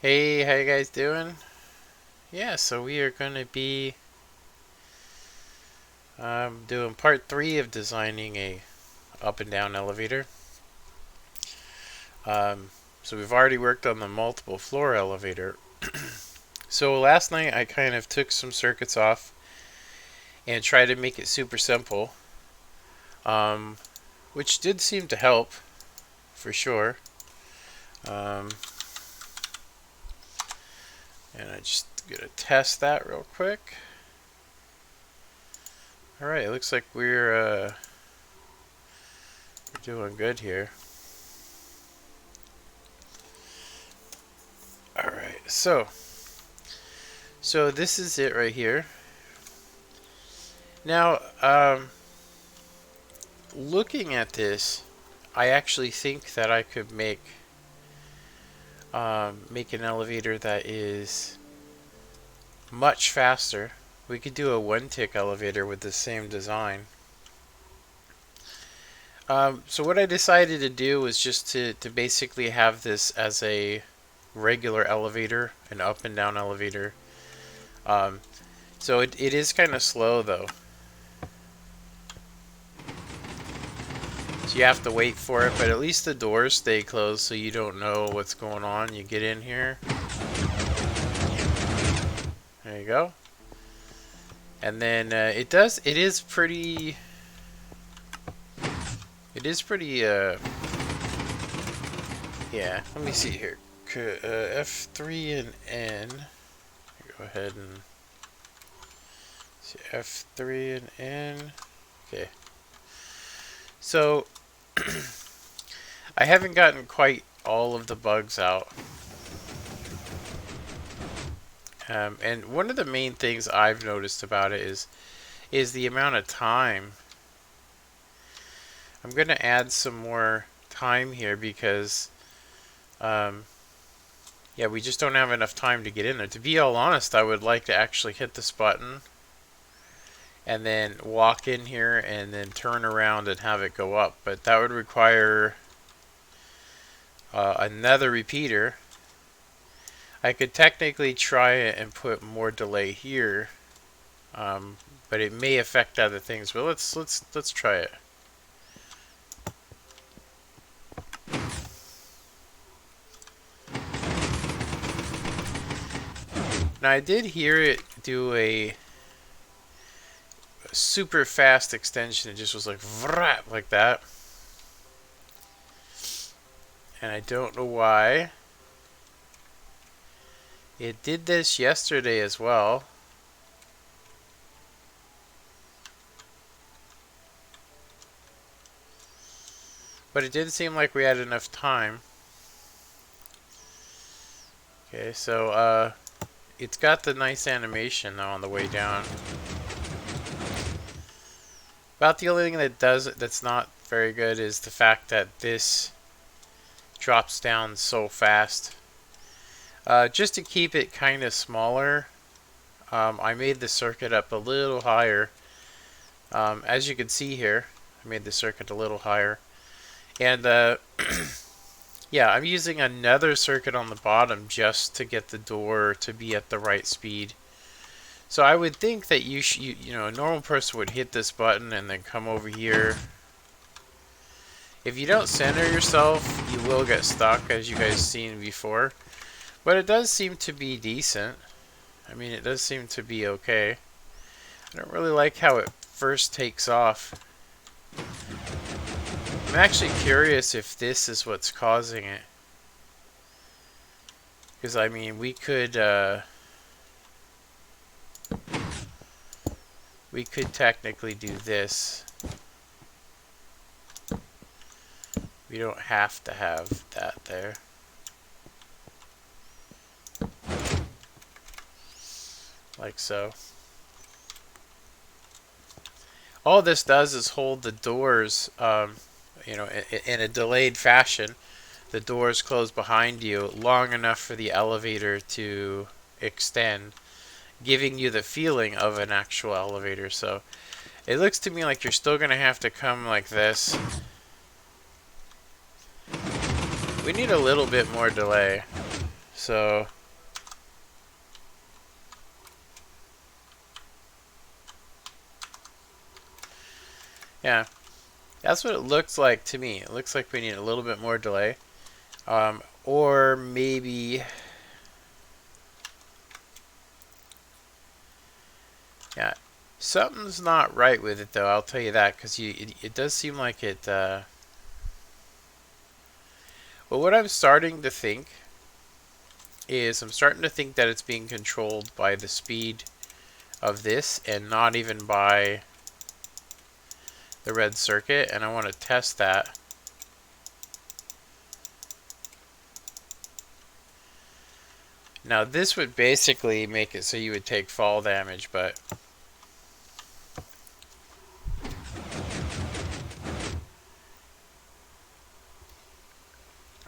Hey, how you guys doing? Yeah, so we are going to be doing part 3 of designing a up and down elevator. So we've already worked on the multiple floor elevator. So last night I kind of took some circuits off and tried to make it super simple, um, which did seem to help for sure. Um, and I just gonna test that real quick. All right, it looks like we're doing good here. All right, so this is it right here. Now, looking at this, I actually think that I could make an elevator that is much faster. We could do a one-tick elevator with the same design. So what I decided to do was just to basically have this as a regular elevator, an up and down elevator. So it is kind of slow though. So you have to wait for it, but at least the doors stay closed so you don't know what's going on. You get in here. There you go. And then it is pretty, yeah, let me see here. F3 and N. Go ahead and see F3 and N. Okay. So, I haven't gotten quite all of the bugs out. And one of the main things I've noticed about it is the amount of time. I'm going to add some more time here because, yeah, we just don't have enough time to get in there. To be all honest, I would like to actually hit this button and then walk in here and then turn around and have it go up. But that would require another repeater. I could technically try it and put more delay here, but it may affect other things. But let's try it. Now I did hear it do a super fast extension. It just was like vrap, like that, and I don't know why. It did this yesterday as well. But it didn't seem like we had enough time. Okay, so it's got the nice animation though on the way down. About the only thing that's not very good is the fact that this drops down so fast. Just to keep it kind of smaller, I made the circuit up a little higher. As you can see here, I made the circuit a little higher. And yeah, I'm using another circuit on the bottom just to get the door to be at the right speed. So I would think that you know, a normal person would hit this button and then come over here. If you don't center yourself, you will get stuck, as you guys seen before. But it does seem to be decent. I mean, it does seem to be okay. I don't really like how it first takes off. I'm actually curious if this is what's causing it. Because, I mean, we could technically do this. We don't have to have that there. Like so. All this does is hold the doors, you know, in a delayed fashion. The doors close behind you long enough for the elevator to extend, giving you the feeling of an actual elevator. So it looks to me like you're still going to have to come like this. We need a little bit more delay. So yeah, that's what it looks like to me. It looks like we need a little bit more delay. Or maybe, yeah, something's not right with it though. I'll tell you that, because it does seem like it. Well, what I'm starting to think is that it's being controlled by the speed of this and not even by the red circuit, and I want to test that. Now this would basically make it so you would take fall damage, but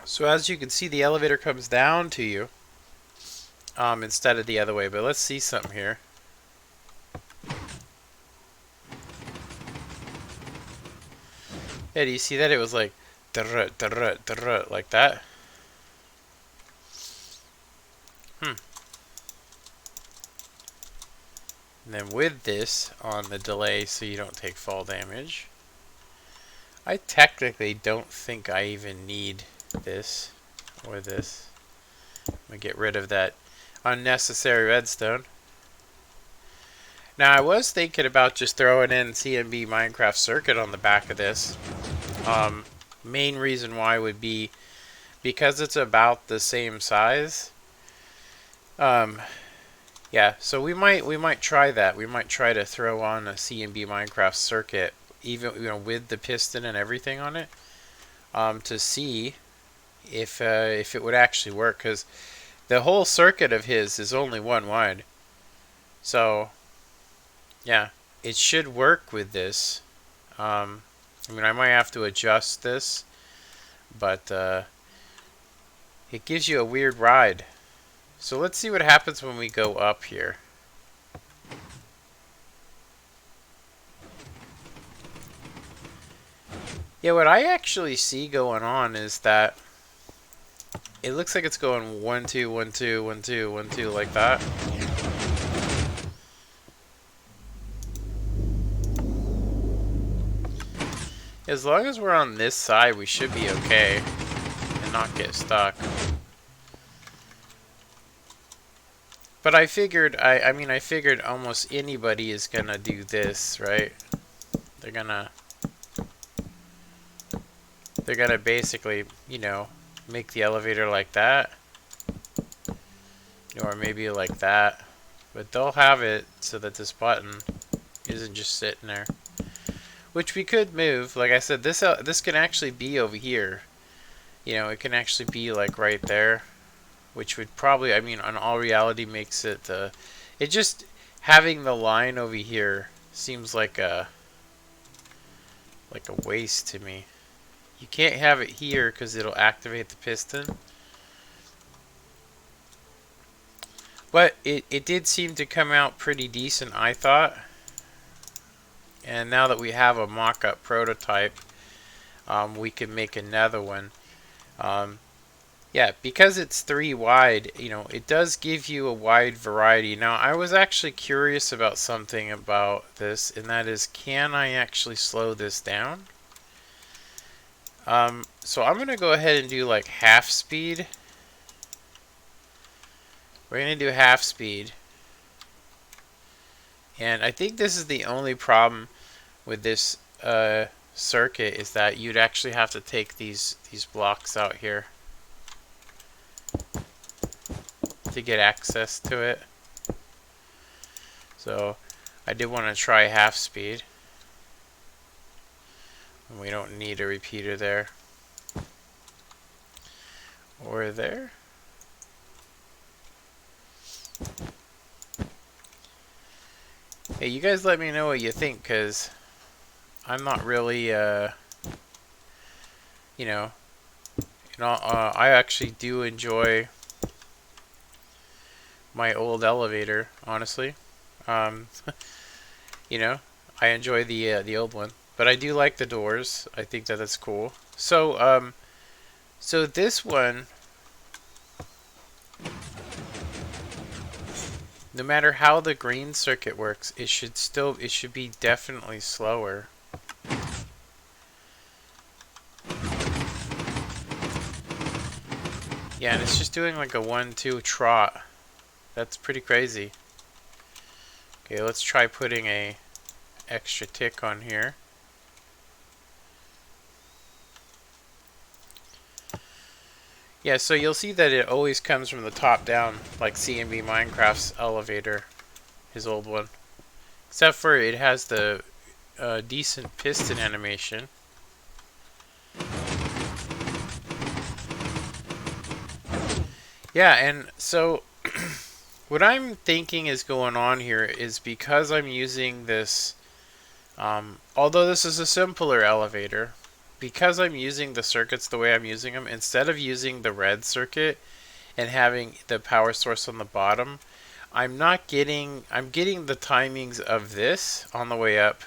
so as you can see, the elevator comes down to you instead of the other way. But let's see something here. Yeah, do you see that? It was like like that. And then with this on the delay so you don't take fall damage. I technically don't think I even need this or this. I'm going to get rid of that unnecessary redstone. Now I was thinking about just throwing in CMB Minecraft circuit on the back of this. Main reason why would be because it's about the same size. Yeah, so we might try that. We might try to throw on a CMB Minecraft circuit, even with the piston and everything on it, to see if it would actually work. Because the whole circuit of his is only 1 wide, so yeah, it should work with this. I mean, I might have to adjust this, but it gives you a weird ride. So let's see what happens when we go up here. Yeah, what I actually see going on is that it looks like it's going 1 2 1 2 1 2 1 2 like that. As long as we're on this side, we should be okay and not get stuck. But I figured, I mean, I figured almost anybody is gonna do this, right? They're gonna basically, you know, make the elevator like that, or maybe like that. But they'll have it so that this button isn't just sitting there, which we could move. Like I said, this can actually be over here. You know, it can actually be like right there, which would probably, I mean, in all reality, makes it. It just having the line over here seems like a waste to me. You can't have it here because it'll activate the piston. But it did seem to come out pretty decent, I thought. And now that we have a mock-up prototype, we can make another one. Yeah, because it's 3 wide, you know, it does give you a wide variety. Now, I was actually curious about something about this, and that is, can I actually slow this down? So I'm going to go ahead and do like half speed. We're going to do half speed. And I think this is the only problem with this circuit, is that you'd actually have to take these blocks out here to get access to it. So I did want to try half speed. We don't need a repeater there or there. Hey, you guys let me know what you think, because I'm not really, you know, I actually do enjoy my old elevator, honestly. You know, I enjoy the old one, but I do like the doors. I think that that's cool. So, so this one, no matter how the green circuit works, it should be definitely slower. Yeah, and it's just doing like a 1-2 trot. That's pretty crazy. Okay, let's try putting a extra tick on here. Yeah, so you'll see that it always comes from the top down, like CMB Minecraft's elevator, his old one. Except for it has the decent piston animation. Yeah, and so what I'm thinking is going on here is because I'm using this, although this is a simpler elevator, because I'm using the circuits the way I'm using them, instead of using the red circuit and having the power source on the bottom, I'm getting the timings of this on the way up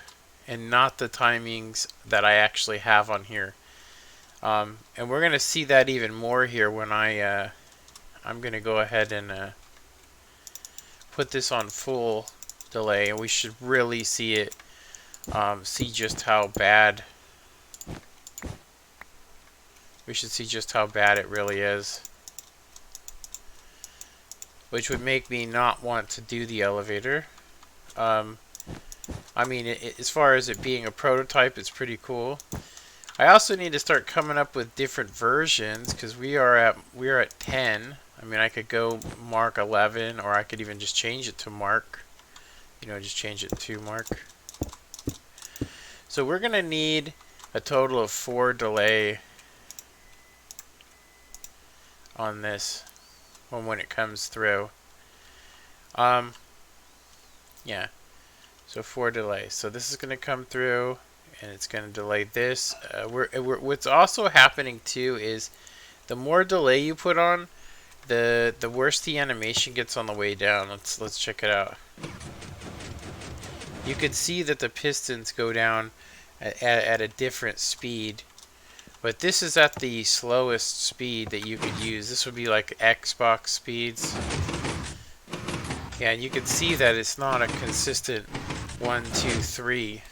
and not the timings that I actually have on here. And we're going to see that even more here when I'm going to go ahead and put this on full delay, and we should really see it, see just how bad. We should see just how bad it really is. Which would make me not want to do the elevator. I mean, as far as it being a prototype, it's pretty cool. I also need to start coming up with different versions because we are at 10. I mean, I could go mark 11, or I could even just change it to mark. You know, just change it to mark. So we're gonna need a total of 4 delay on this when it comes through. Yeah. So 4 delay. So this is going to come through, and it's going to delay this. What's also happening too is the more delay you put on, the worse the animation gets on the way down. Let's check it out. You can see that the pistons go down at a different speed, but this is at the slowest speed that you could use. This would be like Xbox speeds. Yeah, and you can see that it's not a consistent 1, 2, 3.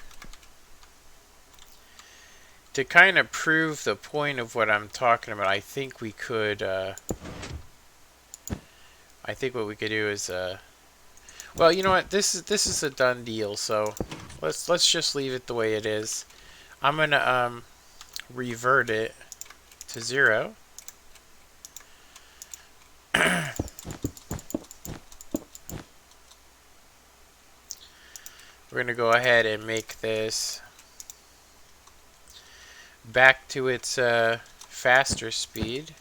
To kind of prove the point of what I'm talking about, I think we could. I think what we could do is. Well, you know what? This is a done deal. So let's just leave it the way it is. I'm gonna revert it to 0. We're going to go ahead and make this back to its faster speed.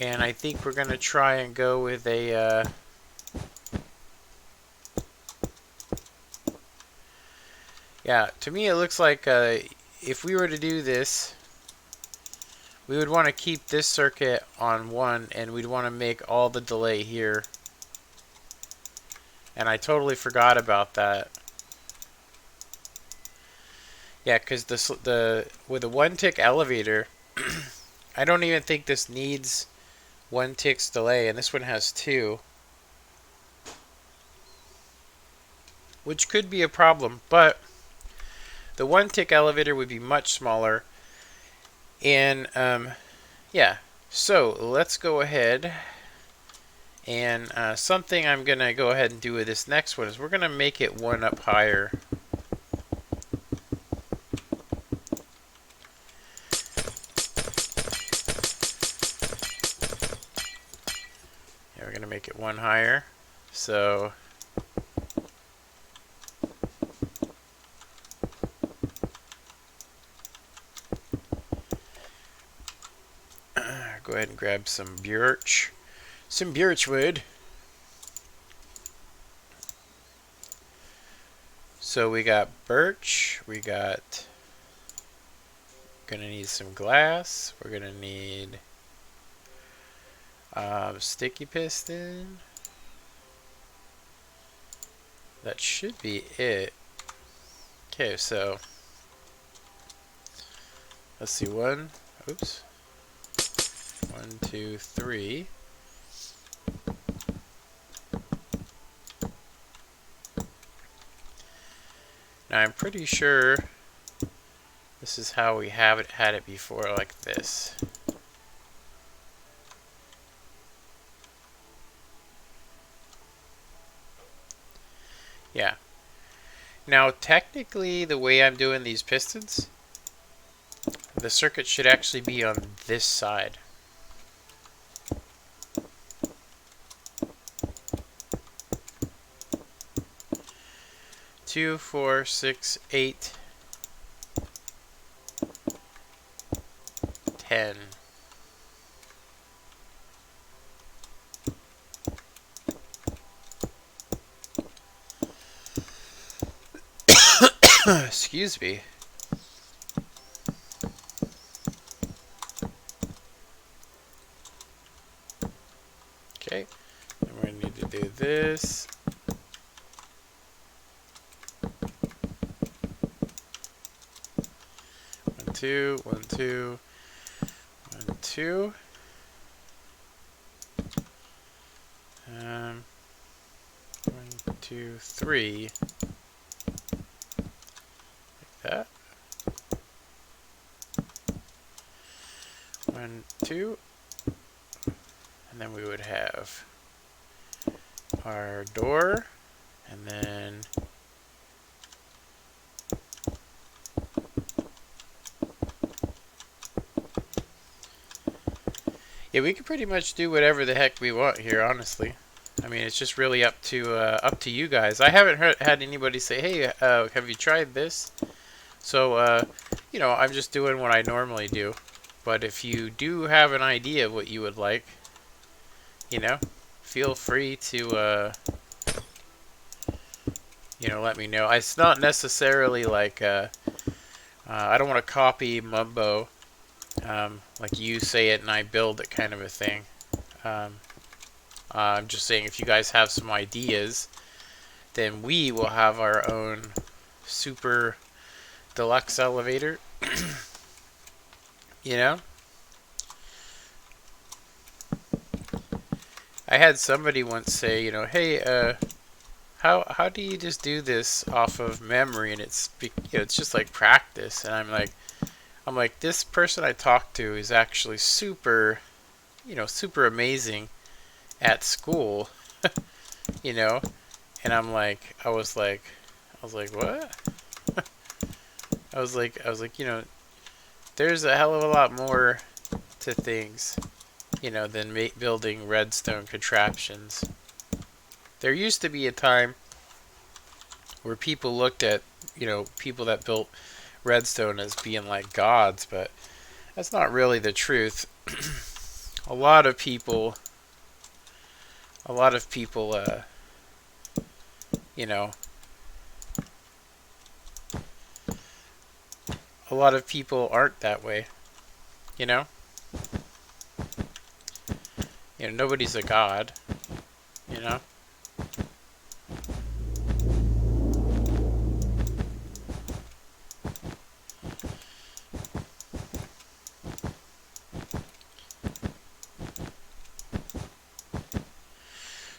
And I think we're going to try and go with a... yeah, to me it looks like if we were to do this, we would want to keep this circuit on 1, and we'd want to make all the delay here. And I totally forgot about that. Yeah, because with a 1-tick elevator, I don't even think this needs 1 tick's delay, and this one has 2. Which could be a problem, but the 1-tick elevator would be much smaller. And, yeah. So, let's go ahead. And something I'm going to go ahead and do with this next one is we're going to make it 1 up higher. Yeah, we're going to make it 1 higher. So go ahead and grab some birch. Some birch wood. So we got birch, we got, gonna need some glass, we're gonna need sticky piston. That should be it. Okay, so let's see, 1, 2, 3. Now I'm pretty sure this is how we had it before, like this. Yeah. Now technically the way I'm doing these pistons, the circuit should actually be on this side. Two, 4, 6, 8, 10. Excuse me. Okay, and we're going to need to do this. One, two, 1, 2, 1, 2. 1, 2, 3. Like that. 1, 2. And then we would have our door, and then yeah, we can pretty much do whatever the heck we want here, honestly. I mean, it's just really up to you guys. I haven't had anybody say, "Hey, have you tried this?" So, you know, I'm just doing what I normally do. But if you do have an idea of what you would like, you know, feel free to, you know, let me know. It's not necessarily like, I don't want to copy Mumbo, like you say it and I build it kind of a thing. I'm just saying if you guys have some ideas, then we will have our own super deluxe elevator. You know? I had somebody once say, you know, hey, how do you just do this off of memory? And it's, you know, it's just like practice. And I'm like, this person I talked to is actually super, you know, super amazing at school, you know. And I was like, what? I was like, you know, there's a hell of a lot more to things, you know, than building redstone contraptions. There used to be a time where people looked at, you know, people that built redstone as being like gods, but that's not really the truth. a lot of people, you know, a lot of people aren't that way, you know? You know, nobody's a god, you know?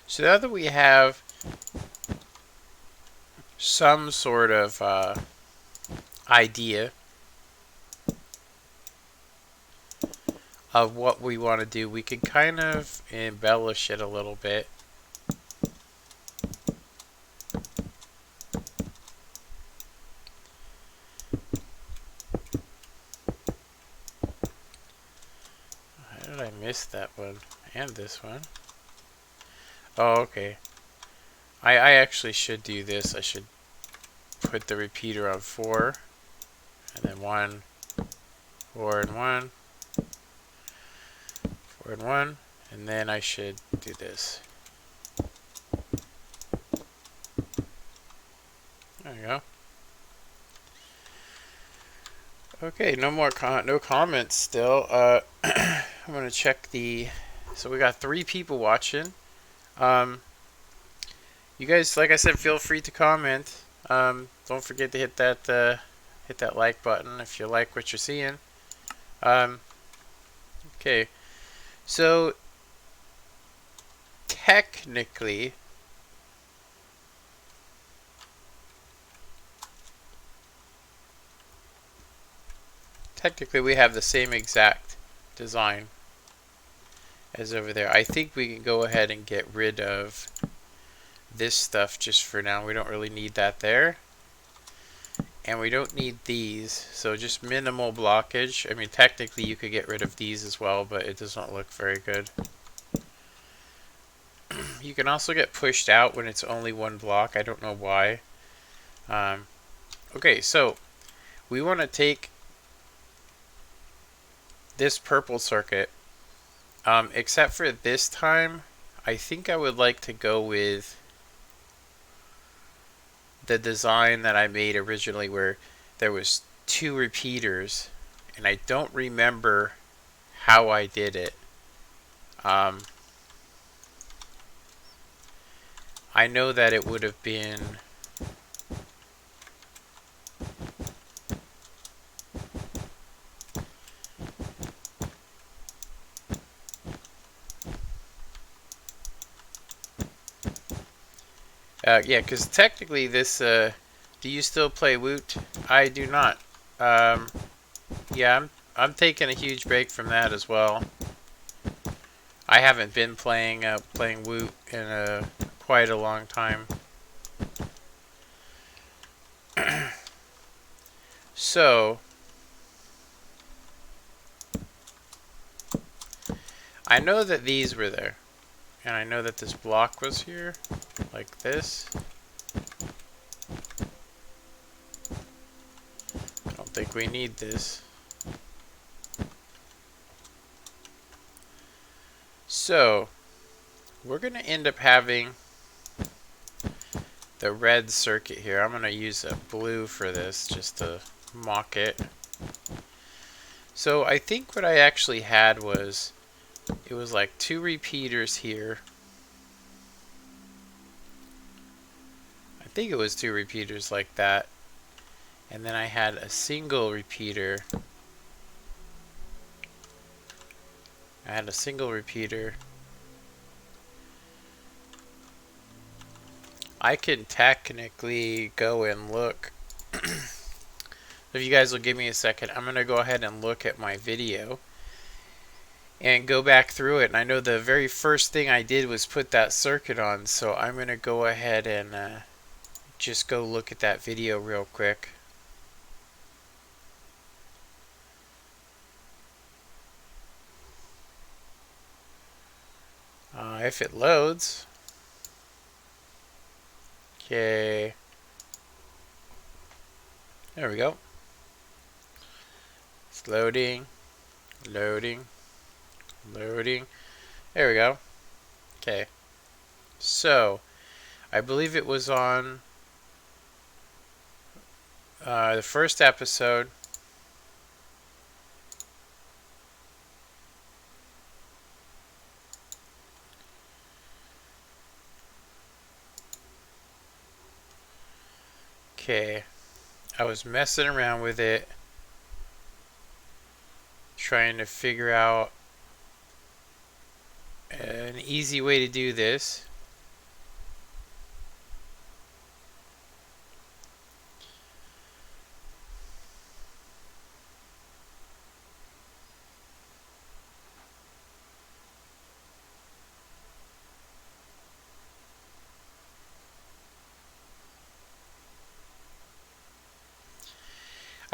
So now that we have some sort of idea of what we want to do, we can kind of embellish it a little bit. How did I miss that one? And this one. Oh, okay. I actually should do this. I should put the repeater on 4. And then 1, 4 and 1. 4 and 1. And then I should do this. There we go. Okay, no comments still. I'm gonna check the. So we got 3 people watching. You guys, like I said, feel free to comment. Don't forget to hit that like button if you like what you're seeing. Okay, so technically, technically we have the same exact design as over there. I think we can go ahead and get rid of this stuff just for now. We don't really need that there. And we don't need these, so just minimal blockage. I mean, technically you could get rid of these as well, but it doesn't look very good. You can also get pushed out when it's only one block. I don't know why. Okay, so we want to take this purple circuit, except for this time, I think I would like to go with the design that I made originally where there was 2 repeaters, and I don't remember how I did it. I know that it would have been yeah, because technically this, do you still play Woot? I do not. Yeah, I'm taking a huge break from that as well. I haven't been playing Woot in quite a long time. So, I know that these were there. And I know that this block was here, like this. I don't think we need this. So, we're going to end up having the red circuit here. I'm going to use a blue for this just to mock it. So, I think what I actually had was, it was like 2 repeaters here. I think it was 2 repeaters like that. And then I had a single repeater. I had a single repeater. I can technically go and look. If you guys will give me a second, I'm going to go ahead and look at my video and go back through it. And I know the very first thing I did was put that circuit on, so I'm going to go ahead and just go look at that video real quick. If it loads. Okay. There we go. It's loading. Loading. Loading. There we go. Okay. So, I believe it was on the first episode. Okay. I was messing around with it, trying to figure out an easy way to do this.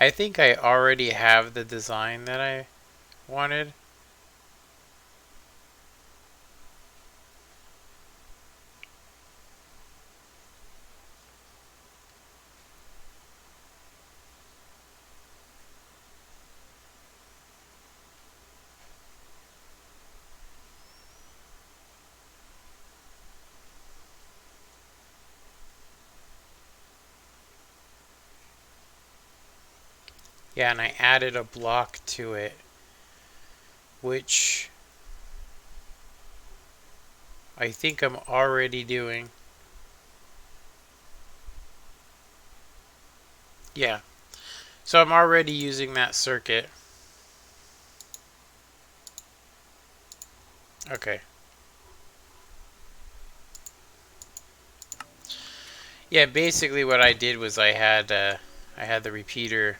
I think I already have the design that I wanted. Yeah, and I added a block to it, which I think I'm already doing. Yeah, so I'm already using that circuit. Okay. Yeah, basically what I did was I had the repeater.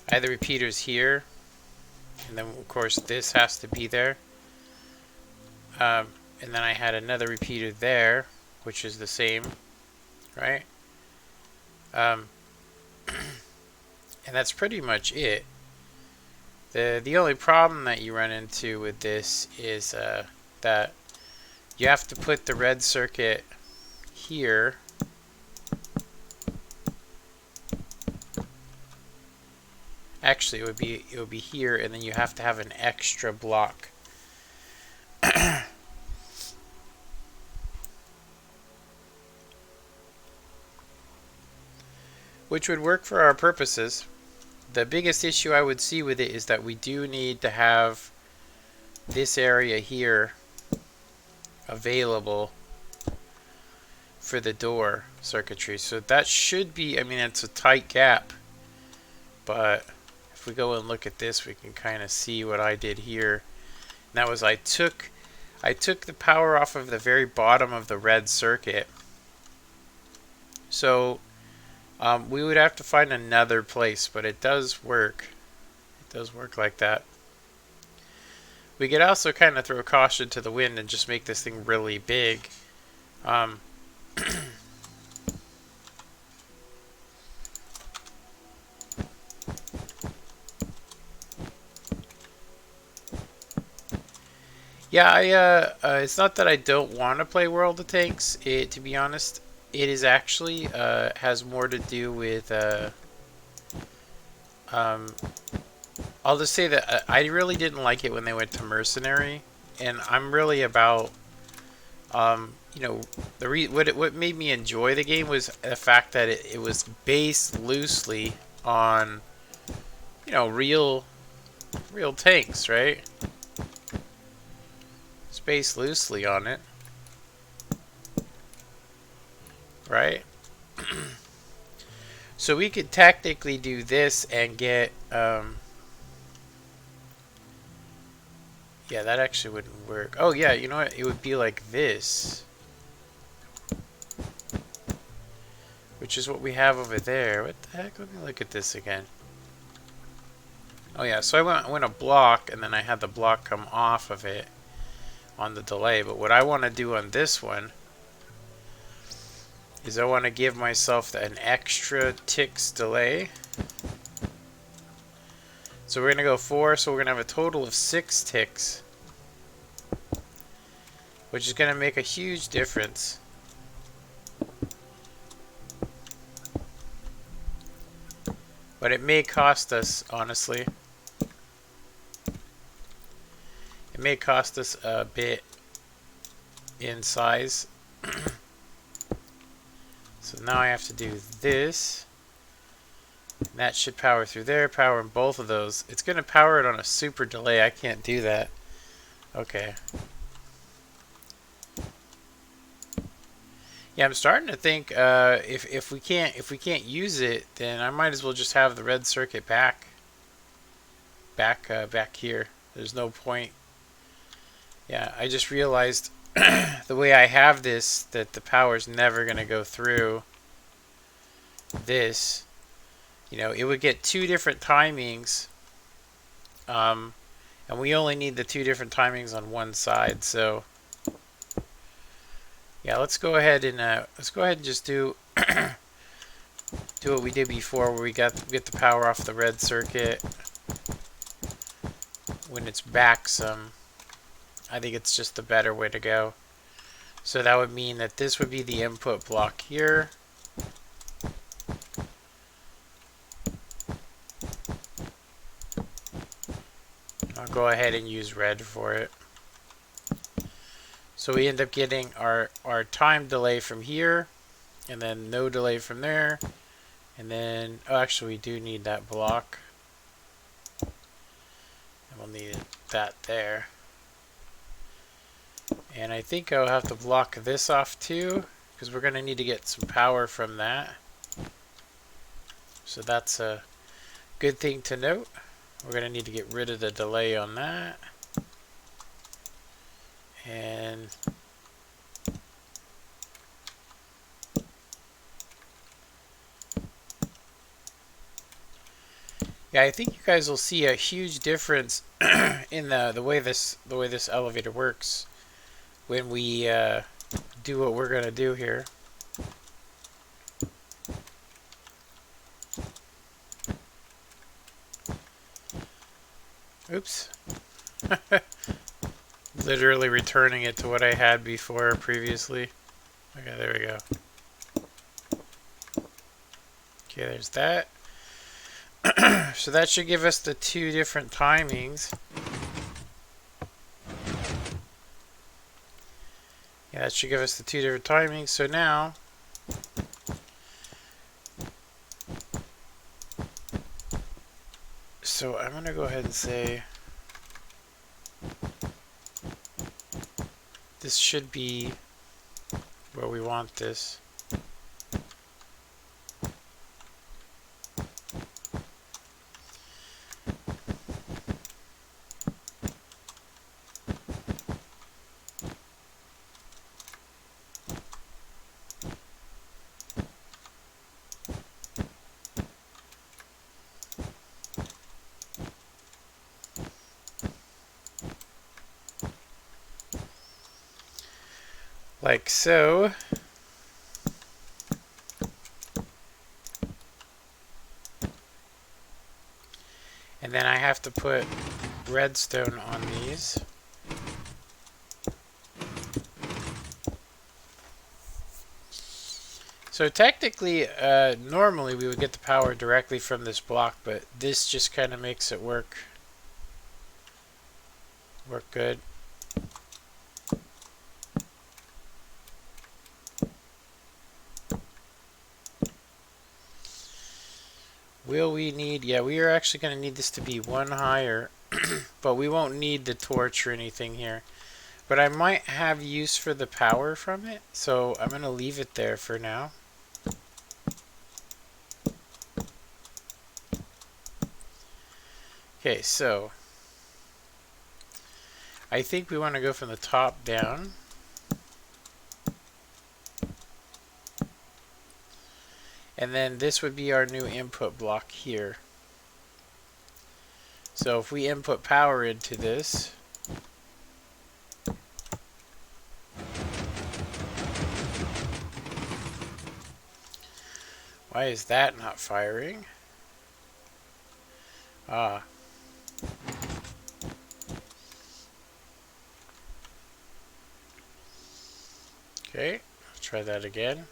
I had the repeaters here, and then of course this has to be there. And then I had another repeater there, which is the same, right? And that's pretty much it. The only problem that you run into with this is that you have to put the red circuit here. Actually, it would be here, and then you have to have an extra block. Which would work for our purposes. The biggest issue I would see with it is that we do need to have this area here available for the door circuitry. So that should be, I mean, it's a tight gap, but if we go and look at this, we can kind of see what I did here. And that was I took the power off of the very bottom of the red circuit. So we would have to find another place, but it does work. It does work like that. We could also kind of throw caution to the wind and just make this thing really big. Yeah, it's not that I don't want to play World of Tanks. To be honest, it is actually has more to do with. I'll just say that I really didn't like it when they went to Mercenary, and I'm really about. You know, what made me enjoy the game was the fact that it was based loosely on, you know, real tanks, right? It's based loosely on it, right? So we could technically do this and get, yeah, that actually wouldn't work. Oh yeah, you know what? It would be like this, which is what we have over there. What the heck? Let me look at this again. Oh yeah, so I went a block, and then I had the block come off of it on the delay. But what I want to do on this one is I want to give myself an extra ticks delay. So we're going to go 4, so we're going to have a total of 6 ticks, which is going to make a huge difference. But it may cost us, honestly. It may cost us a bit in size. So now I have to do this. And that should power through there, power in both of those. It's going to power it on a super delay. I can't do that. Okay. Yeah, I'm starting to think if we can't use it, then I might as well just have the red circuit back here. There's no point. Yeah, I just realized the way I have this, that the power's never going to go through this. You know, it would get 2 different timings, and we only need the 2 different timings on one side. So yeah, let's go ahead and just do do what we did before, where we get the power off the red circuit when it's back some. I think it's just the better way to go. So that would mean that this would be the input block here. I'll go ahead and use red for it. So we end up getting our time delay from here, and then no delay from there, and then, oh, actually we do need that block, and we'll need that there. And I think I'll have to block this off too, because we're going to need to get some power from that. So that's a good thing to note. We're going to need to get rid of the delay on that. And Yeah, I think you guys will see a huge difference in the way this elevator works when we do what we're gonna do here. Oops. Literally returning it to what I had before previously. Okay, there we go. Okay, there's that. So that should give us the two different timings. Yeah, that should give us the two different timings. So now, so I'm going to go ahead and say this should be where we want this. Like so. And then I have to put redstone on these. So technically, normally we would get the power directly from this block, but this just kind of makes it work good. Will we need, yeah, we are actually going to need this to be one higher, but we won't need the torch or anything here. But I might have use for the power from it, so I'm going to leave it there for now. Okay, so I think we want to go from the top down. And then this would be our new input block here. So if we input power into this, why is that not firing? Ah. Okay, let's try that again.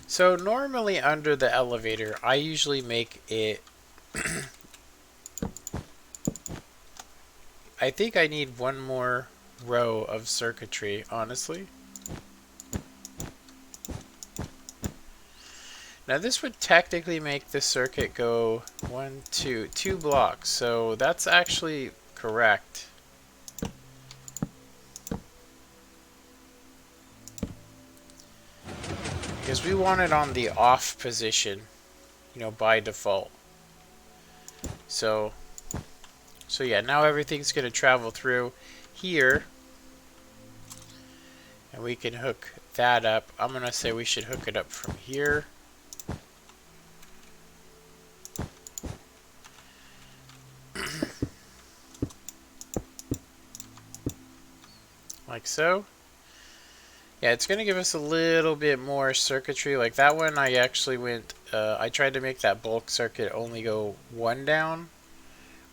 So normally under the elevator, I usually make it... I think I need one more row of circuitry, honestly. Now this would technically make the circuit go two blocks, so that's actually correct. Because we want it on the off position, you know, by default. So yeah, now everything's going to travel through here. And we can hook that up. I'm going to say we should hook it up from here. Like so. Yeah, it's going to give us a little bit more circuitry. Like that one, I actually went, I tried to make that bulk circuit only go one down,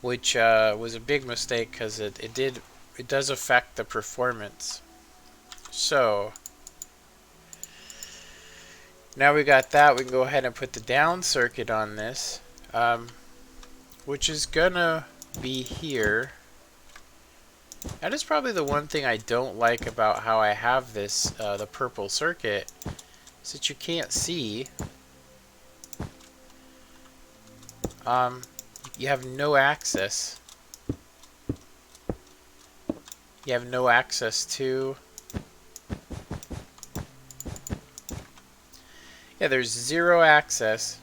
which was a big mistake because it does affect the performance. So now we got that, we can go ahead and put the down circuit on this, which is gonna be here. That is probably the one thing I don't like about how I have this, the purple circuit, is that you can't see. You have no access. You have no access to... Yeah, there's zero access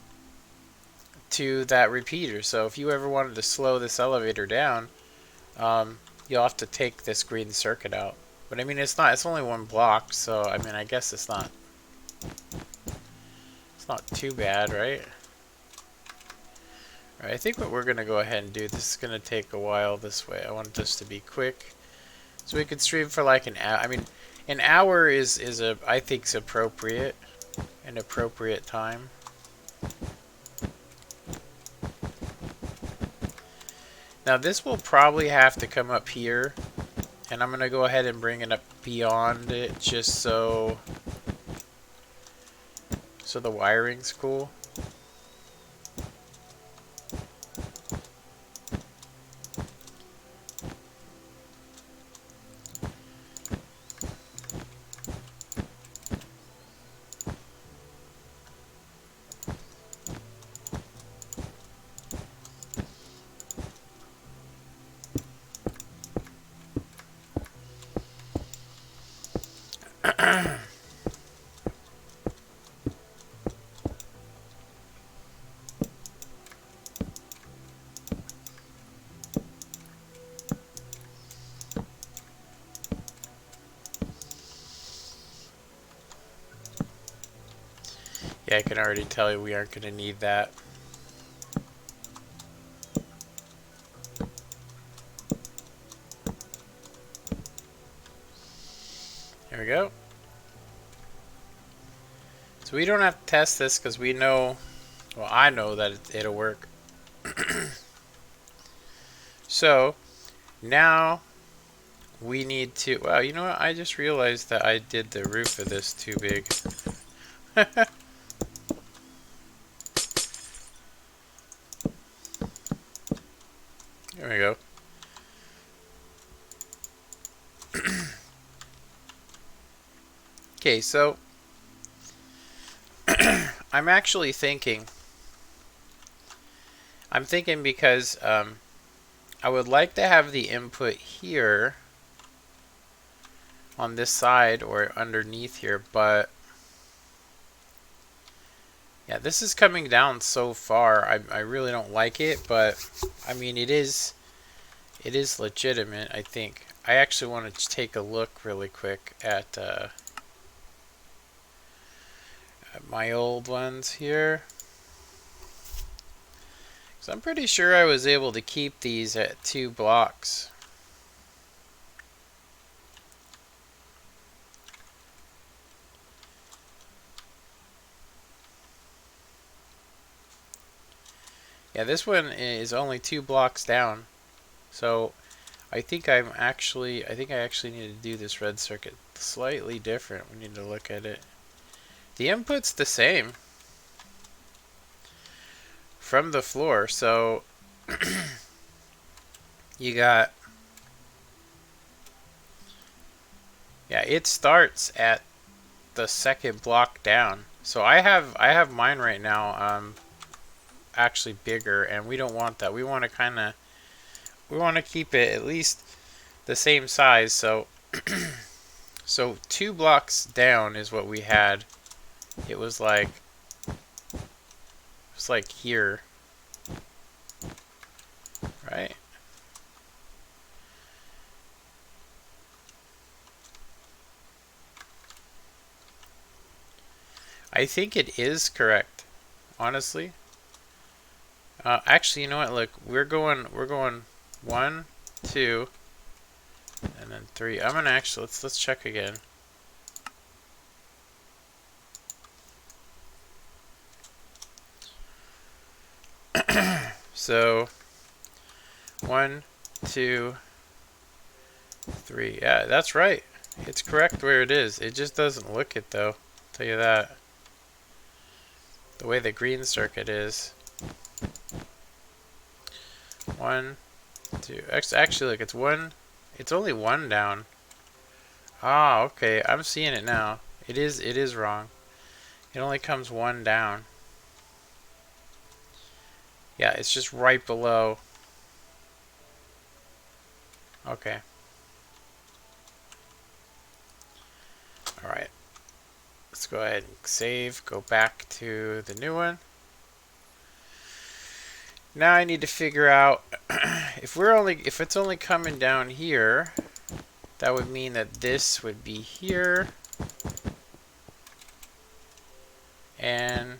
to that repeater. So if you ever wanted to slow this elevator down, you'll have to take this green circuit out. But I mean, it's only one block, so I mean, I guess it's not It's not too bad, right? Alright, I think what we're going to go ahead and do, this is going to take a while this way. I want this to be quick. So we could stream for like an hour. I mean, an hour is I think is appropriate. An appropriate time. Now this will probably have to come up here. And I'm going to go ahead and bring it up beyond it just so the wiring's cool. Yeah, I can already tell you we aren't going to need that. There we go. So we don't have to test this because we know, well, I know that it'll work. So now we need to, wow, you know what? I just realized that I did the roof of this too big. There we go. Okay, so I'm actually thinking, because I would like to have the input here on this side or underneath here, but yeah, this is coming down so far. I really don't like it, but I mean it is legitimate, I think. I actually want to take a look really quick at my old ones here. So I'm pretty sure I was able to keep these at 2 blocks. Yeah, this one is only 2 blocks down. So I think I actually need to do this red circuit slightly different. We need to look at it. The input's the same from the floor, so you got, yeah, it starts at the second block down. So I have mine right now actually bigger, and we don't want that. We want to keep it at least the same size. So so 2 blocks down is what we had. It was like here, right? I think it is correct, honestly. Actually, you know what? Look, we're going 1, 2, and then 3. I'm gonna actually let's check again. So 1, 2, 3. Yeah, that's right. It's correct where it is. It just doesn't look it though. I'll tell you that. The way the green circuit is. 1, 2. Actually, look, it's 1. It's only 1 down. Ah, okay. I'm seeing it now. It is wrong. It only comes 1 down. Yeah, it's just right below. Okay. Alright. Let's go ahead and save. Go back to the new one. Now I need to figure out if it's only coming down here, that would mean that this would be here. And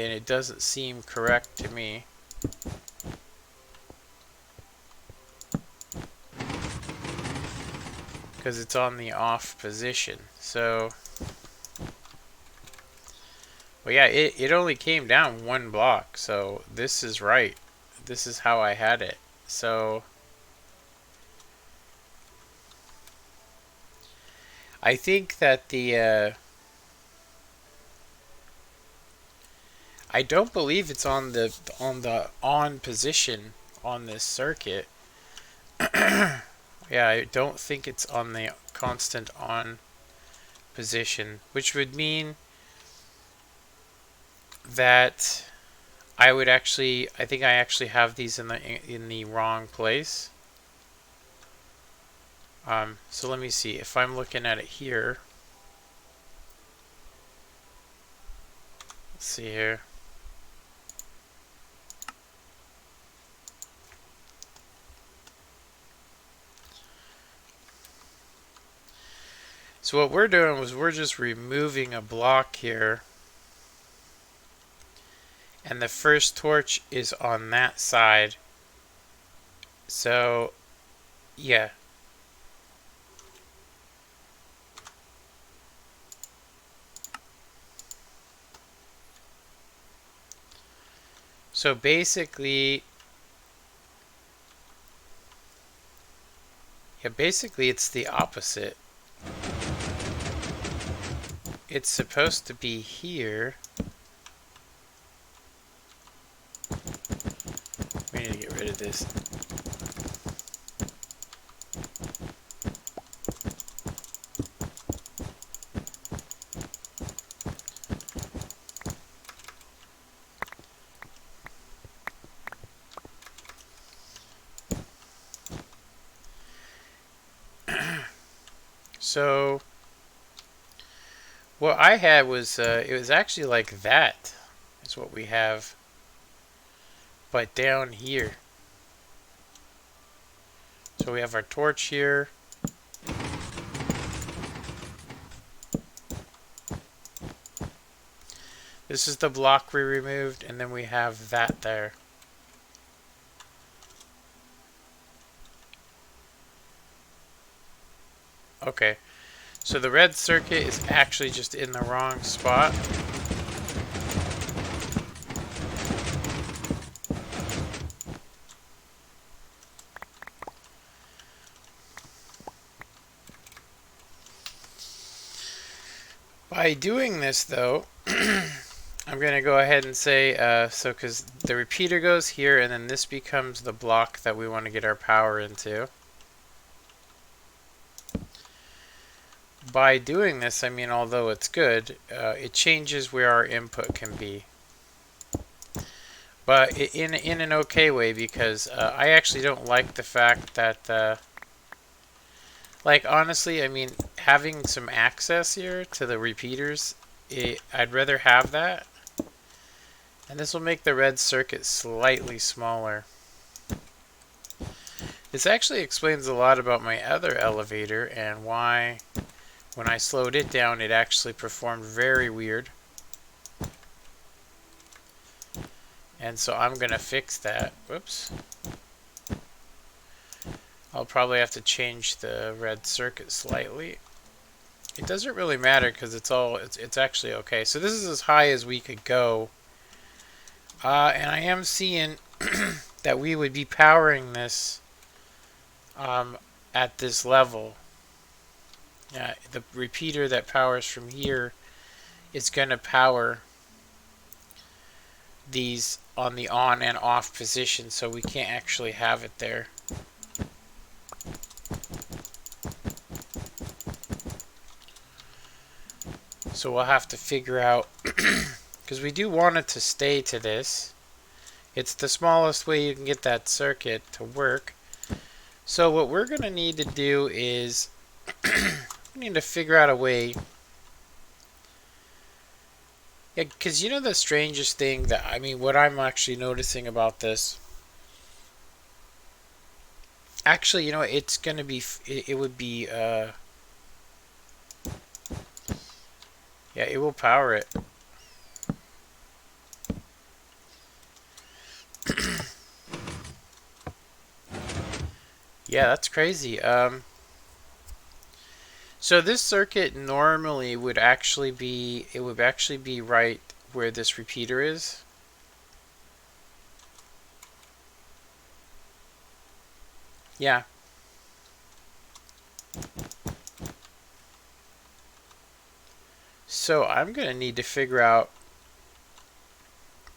and it doesn't seem correct to me. Because it's on the off position. So, well, yeah, it only came down one block, so this is right. This is how I had it. So, I think that I don't believe it's on the on position on this circuit. Yeah, I don't think it's on the constant on position, which would mean that I think I actually have these in the wrong place. So let me see if I'm looking at it here. Let's see here. So what we're doing was we're just removing a block here. And the first torch is on that side. So, yeah. So basically, it's the opposite. It's supposed to be here. We need to get rid of this. So, what I had was, it was actually like that, is what we have. But down here. So we have our torch here. This is the block we removed, and then we have that there. Okay. So the red circuit is actually just in the wrong spot. By doing this, though, I'm going to go ahead and say, so because the repeater goes here, and then this becomes the block that we want to get our power into. By doing this, I mean, although it's good, it changes where our input can be. But in an okay way, because I actually don't like the fact that, like, honestly, I mean, having some access here to the repeaters, I'd rather have that. And this will make the red circuit slightly smaller. This actually explains a lot about my other elevator and why, when I slowed it down, it actually performed very weird. And so I'm going to fix that. Whoops. I'll probably have to change the red circuit slightly. It doesn't really matter because it's actually okay. So this is as high as we could go. And I am seeing that we would be powering this at this level. The repeater that powers from here is going to power these on the on and off position, so we can't actually have it there. So we'll have to figure out, because we do want it to stay to this. It's the smallest way you can get that circuit to work. So what we're going to need to do is we need to figure out a way. Yeah, because you know the strangest thing that, I mean, what I'm actually noticing about this. Actually, you know, it's going to be, it would be, yeah, it will power it. Yeah, that's crazy. So this circuit normally would actually be, it would actually be right where this repeater is. Yeah. So I'm going to need to figure out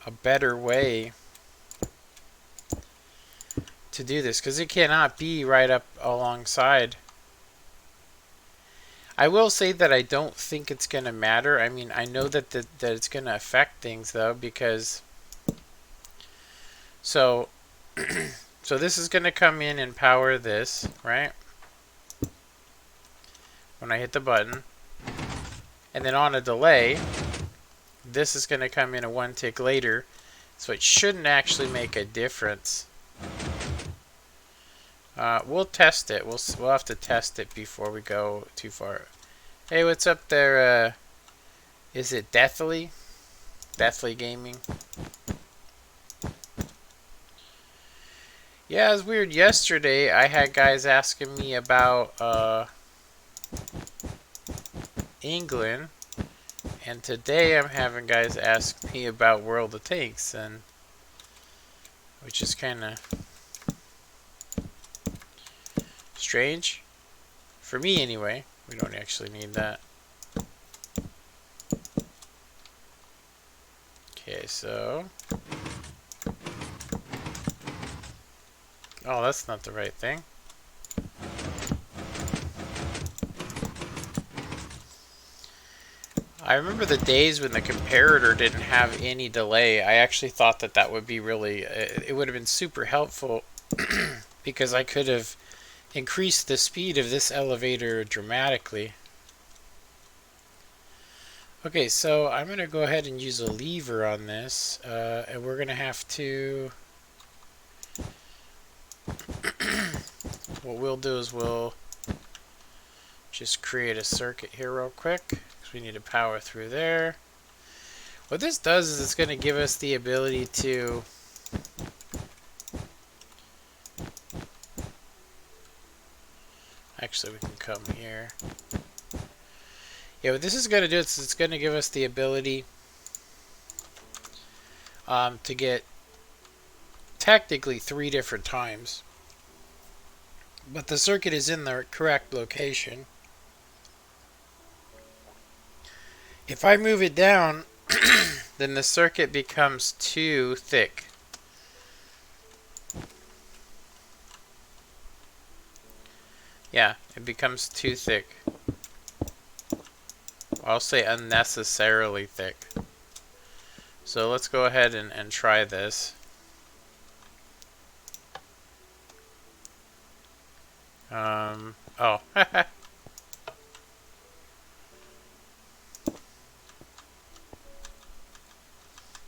a better way to do this because it cannot be right up alongside. I will say that I don't think it's going to matter. I mean, I know that that it's going to affect things though because so so this is going to come in and power this, right? When I hit the button. And then on a delay, this is going to come in a 1 tick later. So it shouldn't actually make a difference. We'll test it. We'll have to test it before we go too far. Hey, what's up there? Is it Deathly? Deathly Gaming? Yeah, it was weird. Yesterday, I had guys asking me about England, and today I'm having guys ask me about World of Tanks, and which is kind of strange for me anyway. We don't actually need that. Okay, so oh, that's not the right thing. I remember the days when the comparator didn't have any delay. I actually thought that that would be really, it would have been super helpful because I could have increased the speed of this elevator dramatically. Okay, so I'm going to go ahead and use a lever on this, and we're going to have to, what we'll do is we'll just create a circuit here real quick, because we need to power through there. What this does is it's going to give us the ability to actually we can come here. Yeah, what this is going to do is it's going to give us the ability to get technically 3 different times. But the circuit is in the correct location. If I move it down, then the circuit becomes too thick. Yeah, it becomes too thick. I'll say unnecessarily thick. So let's go ahead and try this. Oh.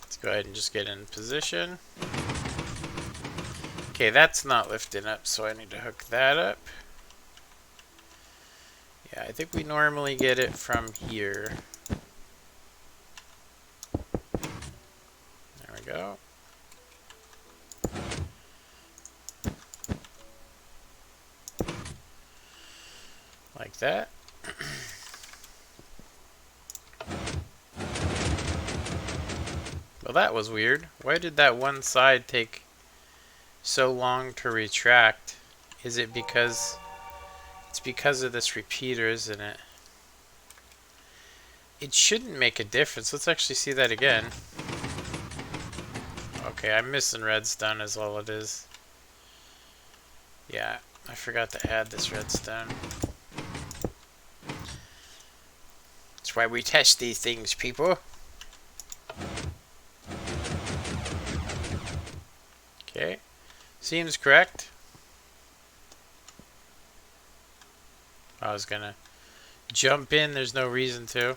Let's go ahead and just get in position. Okay, that's not lifting up, so I need to hook that up. Yeah, I think we normally get it from here. There we go. Like that. Well, that was weird. Why did that one side take so long to retract? Is it because... It's because of this repeater, isn't it? It shouldn't make a difference. Let's actually see that again. Okay, I'm missing redstone is all it is. Yeah, I forgot to add this redstone. That's why we test these things, people. Okay, seems correct. I was gonna jump in, there's no reason to.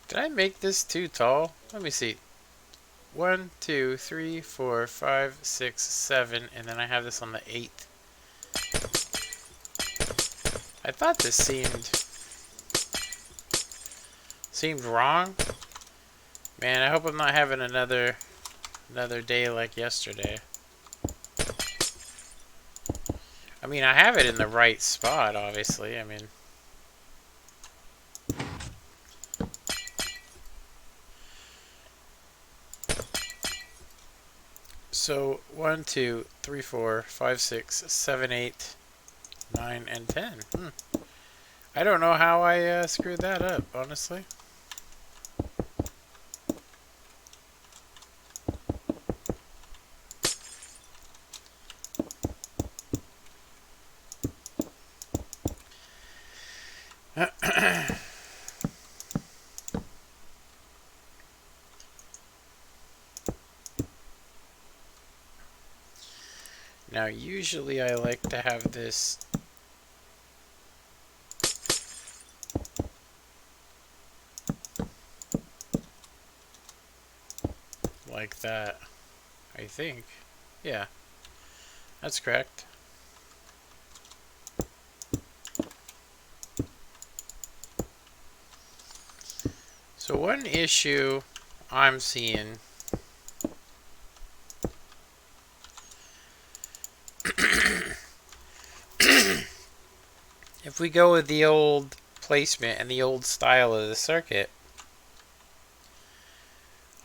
Did I make this too tall? Let me see. 1, 2, 3, 4, 5, 6, 7, and then I have this on the 8th. I thought this seemed wrong. Man, I hope I'm not having another day like yesterday. I mean, I have it in the right spot, obviously. I mean, so 1, 2, 3, 4, 5, 6, 7, 8, 9, and 10. I don't know how I screwed that up, honestly. Now, usually I like to have this like that, I think. Yeah, that's correct. So one issue I'm seeing if we go with the old placement and the old style of the circuit,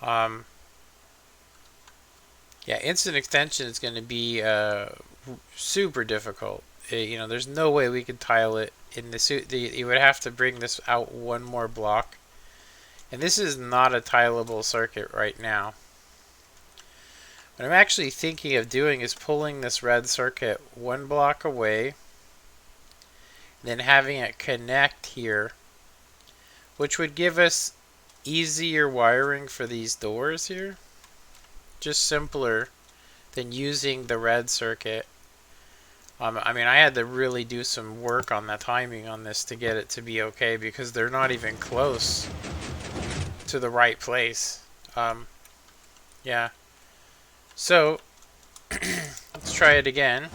yeah, instant extension is going to be super difficult. You know, there's no way we could tile it in the suit. You would have to bring this out one more block, and this is not a tileable circuit right now. What I'm actually thinking of doing is pulling this red circuit one block away, then having it connect here, which would give us easier wiring for these doors here. Just simpler than using the red circuit. I mean, I had to really do some work on the timing on this to get it to be okay, because they're not even close to the right place. Yeah. So, let's try it again.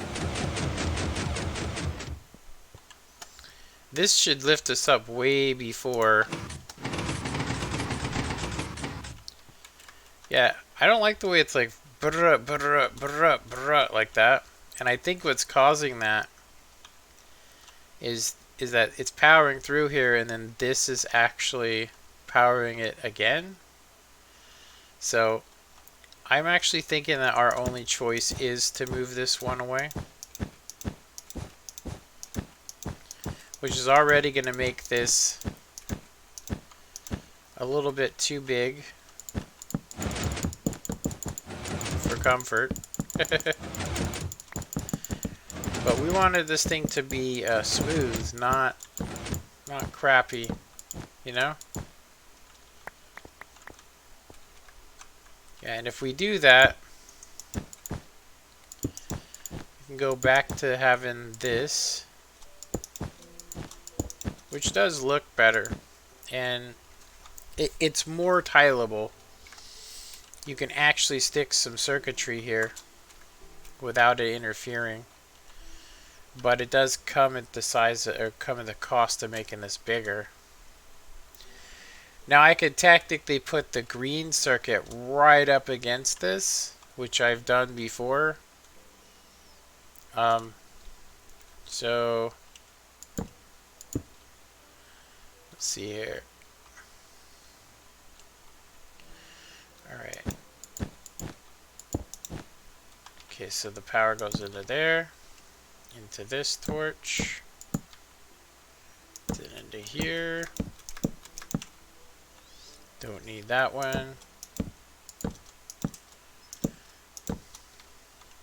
This should lift us up way before. Yeah, I don't like the way it's like brrrr, brrrr, brrrr, brrrr, like that. And I think what's causing that is that it's powering through here, and then this is actually powering it again. So I'm actually thinking that our only choice is to move this one away, which is already going to make this a little bit too big for comfort. But we wanted this thing to be smooth, not crappy, you know? Yeah, and if we do that, we can go back to having this, which does look better, and it's more tileable. You can actually stick some circuitry here without it interfering. But it does come at the size, or come at the cost of making this bigger. Now I could technically put the green circuit right up against this, which I've done before. So let's see here. Alright. Okay, so the power goes into there, into this torch, then into here. Don't need that one.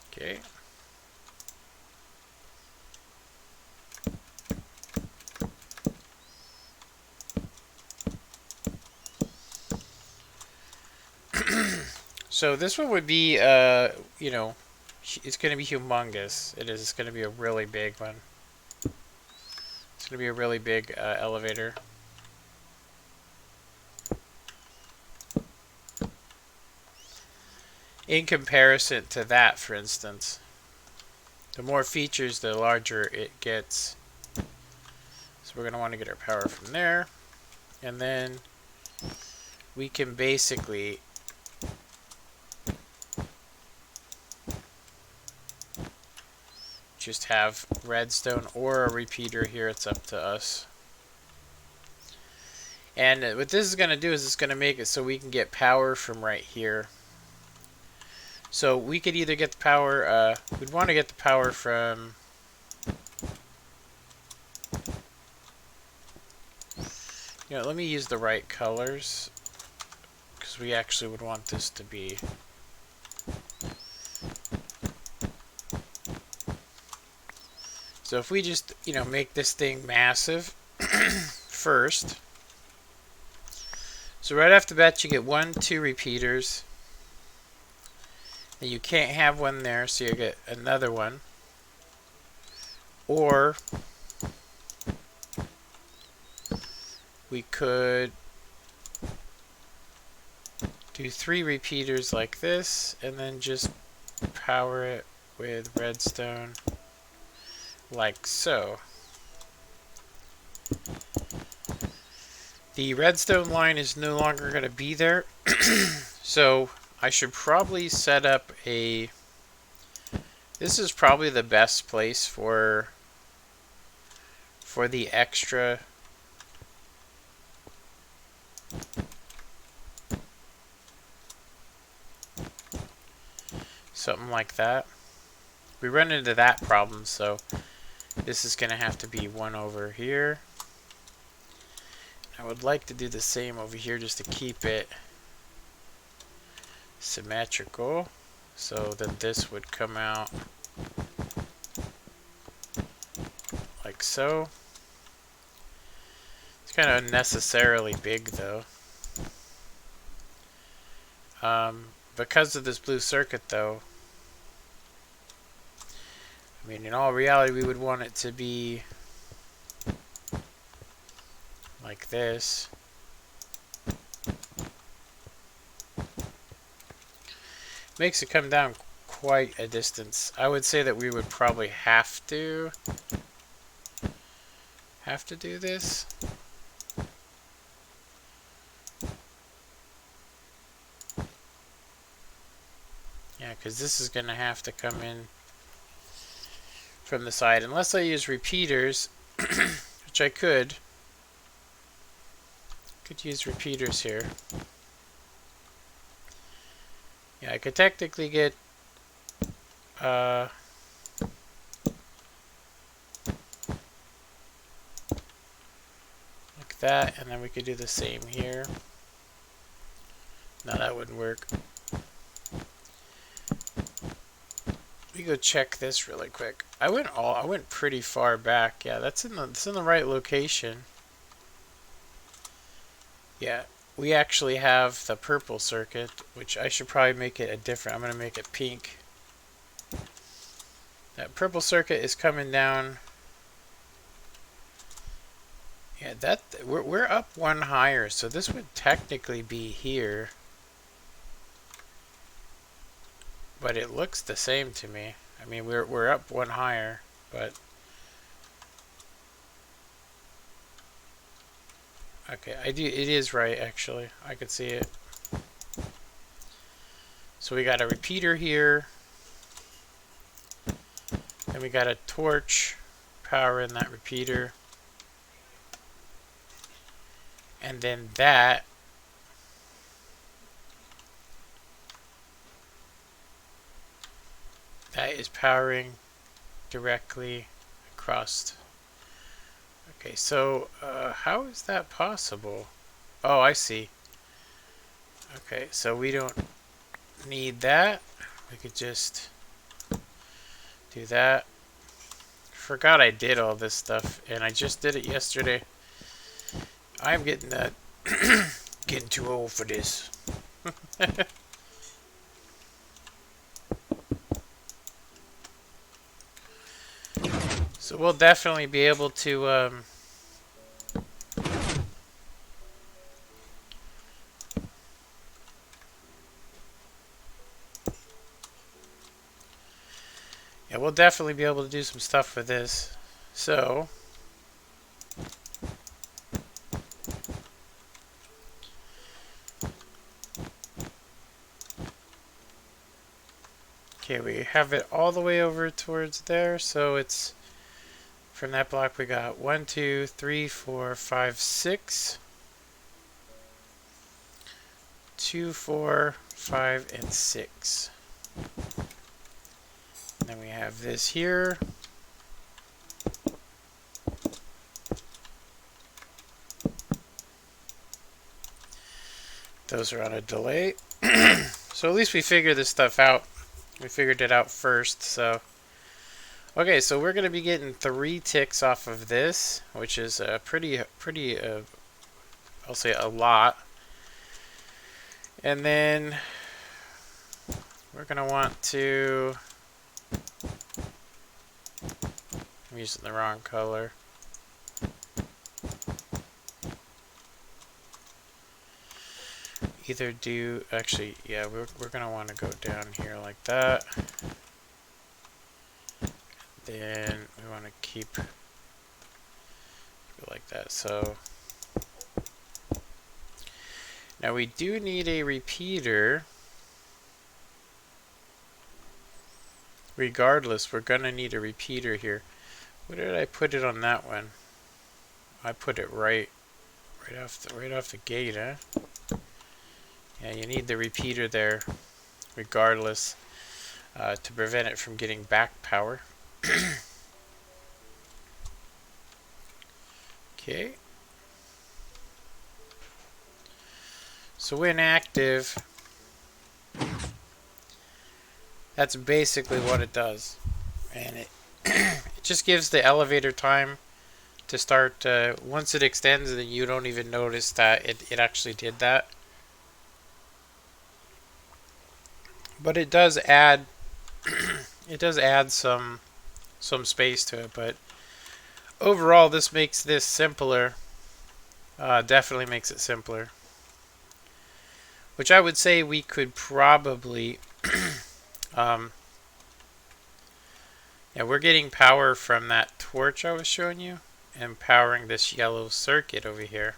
Okay. So this one would be, you know, it's going to be humongous. It is. It's going to be a really big one. It's going to be a really big elevator. In comparison to that, for instance, the more features, the larger it gets. So we're going to want to get our power from there. And then we can basically just have redstone or a repeater here. It's up to us. And what this is going to do is it's going to make it so we can get power from right here. So we could either get the power, we'd want to get the power from, you know, let me use the right colors, because we actually would want this to be, so if we just, you know, make this thing massive first. So right off the bat you get 1, 2 repeaters. And you can't have one there, so you get another one. Or we could do 3 repeaters like this, and then just power it with redstone like so. The redstone line is no longer going to be there, so I should probably set up a... This is probably the best place for the extra... Something like that. We run into that problem, so this is going to have to be one over here. I would like to do the same over here just to keep it symmetrical. So then this would come out like so. It's kind of unnecessarily big though. Because of this blue circuit though, I mean in all reality we would want it to be like this. Makes it come down quite a distance. I would say that we would probably have to do this. Yeah, because this is going to have to come in from the side. Unless I use repeaters, which I could use repeaters here. Yeah, I could technically get like that, and then we could do the same here. No, that wouldn't work. Let me go check this really quick. I went pretty far back. Yeah, it's in the right location. Yeah, we actually have the purple circuit, which I should probably make it a different. I'm going to make it pink. That purple circuit is coming down. Yeah, we're up one higher, so this would technically be here. But it looks the same to me. I mean, we're up one higher, but okay, it is right actually. I could see it. So we got a repeater here. And we got a torch powering that repeater. And then that is powering directly across. Okay, so how is that possible? Oh, I see. Okay, so we don't need that. We could just do that. Forgot I did all this stuff, and I just did it yesterday. I'm getting that getting too old for this. So we'll definitely be able to yeah, we'll definitely be able to do some stuff with this. So Okay, we have it all the way over towards there, so it's from that block we got 1, 2, 3, 4, 5, 6. 2, 4, 5, and 6. And then we have this here. Those are on a delay. So at least we figured this stuff out. We figured it out first, so. Okay, so we're going to be getting 3 ticks off of this, which is a pretty, I'll say a lot. And then we're going to want to, I'm using the wrong color. Either do, actually, yeah, we're going to want to go down here like that. Then we want to keep it like that. So now we do need a repeater. Regardless, we're going to need a repeater here. Where did I put it on that one? I put it right off the gate, huh? Yeah, you need the repeater there, regardless, to prevent it from getting back power. Okay. So when active, that's basically what it does, and it it just gives the elevator time to start. Once it extends, then you don't even notice that it actually did that. But it does add some space to it. But overall, this makes this simpler. Definitely makes it simpler. Which I would say we could probably. Yeah, we're getting power from that torch I was showing you, and powering this yellow circuit over here.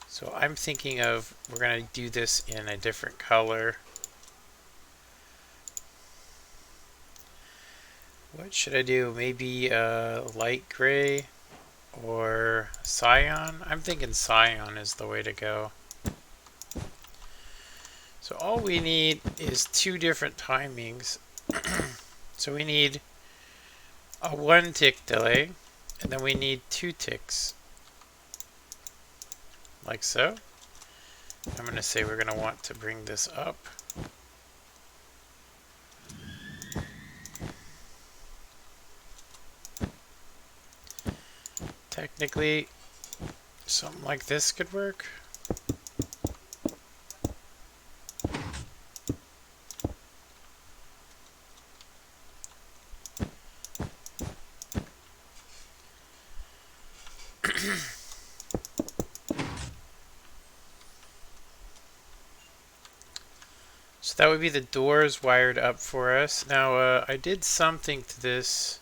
So I'm thinking of, we're going to do this in a different color. What should I do? Maybe light gray or cyan? I'm thinking cyan is the way to go. So all we need is 2 different timings. So we need a 1 tick delay, and then we need 2 ticks. Like so. I'm going to say we're going to want to bring this up. Technically, something like this could work. So that would be the doors wired up for us. Now, I did something to this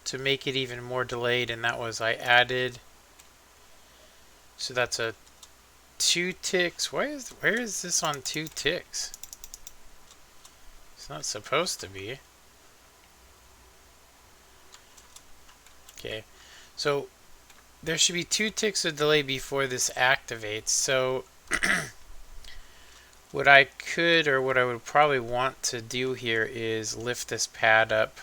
to make it even more delayed, and that was I added, so that's a 2 ticks. Where is this on 2 ticks? It's not supposed to be. Okay, so there should be 2 ticks of delay before this activates. So what I could, or what I would probably want to do here, is lift this pad up.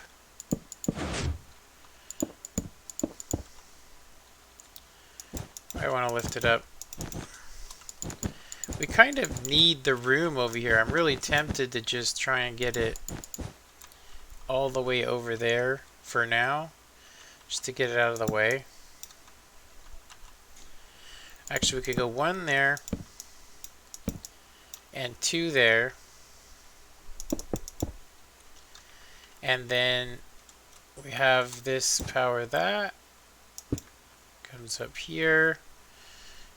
I want to lift it up. We kind of need the room over here. I'm really tempted to just try and get it all the way over there for now, just to get it out of the way. Actually, we could go 1 there and 2 there, and then we have this power that comes up here.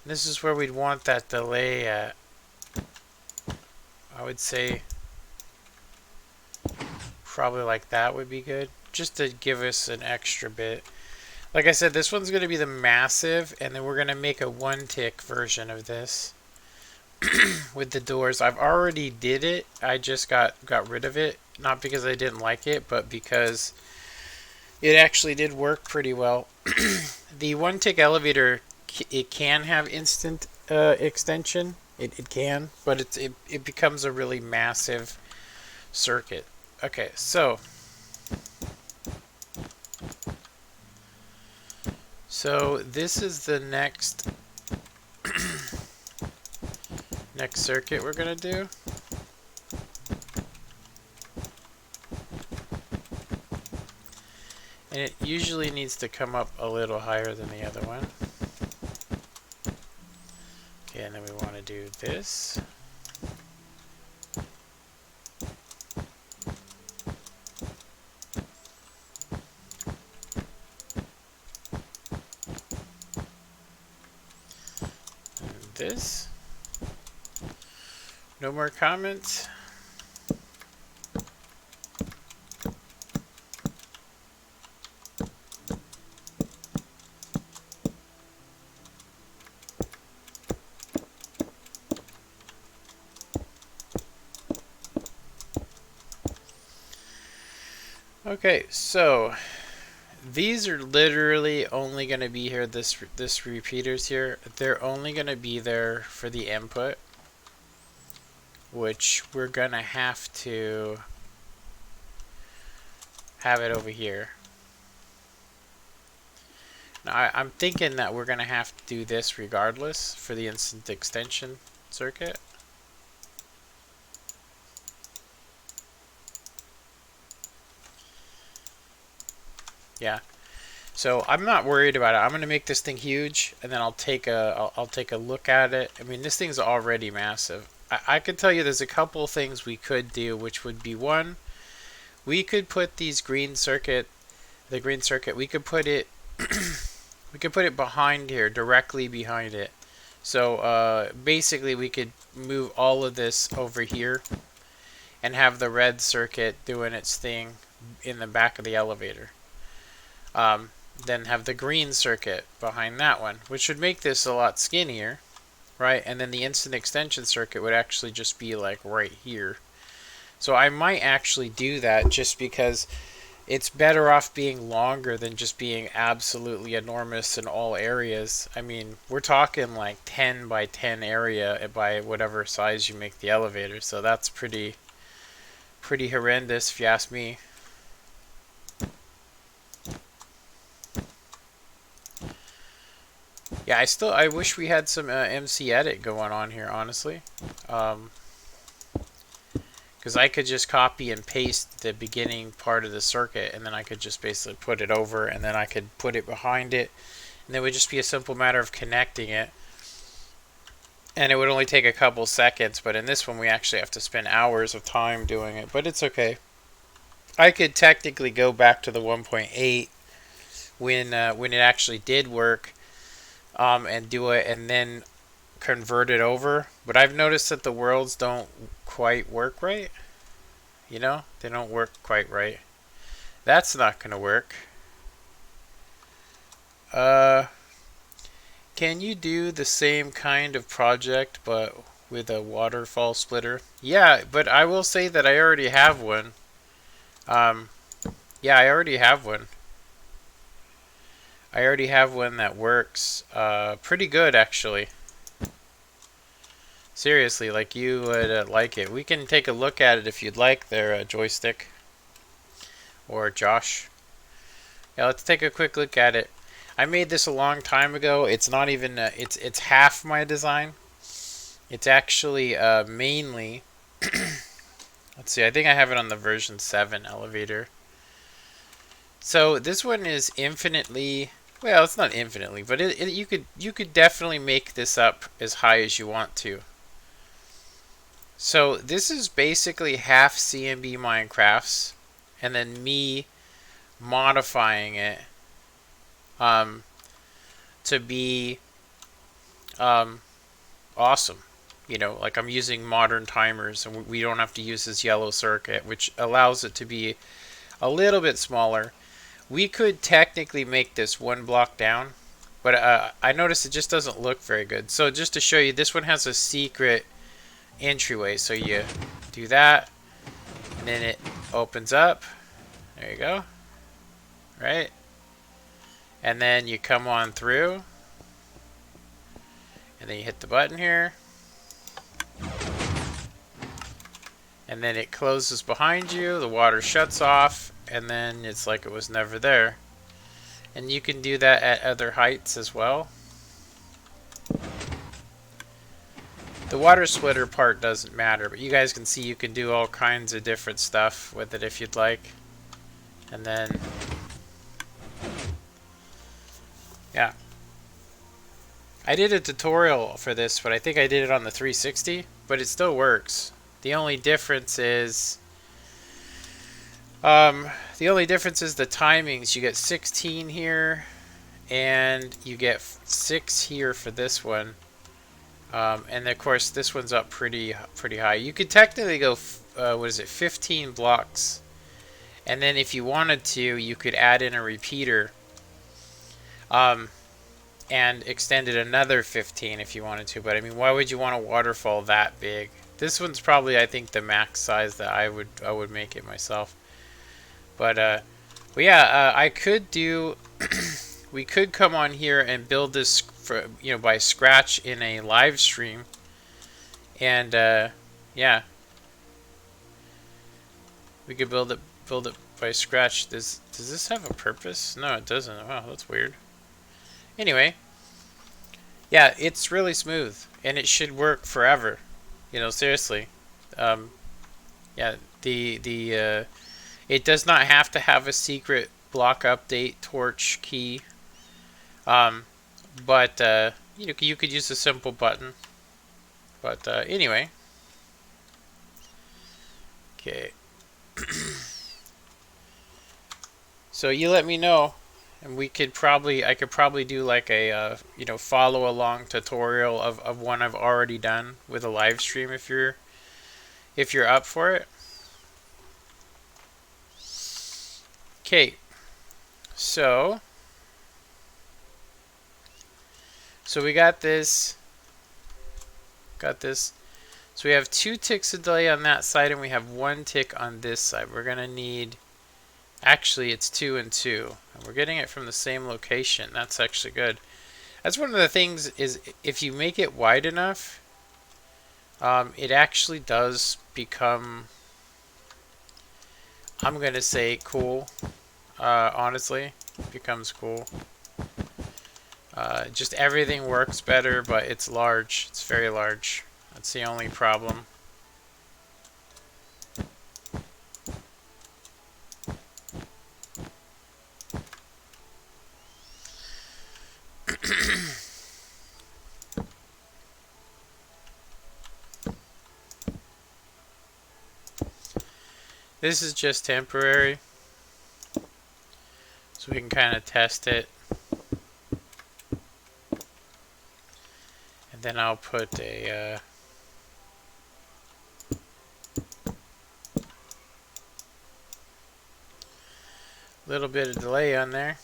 This is where we'd want that delay at. I would say probably like that would be good, just to give us an extra bit. Like I said, this one's going to be the massive, and then we're going to make a 1 tick version of this. with the doors. I've already did it. I just got rid of it, not because I didn't like it, but because it actually did work pretty well. The one tick elevator, it can have instant extension. It can, but it becomes a really massive circuit. Okay, so this is the next next circuit we're gonna do. And it usually needs to come up a little higher than the other one. Okay, and then we want to do this. And this. No more comments. Okay, so these are literally only going to be here, this repeaters here, they're only going to be there for the input, which we're going to have to have it over here. Now, I'm thinking that we're going to have to do this regardless for the instant extension circuit. Yeah. So I'm not worried about it. I'm going to make this thing huge, and then I'll take a look at it. I mean, this thing's already massive. I could tell you there's a couple things we could do, which would be one, we could put the green circuit, we could put it we could put it behind here, directly behind it. So basically we could move all of this over here and have the red circuit doing its thing in the back of the elevator. Then have the green circuit behind that one, which would make this a lot skinnier, right? And then the instant extension circuit would actually just be like right here. So I might actually do that just because it's better off being longer than just being absolutely enormous in all areas. I mean, we're talking like 10 by 10 area by whatever size you make the elevator. So that's pretty horrendous if you ask me. Yeah, I wish we had some MC edit going on here, honestly. Because I could just copy and paste the beginning part of the circuit, and then I could just basically put it over, and then I could put it behind it, and it would just be a simple matter of connecting it. And it would only take a couple seconds, but in this one we actually have to spend hours of time doing it, but it's okay. I could technically go back to the 1.8 when it actually did work, and do it, and then convert it over. But I've noticed that the worlds don't quite work right. You know, they don't work quite right. That's not gonna work. Can you do the same kind of project but with a waterfall splitter? Yeah, but I will say that I already have one. Yeah, I already have one. I already have one that works pretty good, actually. Seriously, like you would like it. We can take a look at it if you'd like there, Joystick. Or Josh. Yeah, let's take a quick look at it. I made this a long time ago. It's not even, it's half my design. It's actually mainly, let's see, I think I have it on the version 7 elevator. So this one is infinitely, well, it's not infinitely, but you could definitely make this up as high as you want to. So this is basically half CMB Minecrafts, and then me modifying it to be awesome. You know, like I'm using modern timers, and we don't have to use this yellow circuit, which allows it to be a little bit smaller. We could technically make this one block down, but I noticed it just doesn't look very good. So just to show you, this one has a secret entryway. So you do that, and then it opens up. There you go. Right? And then you come on through, and then you hit the button here, and then it closes behind you, the water shuts off, and then it's like it was never there. And you can do that at other heights as well. The water splitter part doesn't matter, but you guys can see you can do all kinds of different stuff with it if you'd like. And then, yeah. I did a tutorial for this, but I think I did it on the 360, but it still works. The only difference is the timings. You get 16 here, and you get 6 here for this one. And of course, this one's up pretty high. You could technically go, 15 blocks, and then if you wanted to, you could add in a repeater, and extend it another 15 if you wanted to. But I mean, why would you want a waterfall that big? This one's probably, I think, the max size that I would make it myself. But yeah, I could do. We could come on here and build this, by scratch in a live stream, and yeah, we could build it by scratch. Does this have a purpose? No, it doesn't. Wow, that's weird. Anyway, yeah, it's really smooth, and it should work forever. Seriously. Yeah, it does not have to have a secret block update torch key. But you could use a simple button. But anyway, okay. So you let me know, and I could probably do like a follow along tutorial of one I've already done with a live stream if you're up for it. Okay, so we got this. So we have 2 ticks of delay on that side, and we have 1 tick on this side. We're gonna need, actually it's 2 and 2, and we're getting it from the same location. That's actually good. That's one of the things, is if you make it wide enough, it actually does become, I'm gonna say, cool. Honestly, it becomes cool. Just everything works better, but it's large. It's very large. That's the only problem. This is just temporary, so we can kind of test it. And then I'll put a little bit of delay on there.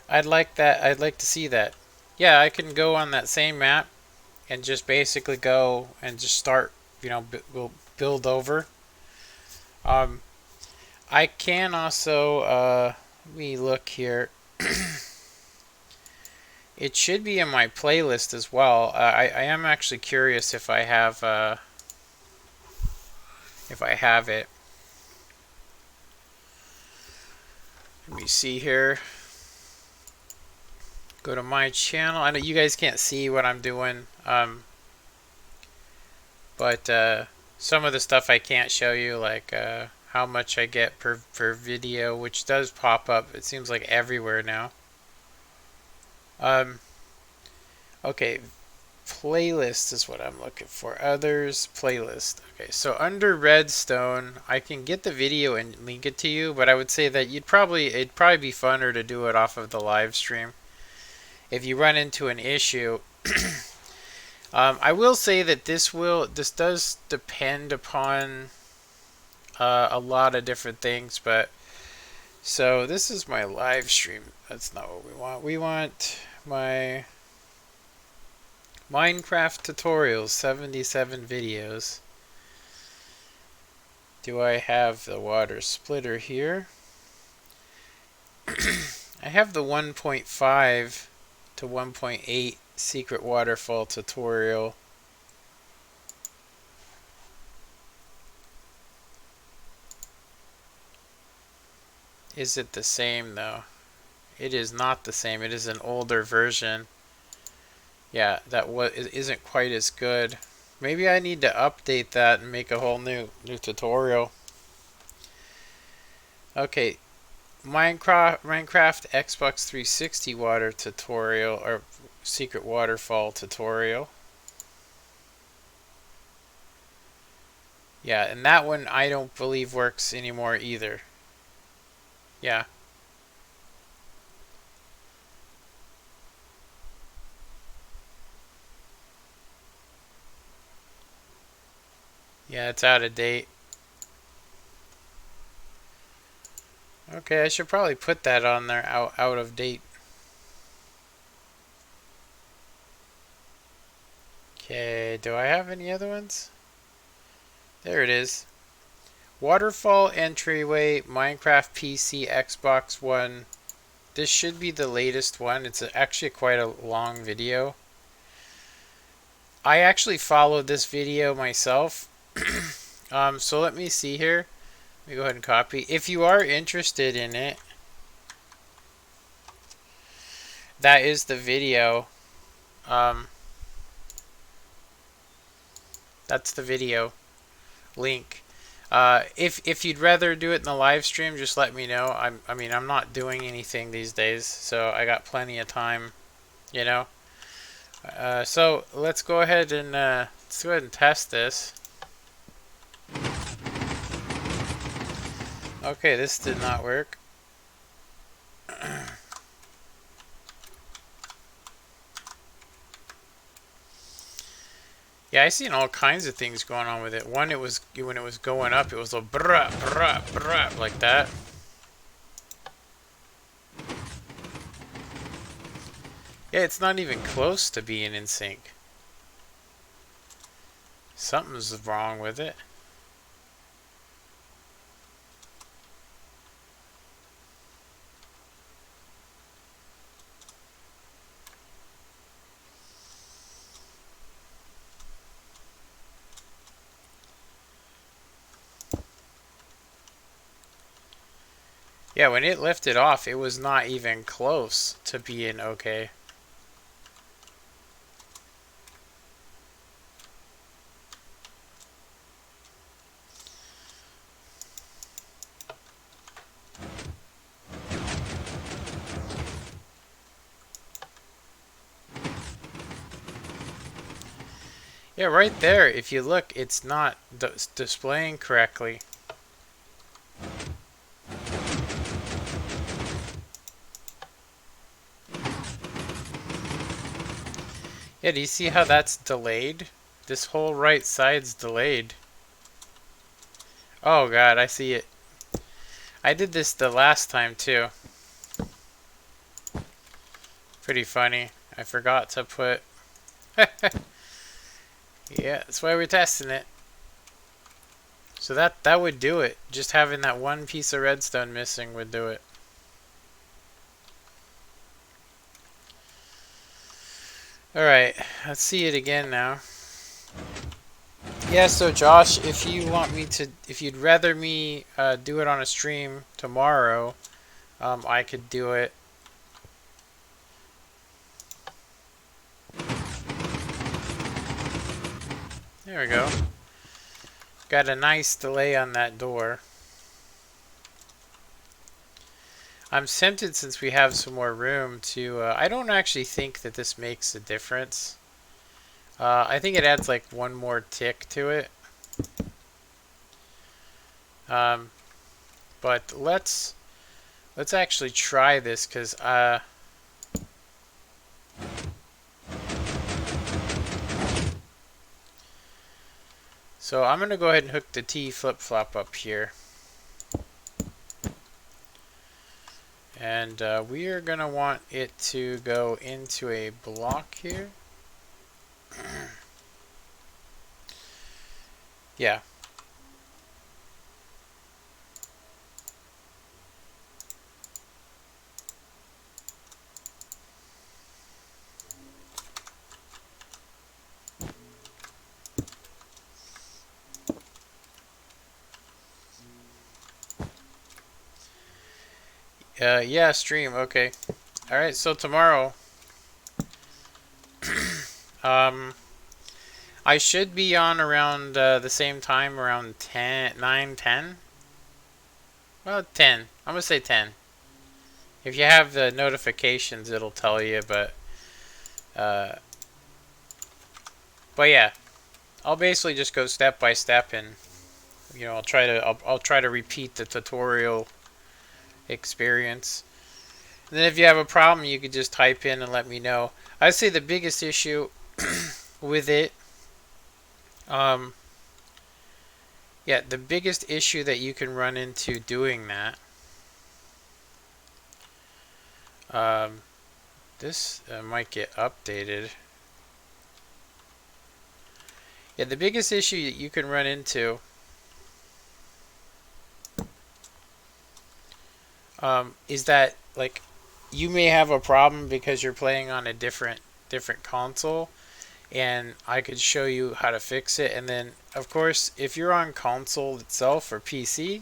I'd like that. I'd like to see that. Yeah, I can go on that same map and just basically go and just start, we'll build over. I can also, let me look here. It should be in my playlist as well. I am actually curious if I have it. Let me see here. Go to my channel. I know you guys can't see what I'm doing, but some of the stuff I can't show you, like how much I get per video, which does pop up. It seems like everywhere now. Okay, playlist is what I'm looking for. Others, playlist. Okay, so under Redstone, I can get the video and link it to you, but I would say that it'd probably be funner to do it off of the live stream. If you run into an issue, I will say that this does depend upon a lot of different things, but so this is my live stream. That's not what we want. We want my Minecraft tutorials, 77 videos. Do I have the water splitter here? I have the 1.5 to 1.8 secret waterfall tutorial. Is it the same though? It is not the same. It is an older version. Yeah, that isn't quite as good. Maybe I need to update that and make a whole new tutorial. Okay, Minecraft Xbox 360 water tutorial or secret waterfall tutorial. Yeah, and that one I don't believe works anymore either. Yeah. Yeah, it's out of date. Okay, I should probably put that on there, out of date. Okay, do I have any other ones? There it is. Waterfall entryway, Minecraft PC, Xbox One. This should be the latest one. It's actually quite a long video. I actually followed this video myself. So let me see here. Let me go ahead and copy. If you are interested in it, that is the video. That's the video link. If you'd rather do it in the live stream, just let me know. I mean, I'm not doing anything these days, so I got plenty of time, you know. So let's go ahead and test this. Okay, this did not work. Yeah, I seen all kinds of things going on with it. One, it was when it was going up, it was a bruh, bruh, bruh, like that. Yeah, it's not even close to being in sync. Something's wrong with it. Yeah, when it lifted off, it was not even close to being okay. Yeah, right there, if you look, it's not displaying correctly. Yeah, do you see how that's delayed? This whole right side's delayed. Oh god, I see it. I did this the last time too. Pretty funny. I forgot to put... Yeah, that's why we're testing it. So that would do it. Just having that one piece of redstone missing would do it. Alright, let's see it again now. Yeah, so Josh, if you want me to, if you'd rather me do it on a stream tomorrow, I could do it. There we go. Got a nice delay on that door. I'm tempted, since we have some more room, to... I don't actually think that this makes a difference. I think it adds like one more tick to it. But let's actually try this, because... So I'm going to go ahead and hook the T flip-flop up here. And we are going to want it to go into a block here. Yeah. Yeah, stream. Okay. All right. So tomorrow, um, I should be on around the same time, around 10, 9, 10. Well, 10. I'm gonna say 10. If you have the notifications, it'll tell you. Uh, but yeah, I'll basically just go step by step, and I'll try to repeat the tutorial experience. And then if you have a problem, you could just type in and let me know. I'd say the biggest issue with it, um, yeah, the biggest issue that you can run into doing that, um, this might get updated. Yeah, the biggest issue that you can run into is that like you may have a problem because you're playing on a different console, and I could show you how to fix it. And then, of course, if you're on console itself or PC,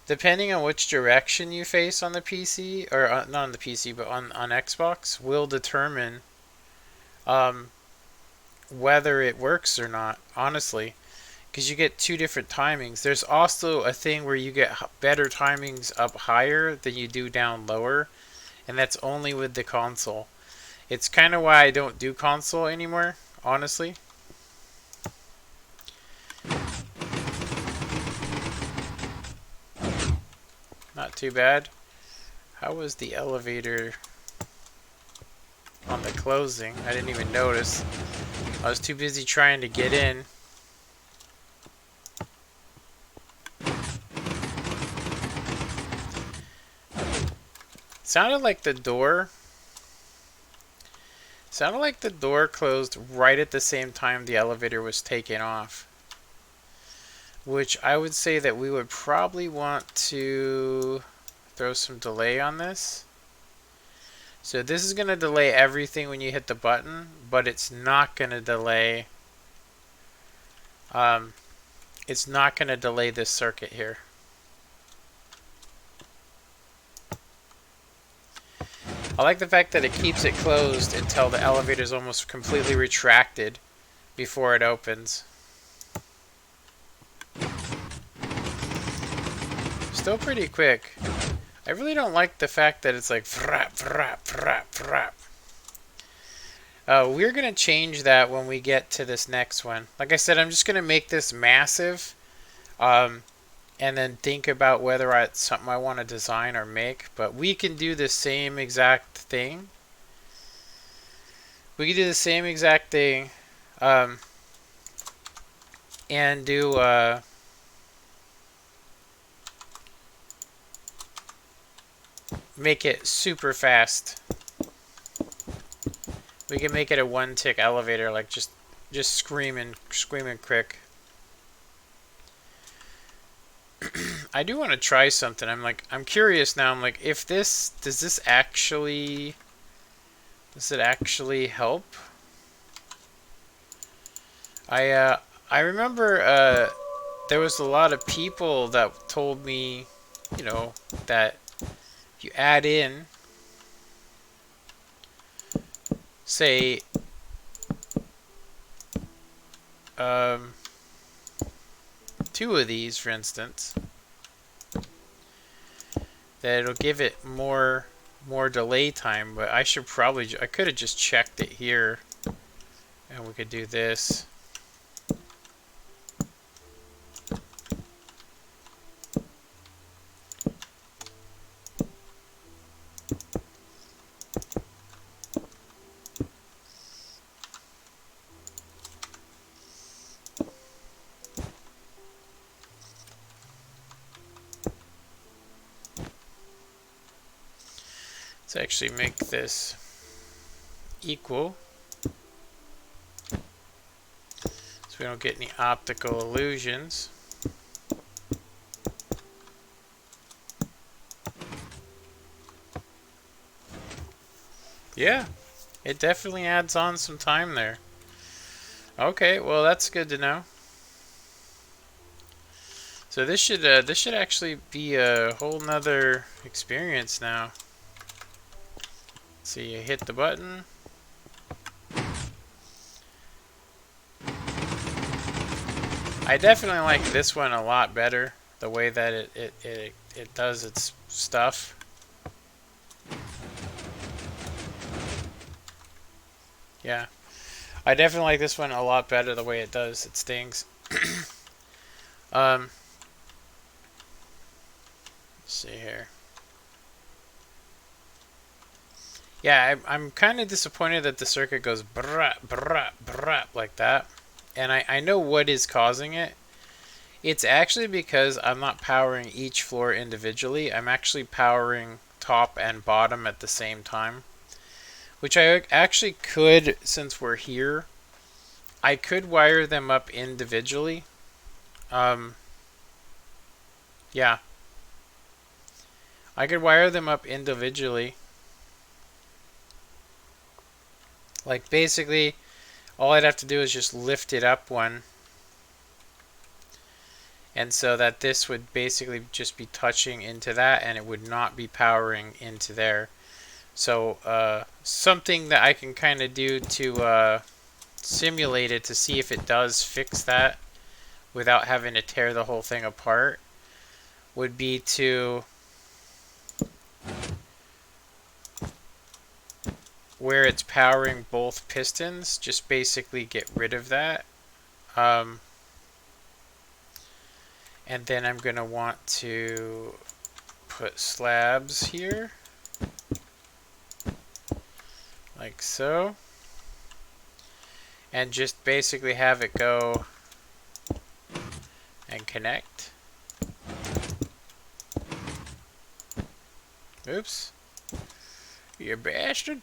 depending on which direction you face on the PC, or not on the PC, but on Xbox, will determine um, whether it works or not, honestly. Because you get two different timings. There's also a thing where you get better timings up higher than you do down lower, and that's only with the console. It's kind of why I don't do console anymore, honestly. Not too bad. How was the elevator on the closing? I didn't even notice. I was too busy trying to get in. Sounded like the door. Sounded like the door closed right at the same time the elevator was taken off. Which I would say that we would probably want to throw some delay on this. So this is going to delay everything when you hit the button, but it's not going to delay this circuit here. I like the fact that it keeps it closed until the elevator is almost completely retracted before it opens. Still pretty quick. I really don't like the fact that it's like frap, frap, frap, frap. We're going to change that when we get to this next one. Like I said, I'm just going to make this massive. And then think about whether it's something I want to design or make. But we can do the same exact thing. We can do the same exact thing. And do... make it super fast. We can make it a one-tick elevator, like just screaming quick. I do want to try something. I'm curious now. I'm like, if this does it actually help? I remember there was a lot of people that told me, that if you add in, say, two of these, for instance, that it'll give it more delay time. But I could have just checked it here, and we could do this. Let's actually make this equal. so we don't get any optical illusions. Yeah, it definitely adds on some time there. Okay, well that's good to know. So this should actually be a whole nother experience now. So you hit the button. I definitely like this one a lot better. The way that it does its stuff. Yeah. I definitely like this one a lot better the way it does its things. Let's see here. Yeah, I'm kind of disappointed that the circuit goes brap, brap, brap like that. And I know what is causing it. It's actually because I'm not powering each floor individually. I'm actually powering top and bottom at the same time. Which I actually could, since we're here, I could wire them up individually. Yeah. I could wire them up individually. Like basically, all I'd have to do is just lift it up one. And so that this would basically just be touching into that and it would not be powering into there. So something that I can kind of do to simulate it to see if it does fix that without having to tear the whole thing apart would be to, where it's powering both pistons, just basically get rid of that. And then I'm going to want to put slabs here. Like so. And just basically have it go and connect. Oops. You bastard.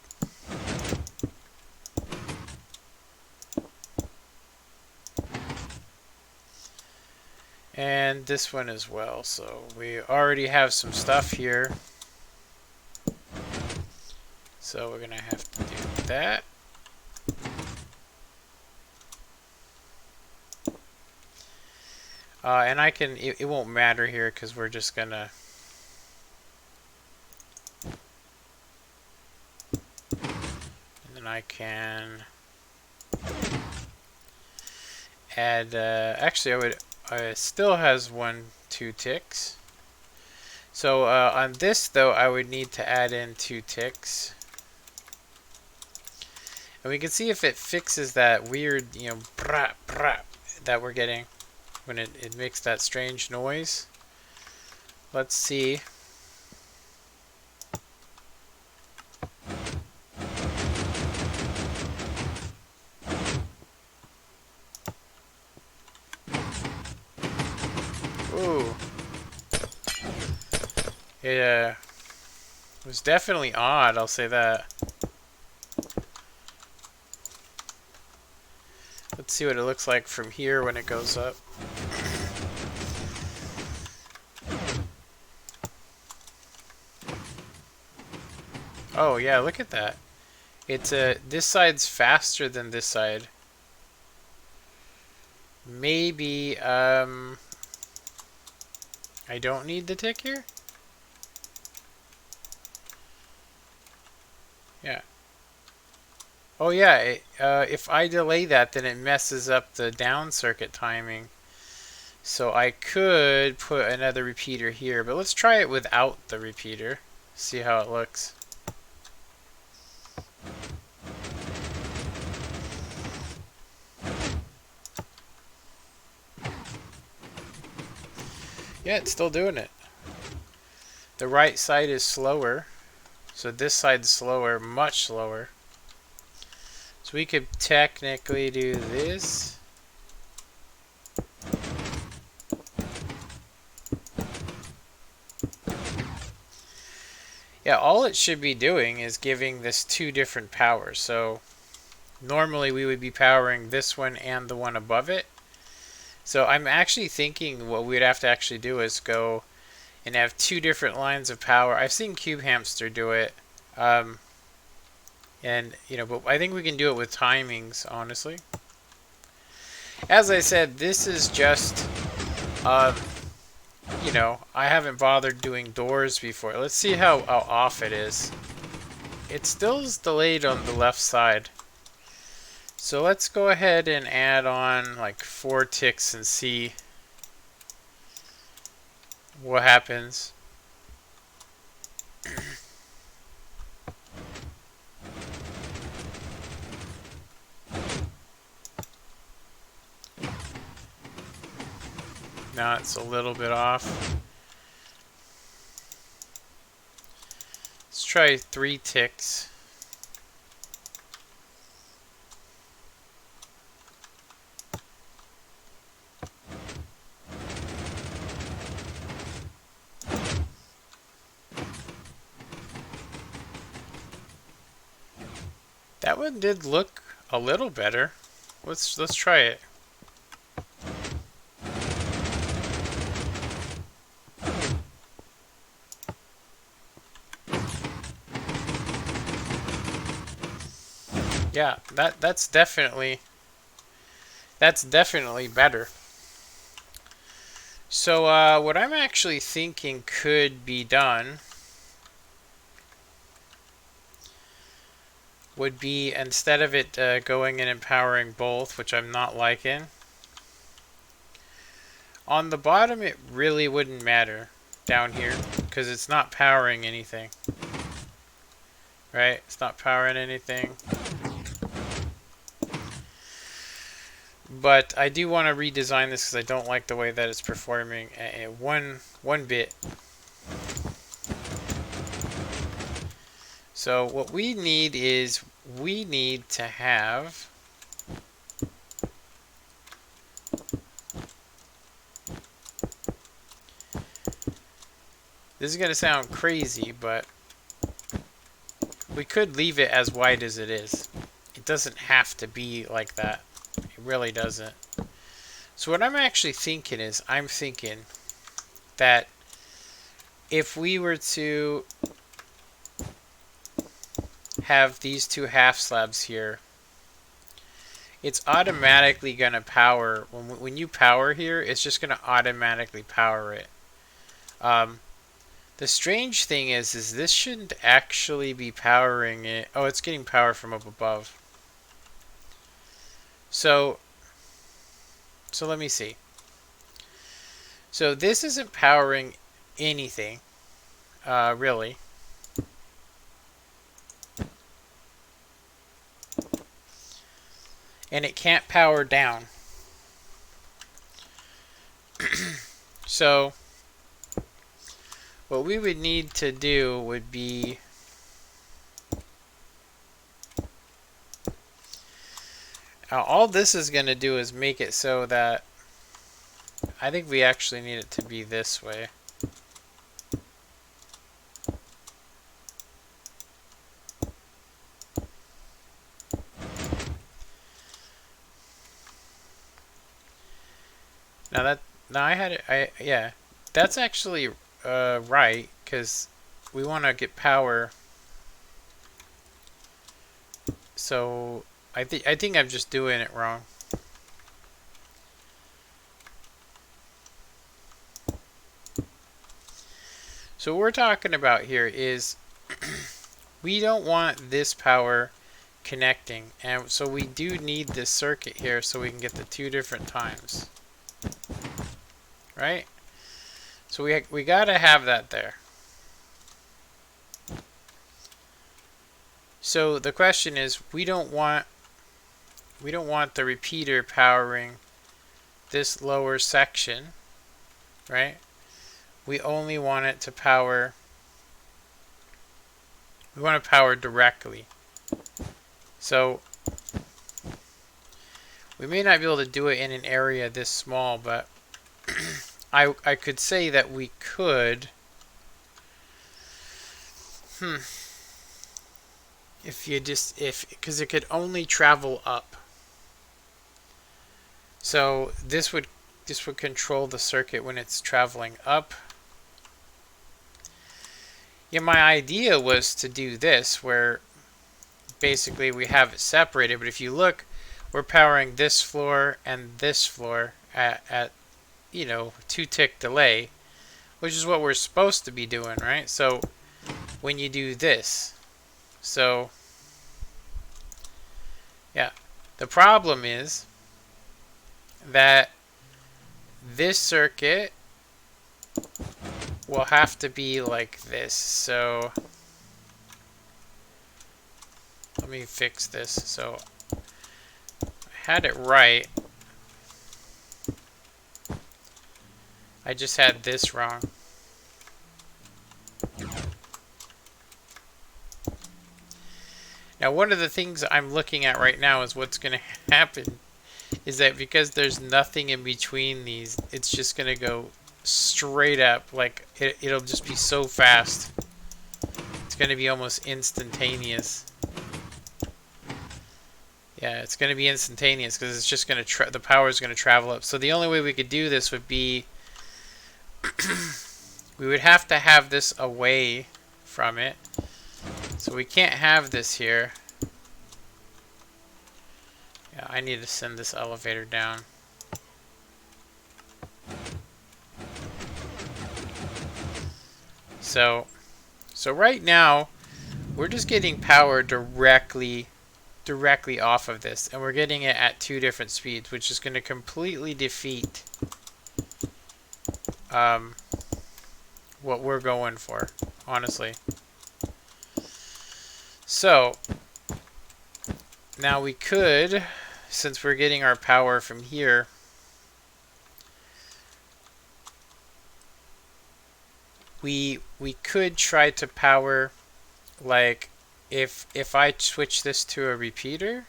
And this one as well. So we already have some stuff here. So we're going to have to do that. And I can, it won't matter here because we're just going to I can add, actually it still has 2 ticks. So on this though, I would need to add in 2 ticks. And we can see if it fixes that weird, brap, brap that we're getting when it makes that strange noise. Let's see. Ooh. It was definitely odd, I'll say that. Let's see what it looks like from here when it goes up. Oh yeah, look at that. It's this side's faster than this side. Maybe I don't need the tick here? Yeah. Oh yeah, if I delay that, then it messes up the down circuit timing. So I could put another repeater here, but let's try it without the repeater. See how it looks. Yeah, it's still doing it. The right side is slower. So this side's slower, much slower. So we could technically do this. Yeah, all it should be doing is giving this 2 different powers. So Normally we would be powering this one and the one above it. So I'm actually thinking what we'd have to actually do is go and have two different lines of power. I've seen Cube Hamster do it. And, you know, but I think we can do it with timings, honestly. As I said, this is just, you know, I haven't bothered doing doors before. Let's see how off it is. It still is delayed on the left side. So let's go ahead and add on like 4 ticks and see what happens. Now it's a little bit off. Let's try 3 ticks. That one did look a little better. Let's try it. Yeah, that's definitely better. So what I'm actually thinking could be done would be, instead of it going and empowering both, which I'm not liking, on the bottom it really wouldn't matter down here because it's not powering anything. Right? It's not powering anything. But I do want to redesign this because I don't like the way that it's performing one bit. So what we need is, we need to have this is going to sound crazy, but we could leave it as wide as it is. It doesn't have to be like that. It really doesn't. So what I'm actually thinking is, I'm thinking that if we were to have these 2 half slabs here, it's automatically going to power. When you power here, it's just going to automatically power it. The strange thing is this shouldn't actually be powering it. Oh, it's getting power from up above. So let me see. So this isn't powering anything, really. And it can't power down. So what we would need to do would be all this is going to do is make it so that I think we actually need it to be this way. Now I had it. Yeah, that's actually right, because we want to get power. So I think I'm just doing it wrong. So what we're talking about here is we don't want this power connecting, and so we do need this circuit here so we can get the 2 different times. Right? So we gotta have that there. So the question is, we don't want the repeater powering this lower section, right? We only want it to power, we want to power directly. So we may not be able to do it in an area this small, but I could say that we could If you because it could only travel up. So this would control the circuit when it's traveling up. Yeah, my idea was to do this where basically we have it separated, but if you look, we're powering this floor and this floor at 2-tick delay, which is what we're supposed to be doing, right? So when you do this, so yeah, the problem is that this circuit will have to be like this. So let me fix this. So I had it right. I just had this wrong. Now, one of the things I'm looking at right now is what's going to happen is that because there's nothing in between these, it's just going to go straight up. Like, it'll just be so fast. It's going to be almost instantaneous. Yeah, it's going to be instantaneous because it's just going to the power is going to travel up. So the only way we could do this would be we would have to have this away from it. So we can't have this here. Yeah, I need to send this elevator down. So right now we're just getting power directly off of this, and we're getting it at 2 different speeds, which is going to completely defeat what we're going for, honestly. So now we could, since we're getting our power from here, we could try to power, like, if I switch this to a repeater,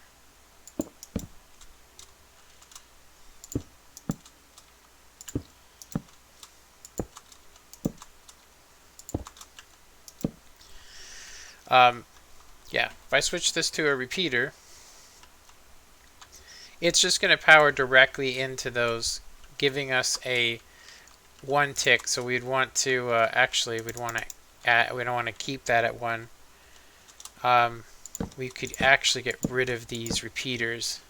yeah, if I switch this to a repeater, it's just going to power directly into those, giving us a 1 tick. So we'd want to actually we don't want to keep that at 1. We could actually get rid of these repeaters,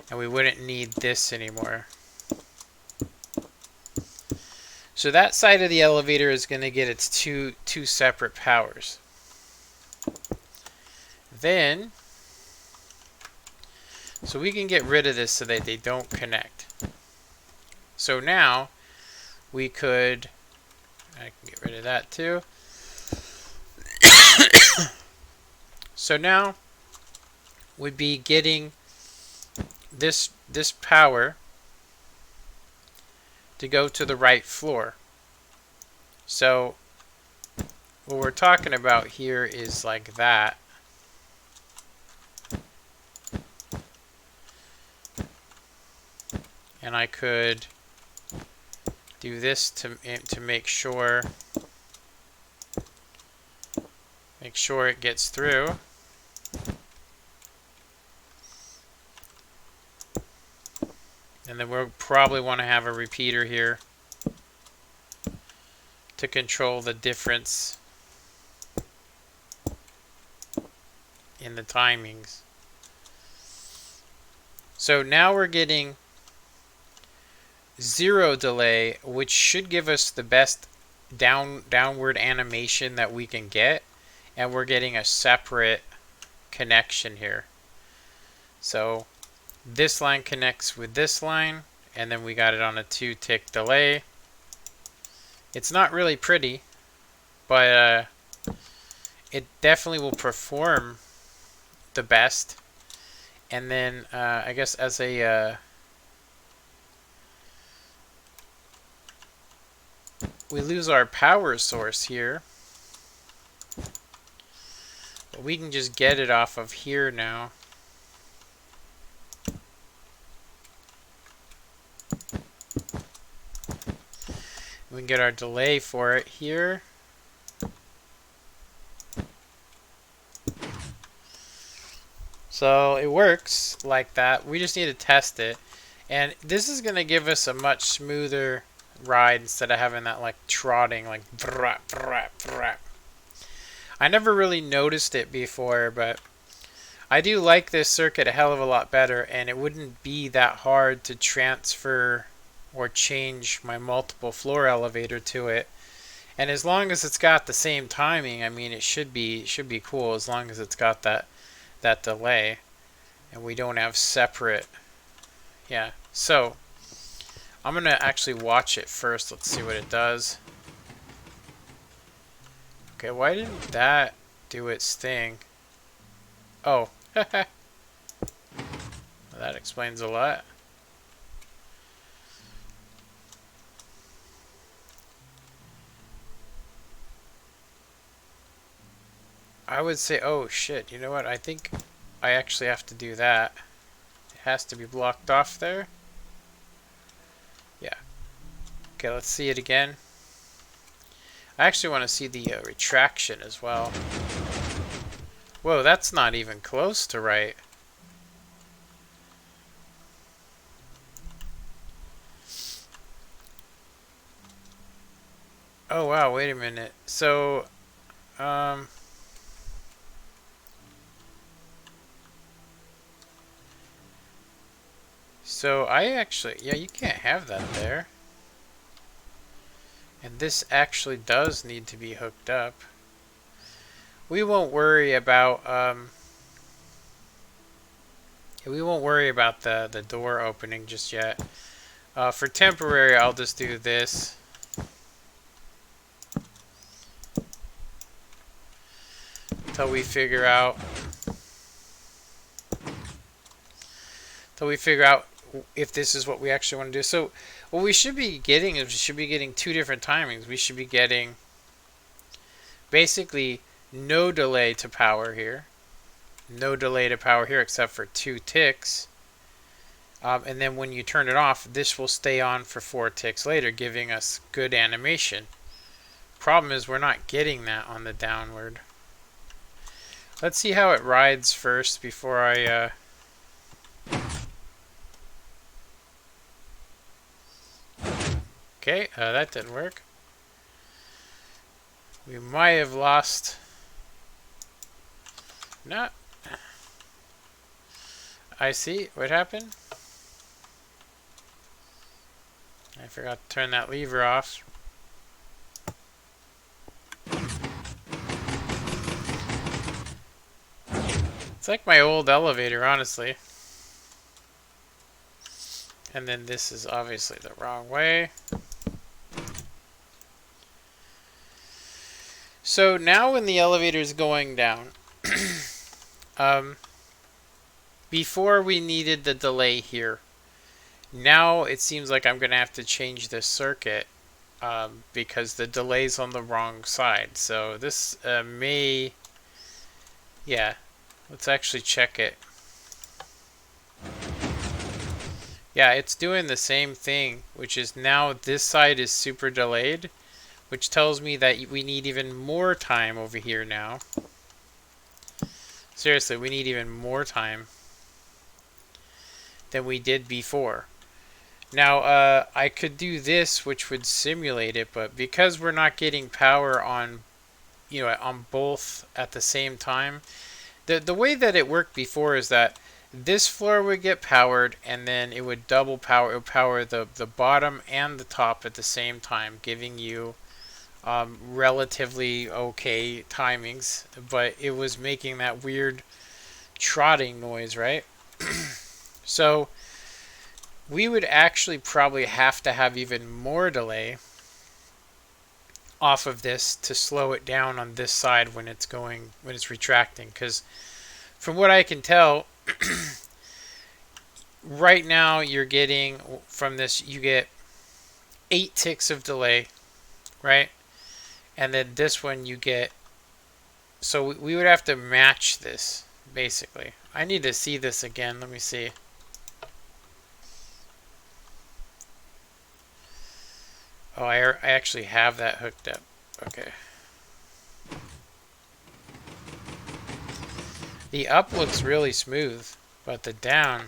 and we wouldn't need this anymore. So that side of the elevator is going to get its two separate powers. Then, so we can get rid of this so that they don't connect. So now we could, I can get rid of that too. So now we'd be getting this power to go to the right floor. So what we're talking about here is like that. And I could do this to make sure it gets through. And then we'll probably want to have a repeater here to control the difference in the timings. So now we're getting 0 delay, which should give us the best downward animation that we can get, and we're getting a separate connection here. So this line connects with this line, and then we got it on a 2-tick delay. It's not really pretty, but it definitely will perform the best. And then I guess as a we lose our power source here, but we can just get it off of here now. We can get our delay for it here. So it works like that. We just need to test it. And this is going to give us a much smoother ride instead of having that like trotting, like brap, brap, brap. I never really noticed it before, but I do like this circuit a hell of a lot better, and it wouldn't be that hard to transfer or change my multiple floor elevator to it. And as long as it's got the same timing, I mean, it should be cool as long as it's got that delay, and we don't have separate. Yeah. So I'm gonna actually watch it first. Let's see what it does. Okay, why didn't that do its thing? Oh, that explains a lot. I would say, oh shit, you know what? I think I actually have to do that. It has to be blocked off there. Yeah. Okay, let's see it again. I actually want to see the retraction as well. Whoa, that's not even close to right. Oh wow, wait a minute. So, so I actually, yeah, you can't have that there. And this actually does need to be hooked up. We won't worry about, the door opening just yet. For temporary, I'll just do this. Till we figure out if this is what we actually want to do. So what we should be getting is we should be getting two different timings. We should be getting basically no delay to power here. No delay to power here except for 2 ticks. And then when you turn it off, this will stay on for 4 ticks later, giving us good animation. Problem is we're not getting that on the downward. Let's see how it rides first before I... Okay, that didn't work. We might have lost... No. I see. What happened? I forgot to turn that lever off. It's like my old elevator, honestly. And then this is obviously the wrong way. So now when the elevator is going down, before we needed the delay here. Now it seems like I'm going to have to change this circuit because the delay's on the wrong side. So this may... Yeah, let's actually check it. Yeah, it's doing the same thing, which is now this side is super delayed, which tells me that we need even more time over here now. Seriously, we need even more time than we did before. Now, I could do this, which would simulate it, but because we're not getting power on, on both at the same time, the way that it worked before is that this floor would get powered, and then it would double power. It would power the bottom and the top at the same time, giving you relatively okay timings, but it was making that weird trotting noise, right? So we would actually probably have to have even more delay off of this to slow it down on this side when it's retracting, because from what I can tell right now you're getting from this, you get 8 ticks of delay, right? And then this one you get, so we would have to match this basically. I need to see this again. Let me see. Oh, I actually have that hooked up. Okay. The up looks really smooth, but the down...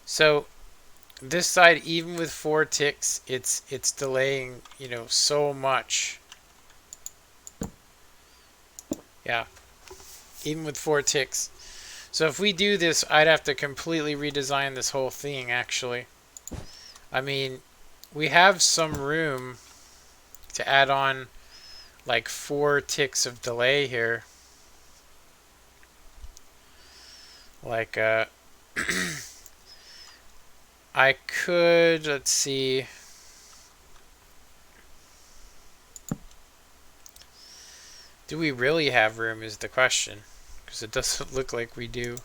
So this side, even with 4 ticks, it's delaying, you know, so much. Yeah, even with 4 ticks. So if we do this, I'd have to completely redesign this whole thing, actually. I mean, we have some room to add on like 4 ticks of delay here. Like, I could, let's see. Do we really have room is the question. Because it doesn't look like we do.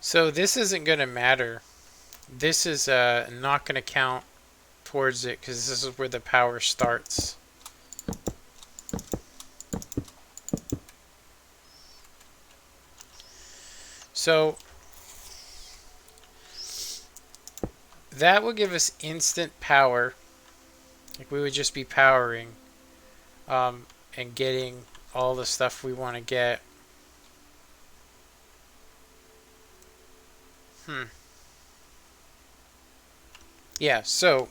So this isn't going to matter. This is not going to count towards it because this is where the power starts. So that will give us instant power. Like we would just be powering and getting all the stuff we want to get. Yeah, so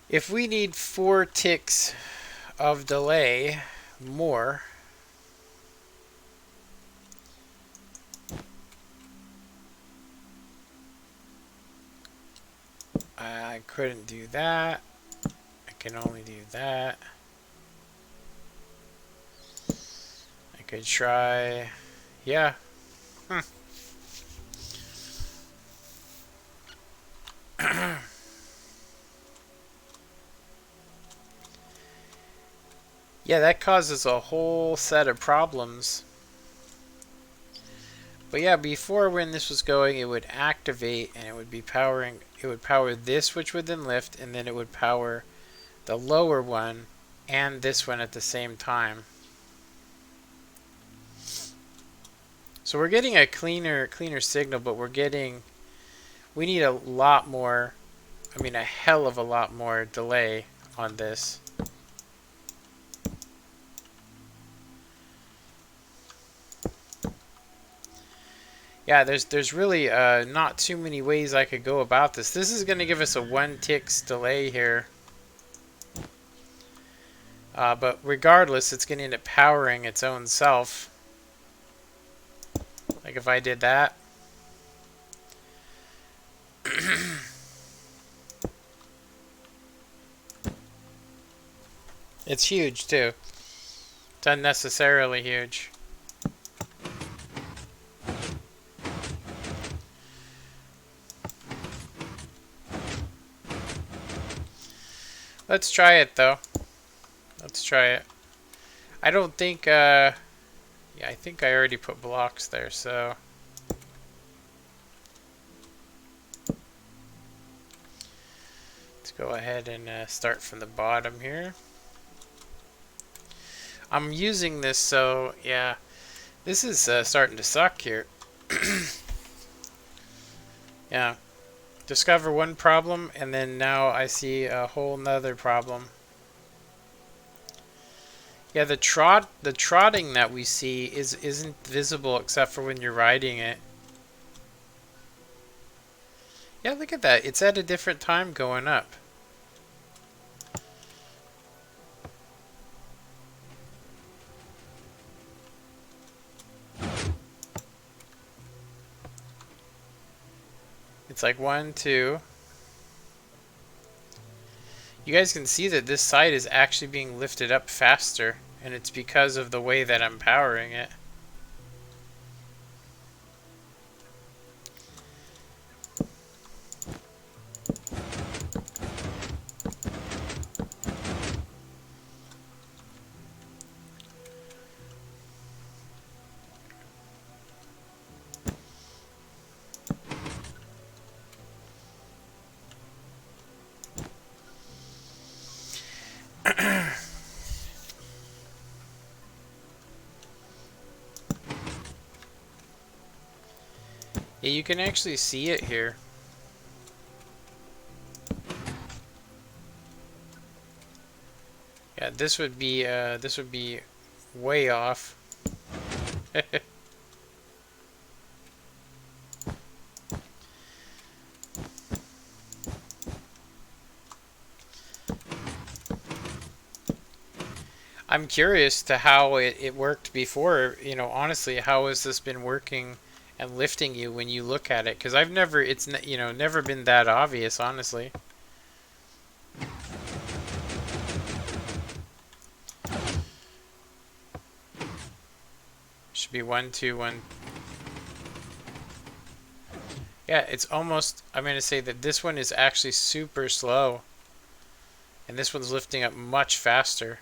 if we need 4 ticks of delay more, I couldn't do that. I can only do that. I could try, yeah. Yeah, that causes a whole set of problems. But yeah, before when this was going, it would activate and it would be powering, it would power this, which would then lift, and then it would power the lower one and this one at the same time. So we're getting a cleaner signal, but we need a lot more, I mean a hell of a lot more delay on this. Yeah, there's really not too many ways I could go about this. This is going to give us a 1 ticks delay here. But regardless, it's going to end up powering its own self. Like if I did that. It's huge too. It's unnecessarily huge. Let's try it though. Let's try it. I don't think, yeah, I think I already put blocks there, so. Let's go ahead and start from the bottom here. I'm using this, so yeah, this is starting to suck here. Yeah. Discover one problem, and then now I see a whole nother problem. Yeah, the trotting that we see isn't visible except for when you're riding it. Yeah, look at that. It's at a different time going up. It's like 1, 2. You guys can see that this side is actually being lifted up faster, and it's because of the way that I'm powering it. Yeah, you can actually see it here. Yeah, this would be way off. I'm curious to how it worked before. You know, honestly, how has this been working and lifting you when you look at it? Because I've never, you know, never been that obvious, honestly. Should be 1, 2, 1. Yeah, it's almost, I'm going to say that this one is actually super slow. And this one's lifting up much faster.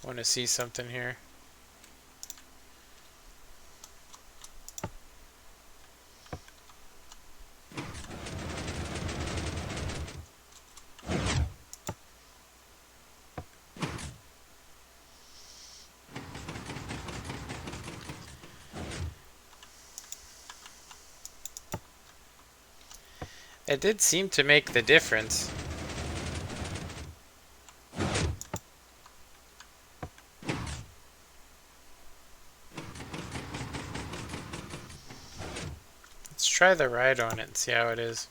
Want to see something here. It did seem to make the difference. Let's try the ride on it and see how it is.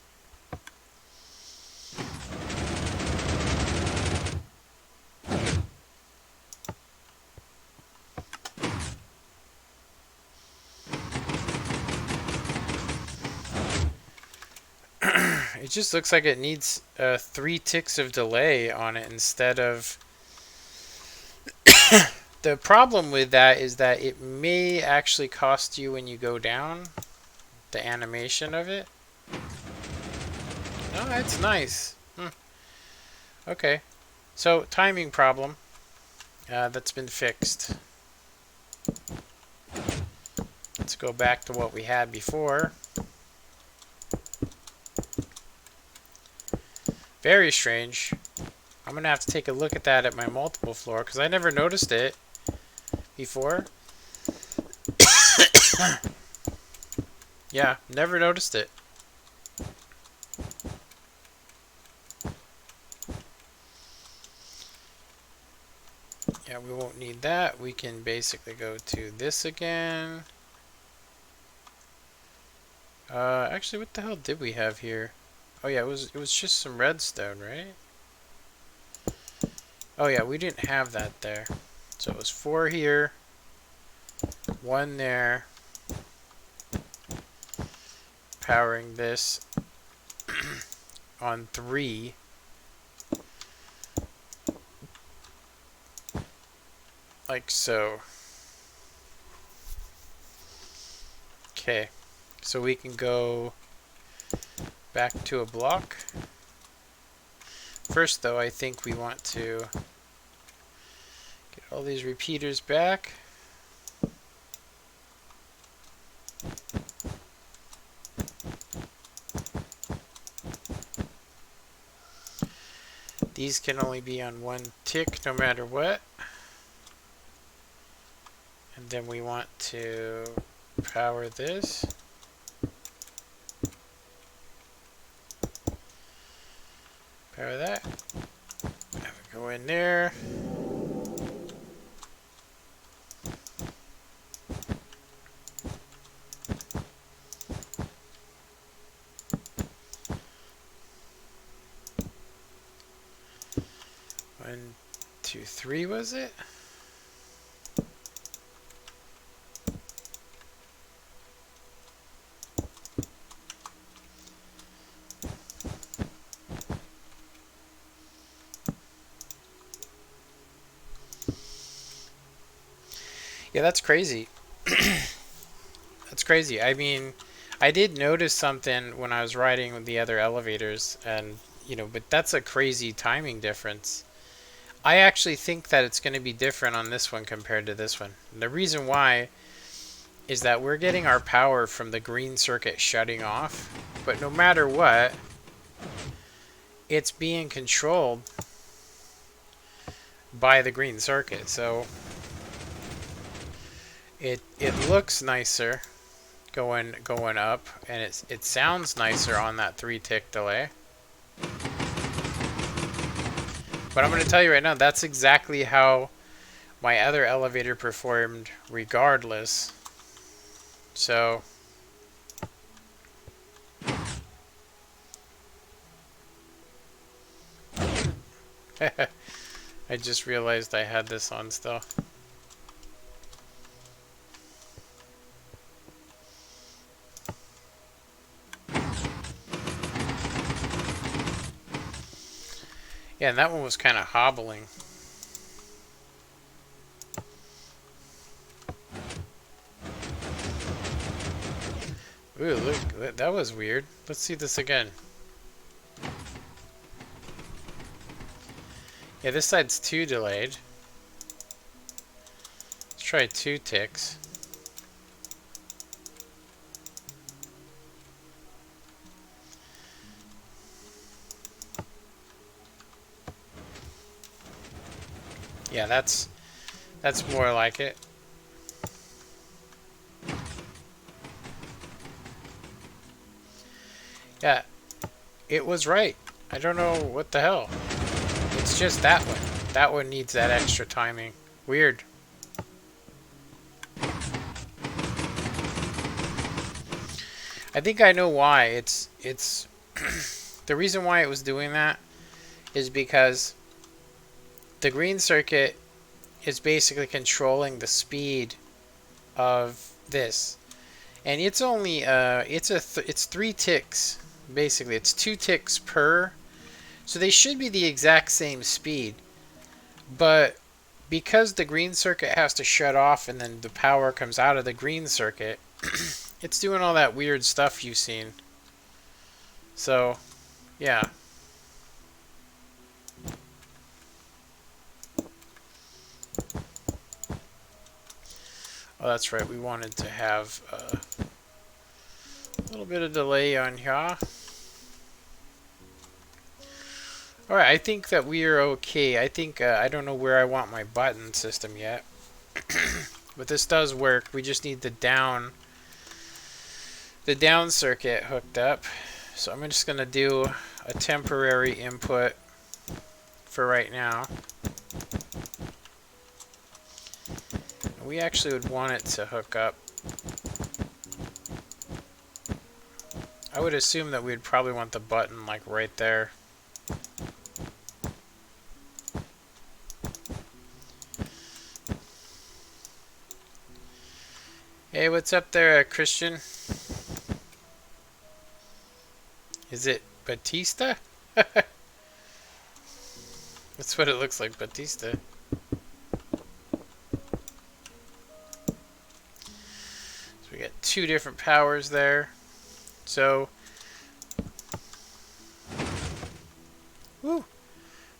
It just looks like it needs 3 ticks of delay on it instead of... The problem with that is that it may actually cost you when you go down, the animation of it. Oh, that's nice. Okay. So, timing problem. That's been fixed. Let's go back to what we had before. Very strange. I'm going to have to take a look at that at my multiple floor, because I never noticed it before. Yeah, never noticed it. Yeah, we won't need that. We can basically go to this again. Actually, what the hell did we have here? Oh yeah, it was just some redstone, right? Oh yeah, we didn't have that there. So it was 4 here, 1 there, powering this on 3. Like so. Okay, so we can go back to a block. First though, I think we want to get all these repeaters back. These can only be on 1 tick no matter what. And then we want to power this. Power that. Have it go in there. One, 2, 3 was it? Yeah, that's crazy. That's crazy. I mean, I did notice something when I was riding with the other elevators, and, you know, but that's a crazy timing difference. I actually think that it's going to be different on this one compared to this one. And the reason why is that we're getting our power from the green circuit shutting off, but no matter what, it's being controlled by the green circuit. So it looks nicer going up, and it sounds nicer on that 3-tick delay. But I'm going to tell you right now, that's exactly how my other elevator performed regardless. So I just realized I had this on still. Yeah, and that one was kind of hobbling. Ooh, look, that was weird. Let's see this again. Yeah, this side's 2 delayed. Let's try 2 ticks. Yeah, that's more like it. Yeah, it was right. I don't know what the hell. It's just that one. That one needs that extra timing. Weird. I think I know why. It's the reason why it was doing that is because the green circuit is basically controlling the speed of this, and it's only it's 3 ticks basically. It's 2 ticks per, so they should be the exact same speed, but because the green circuit has to shut off and then the power comes out of the green circuit, it's doing all that weird stuff you've seen. So yeah. Oh, that's right. We wanted to have a little bit of delay on here. Alright, I think that we are okay. I think, I don't know where I want my button system yet. But this does work. We just need the down circuit hooked up. So I'm just going to do a temporary input for right now. We actually would want it to hook up. I would assume that we'd probably want the button like right there. Hey, what's up there, Christian? Is it Batista? That's what it looks like, Batista. So we got 2 different powers there. So, woo,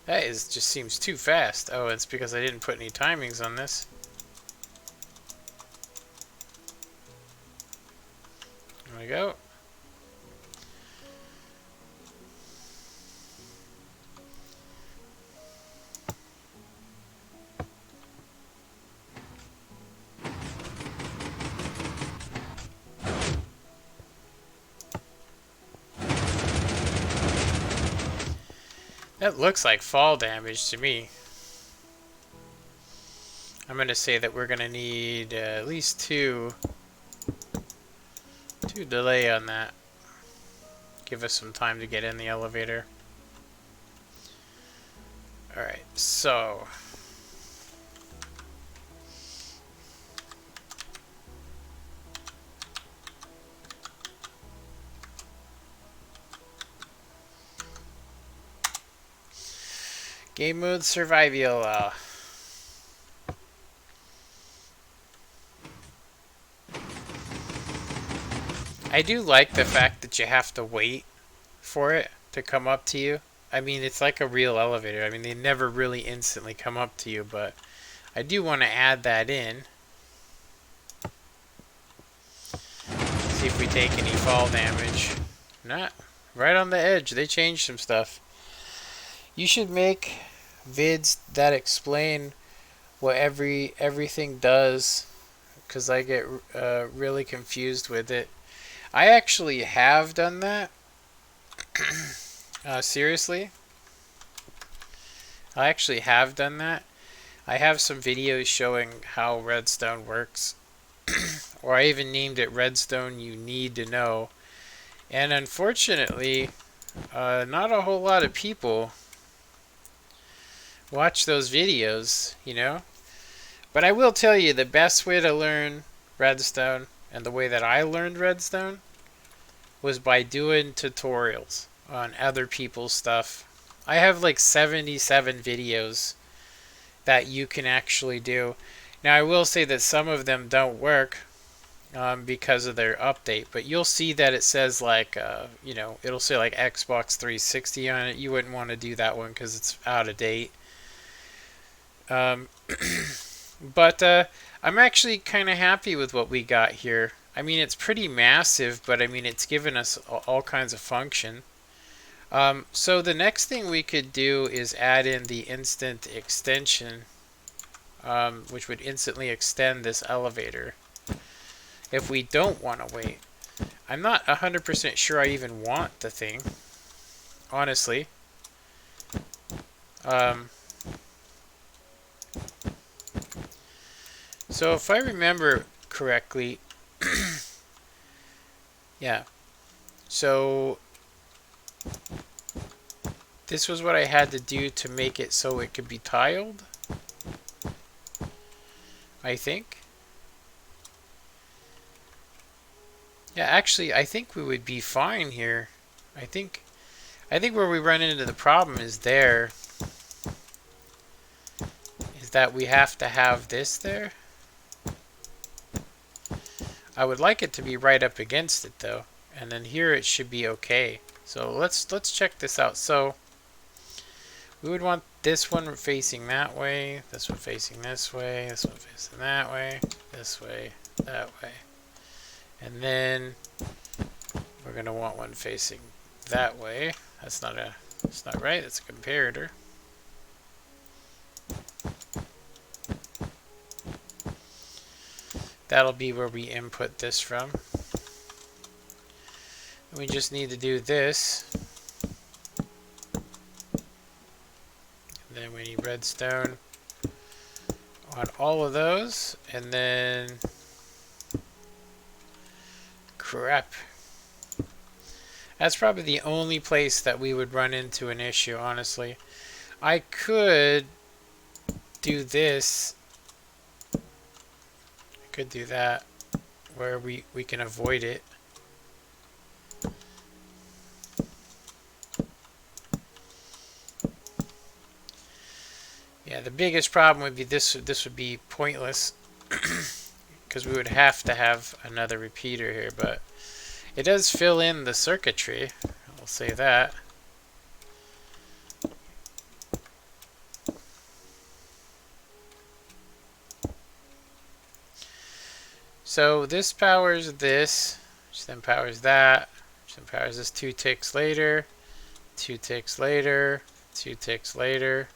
that just seems too fast. Oh, it's because I didn't put any timings on this. There we go. That looks like fall damage to me. I'm going to say that we're going to need at least 2 delay on that. Give us some time to get in the elevator. Alright, so game mode survival. I do like the fact that you have to wait for it to come up to you. I mean, it's like a real elevator. I mean, they never really instantly come up to you, but I do want to add that in. See if we take any fall damage. Not right on the edge. They changed some stuff. You should make vids that explain what everything does because I get really confused with it. I actually have done that. Seriously, I actually have done that. I have some videos showing how Redstone works, or I even named it Redstone You Need to Know. And unfortunately, not a whole lot of people watch those videos, you know? But I will tell you the best way to learn Redstone, and the way that I learned Redstone, was by doing tutorials on other people's stuff. I have like 77 videos that you can actually do. Now I will say that some of them don't work because of their update, but you'll see that it says like, it'll say like Xbox 360 on it. You wouldn't want to do that one because it's out of date. Um, but I'm actually kind of happy with what we got here. I mean, it's pretty massive, but I mean, it's given us all kinds of function. So the next thing we could do is add in the instant extension, which would instantly extend this elevator if we don't want to wait. I'm not 100% sure I even want the thing, honestly. So if I remember correctly, yeah, so this was what I had to do to make it so it could be tiled, I think. Yeah, actually, I think we would be fine here. I think where we run into the problem is that we have to have this there. I would like it to be right up against it though, and then here it should be okay. So let's check this out. So we would want this one facing that way, this one facing this way, this one facing that way, this way, that way. And then we're going to want one facing that way. That's not right, that's a comparator. That'll be where we input this from. And we just need to do this. And then we need redstone on all of those. And then crap. That's probably the only place that we would run into an issue, honestly. I could do this. I could do that where we can avoid it. Yeah, the biggest problem would be this would be pointless because we would have to have another repeater here, but it does fill in the circuitry, I'll say that. So this powers this, which then powers that, which then powers this 2 ticks later, 2 ticks later, 2 ticks later.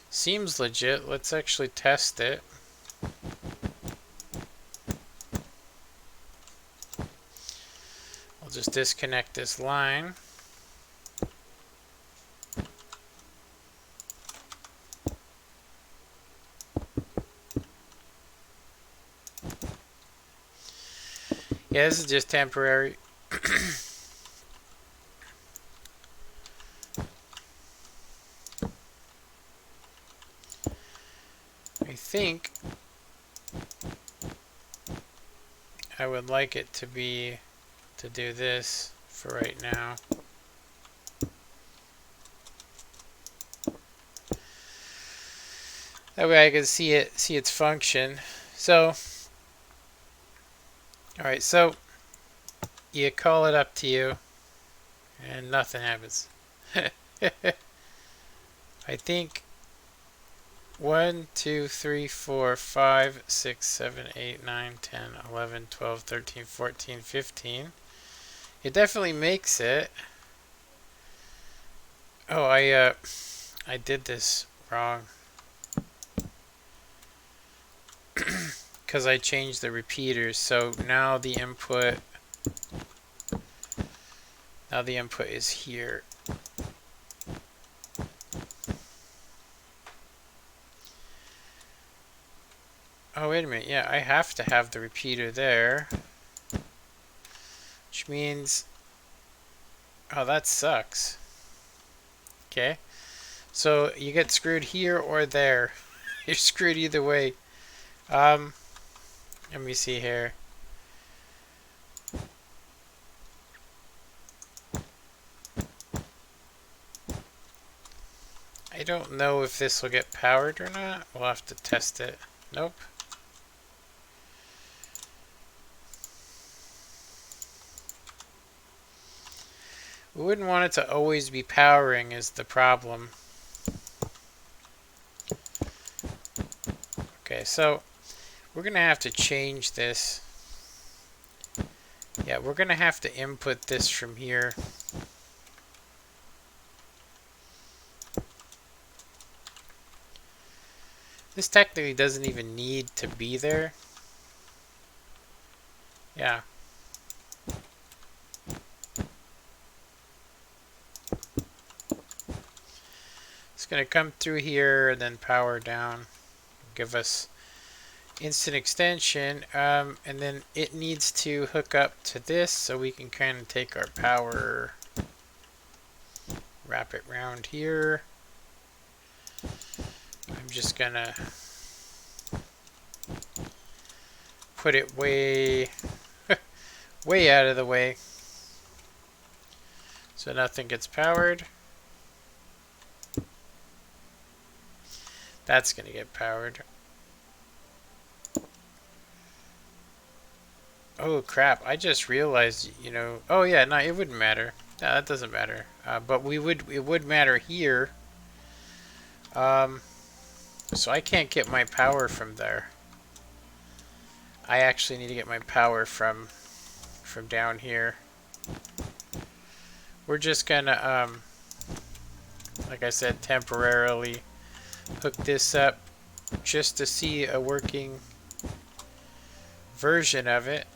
Seems legit. Let's actually test it. I'll just disconnect this line. Yeah, this is just temporary. I think I would like it to do this for right now. That way I can see its function. So, alright, so you call it up to you and nothing happens. I think 1, 2, 3, 4, 5, 6, 7, 8, 9, 10, 11, 12, 13, 14, 15. It definitely makes it. Oh, I did this wrong. because I changed the repeaters. So now the input is here. Oh, wait a minute. Yeah, I have to have the repeater there. Which means... Oh, that sucks. Okay. So you get screwed here or there. You're screwed either way. Let me see here. I don't know if this will get powered or not. We'll have to test it. Nope. We wouldn't want it to always be powering is the problem. Okay, so we're going to have to change this. Yeah, we're going to have to input this from here. This technically doesn't even need to be there. Yeah. It's going to come through here and then power down. Give us instant extension. And then it needs to hook up to this so we can kind of take our power, wrap it around here. I'm just going to put it way out of the way so nothing gets powered. That's going to get powered. Oh crap, I just realized, you know, oh yeah, no, it wouldn't matter. No, that doesn't matter. But it would matter here. So I can't get my power from there. I actually need to get my power from down here. We're just gonna, like I said, temporarily hook this up just to see a working version of it.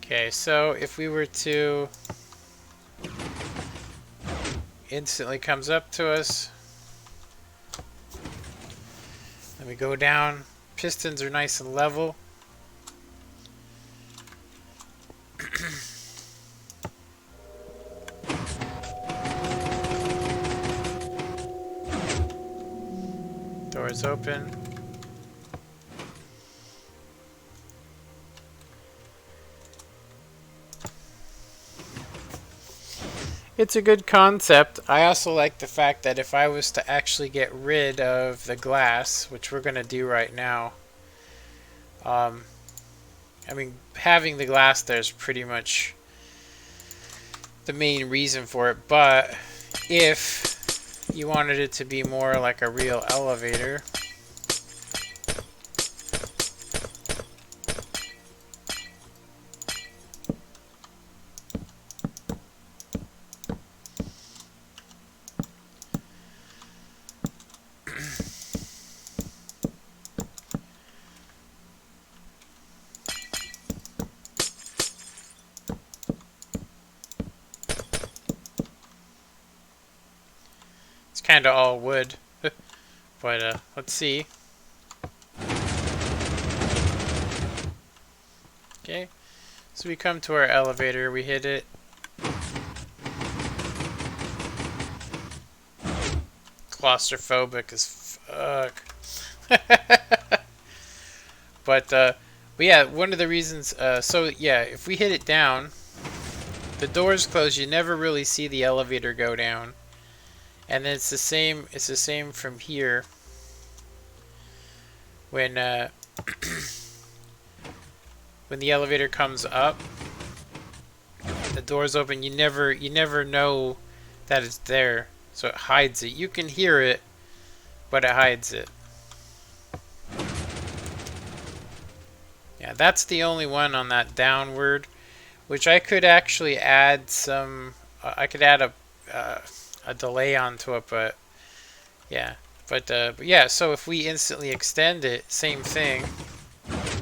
Okay, so if we were to... instantly comes up to us. Let me go down. Pistons are nice and level. Doors open. It's a good concept. I also like the fact that if I was to actually get rid of the glass, which we're going to do right now, I mean, having the glass there is pretty much the main reason for it, but if you wanted it to be more like a real elevator, kind of all wood. But let's see. Okay, so we come to our elevator, we hit it. Claustrophobic as fuck. But yeah, one of the reasons, so yeah, if we hit it down, the doors close, you never really see the elevator go down. And then it's the same from here. When when the elevator comes up, the doors open, you never know that it's there. So it hides it. You can hear it, but it hides it. Yeah, that's the only one on that downward, which I could actually add some, I could add a a delay onto it, but yeah. But yeah, so if we instantly extend it, same thing.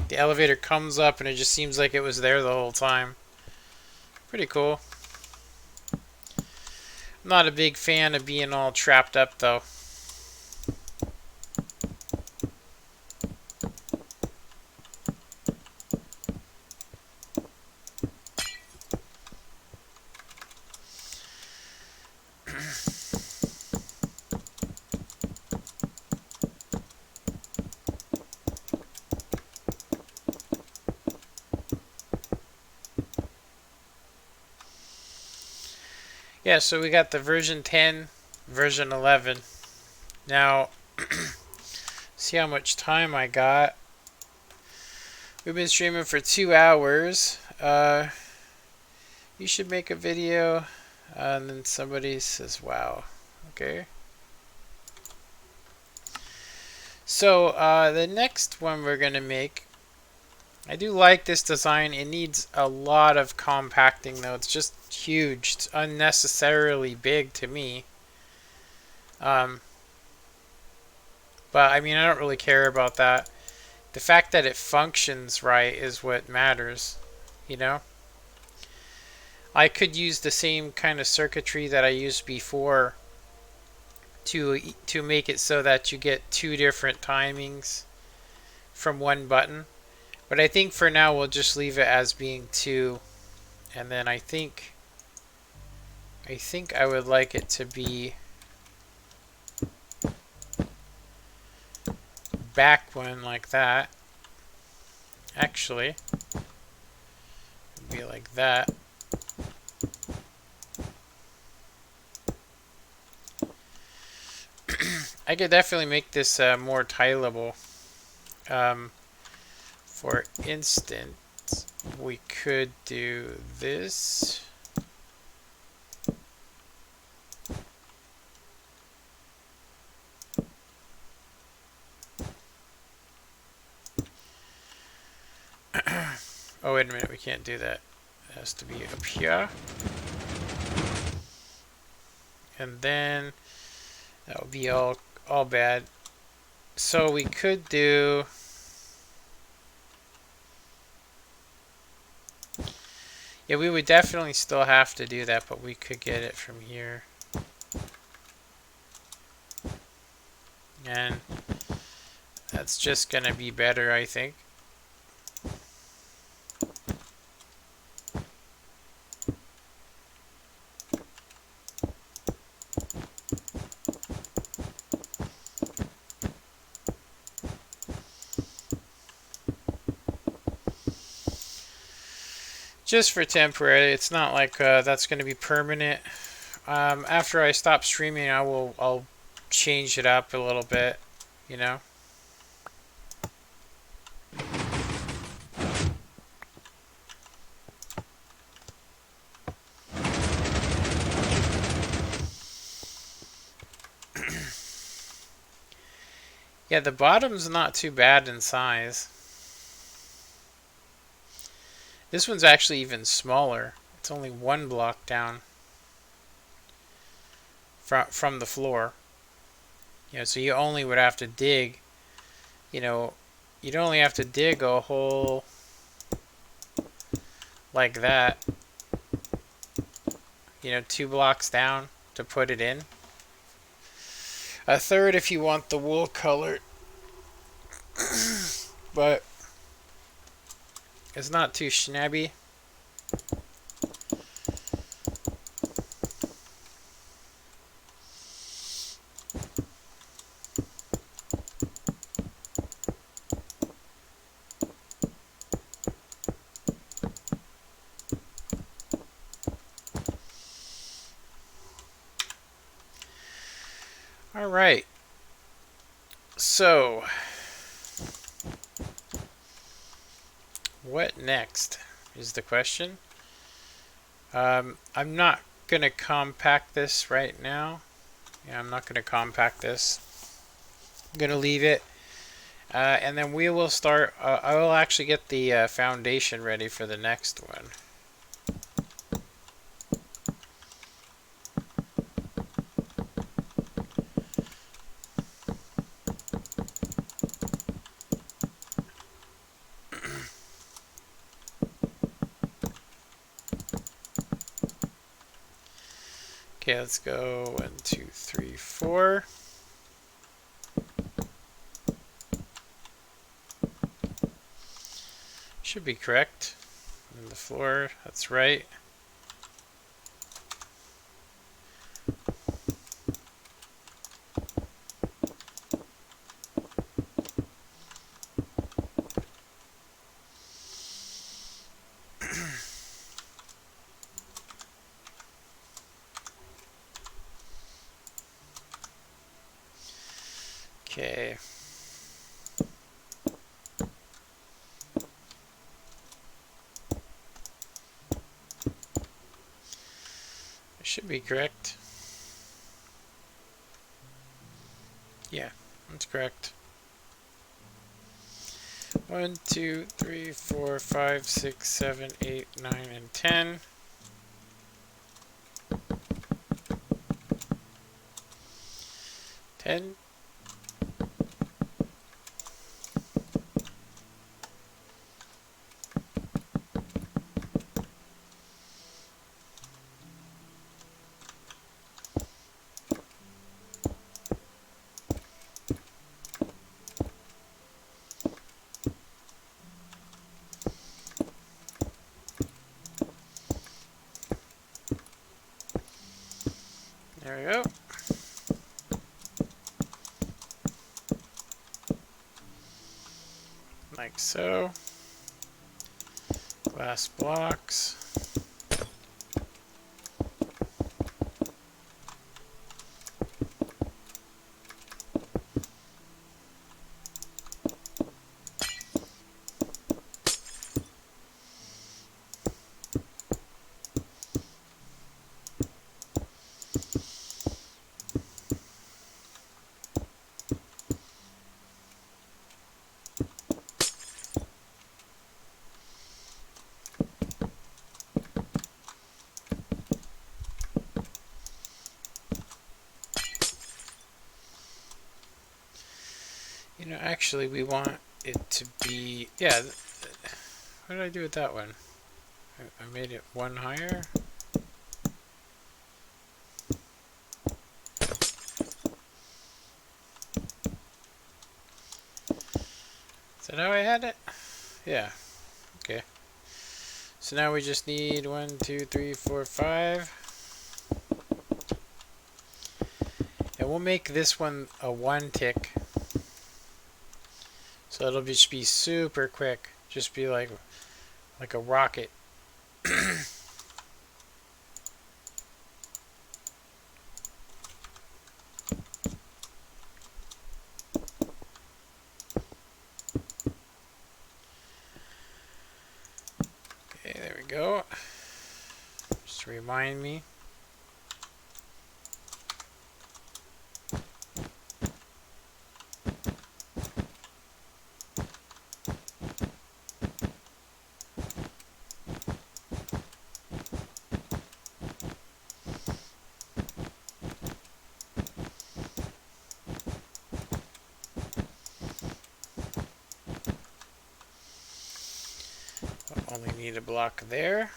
The elevator comes up and it just seems like it was there the whole time. Pretty cool. I'm not a big fan of being all trapped up though. Yeah, so we got the version 10, version 11. Now, see how much time I got. We've been streaming for 2 hours. You should make a video. And then somebody says, wow. Okay. So, the next one we're going to make, I do like this design. It needs a lot of compacting though. It's just huge. It's unnecessarily big to me. But I mean, I don't really care about that. The fact that it functions right is what matters, you know? I could use the same kind of circuitry that I used before to make it so that you get 2 different timings from one button. But I think for now we'll just leave it as being 2. And then I think I would like it to be back one like that. Actually, it'd be like that. I could definitely make this more tileable. For instance, we could do this. Oh, wait a minute, we can't do that. It has to be up here. And then that would be all bad. So we could do... Yeah, we would definitely still have to do that, but we could get it from here. And that's just gonna be better, I think. Just for temporary. It's not like that's going to be permanent. After I stop streaming, I'll change it up a little bit, you know. Yeah, the bottom's not too bad in size. This one's actually even smaller. It's only 1 block down from the floor. You know, so you only would have to dig, you know, you'd only have to dig a hole like that, you know, 2 blocks down to put it in. A third if you want the wool colored. But it's not too shabby. All right. So, what next is the question. I'm not going to compact this right now. Yeah, I'm not going to compact this. I'm going to leave it. And then we will start. I will actually get the foundation ready for the next one. Okay, let's go 1, 2, 3, 4. Should be correct. And the floor, that's right. Okay. It should be correct. Yeah, that's correct. 1, 2, 3, 4, 5, 6, 7, 8, 9, and 10. There we go. Like so. Glass blocks. You know, actually, we want it to be... Yeah, what did I do with that one? I made it one higher. Is that how I had it? Yeah. Okay. So now we just need 1, 2, 3, 4, 5. And we'll make this one a 1 tick. So it'll just be super quick. Just be like a rocket. Okay, there we go. Just to remind me. Only need a block there.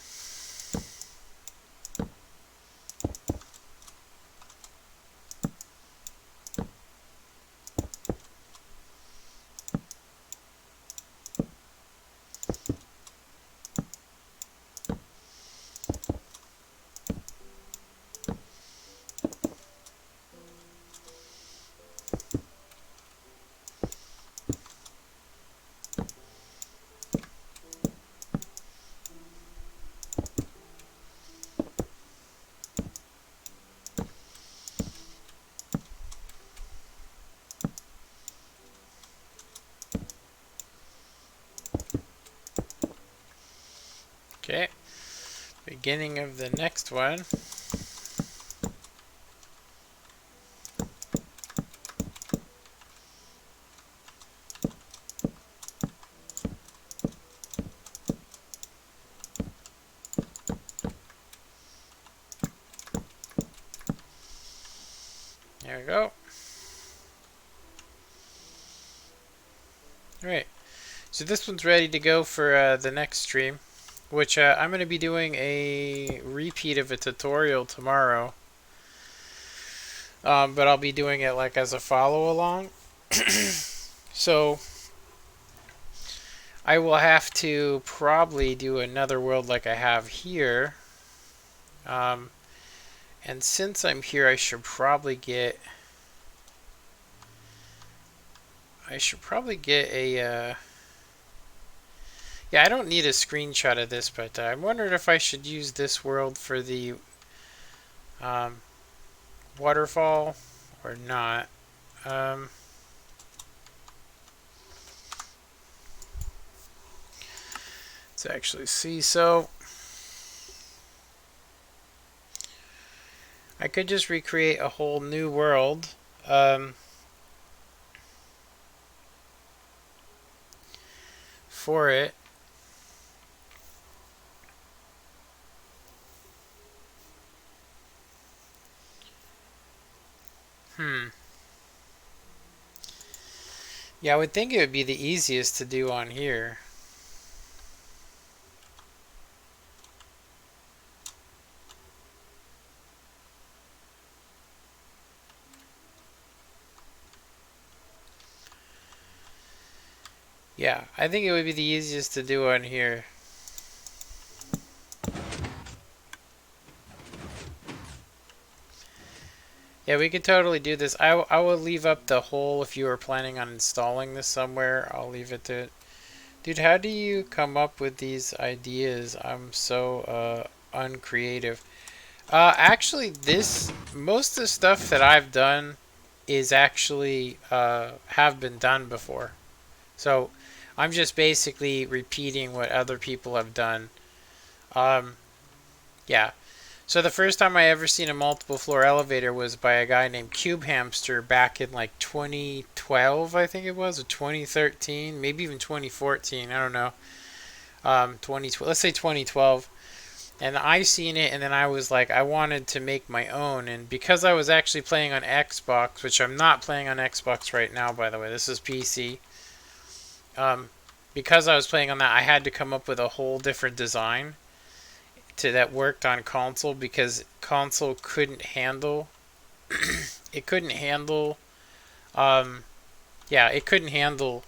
Okay, beginning of the next one. There we go. Alright, so this one's ready to go for the next stream, which I'm going to be doing a repeat of a tutorial tomorrow but I'll be doing it like as a follow along. So I will have to probably do another world like I have here. And since I'm here, I should probably get a yeah, I don't need a screenshot of this, but I wondered if I should use this world for the waterfall or not. Let's actually see. So I could just recreate a whole new world. For it. Yeah, I would think it would be the easiest to do on here. Yeah, I think it would be the easiest to do on here. Yeah, we could totally do this. I will leave up the whole if you were planning on installing this somewhere. I'll leave it to... Dude, how do you come up with these ideas? I'm so uncreative. Actually, most of the stuff that I've done is actually have been done before. So I'm just basically repeating what other people have done. Yeah. So the first time I ever seen a multiple floor elevator was by a guy named Cube Hamster back in like 2012, I think it was, or 2013, maybe even 2014. I don't know. 2012. Let's say 2012. And I seen it, and then I was like, I wanted to make my own. And because I was actually playing on Xbox, which I'm not playing on Xbox right now, by the way, this is PC. Because I was playing on that, I had to come up with a whole different design that worked on console, because console couldn't handle it couldn't handle yeah, it couldn't handle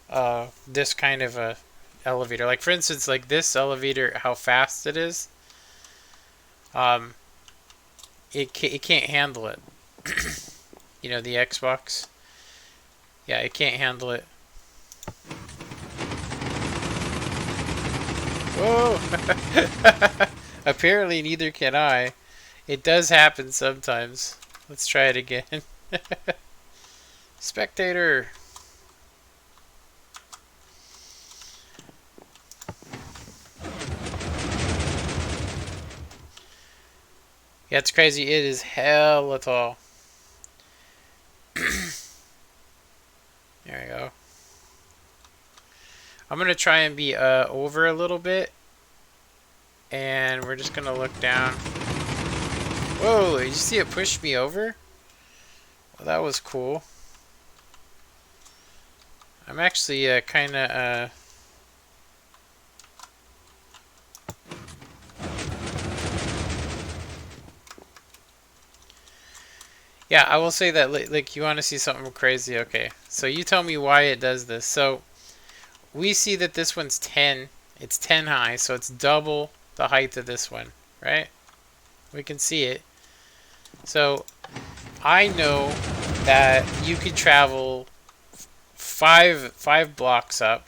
this kind of a elevator. Like for instance, like this elevator, how fast it is, it can't handle it. You know, the Xbox, yeah, it can't handle it. Whoa. Apparently neither can I. It does happen sometimes. Let's try it again. Spectator. Yeah, it's crazy. It is hella tall. There we go. I'm going to try and be over a little bit. And we're just going to look down. Whoa, did you see it push me over? Well, that was cool. I'm actually kind of... Yeah, I will say that, like, you want to see something crazy? Okay, so you tell me why it does this. So, we see that this one's 10. It's 10 high, so it's double the height of this one, right? We can see it. So, I know that you could travel five blocks up,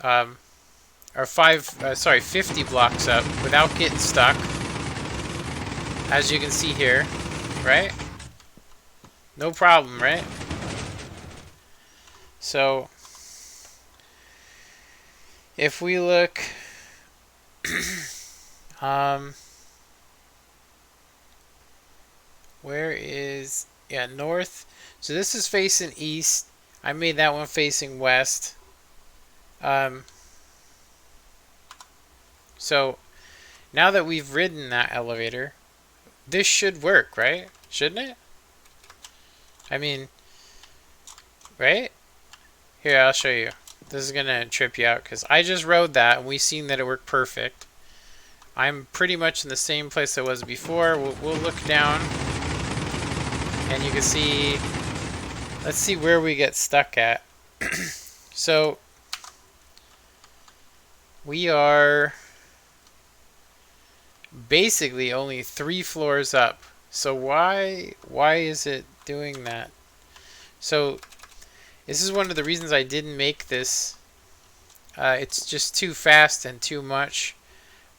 or 50 blocks up without getting stuck, as you can see here, right? No problem, right? So, if we look, where is, yeah, north. So this is facing east. I made that one facing west. So now that we've ridden that elevator, this should work, right? Shouldn't it? I mean, right? Here, I'll show you. This is gonna trip you out because I just rode that and we've seen that it worked perfect. I'm pretty much in the same place I was before. We'll look down. And you can see, let's see where we get stuck at. So we are basically only 3 floors up. So why is it doing that? So this is one of the reasons I didn't make this. It's just too fast and too much.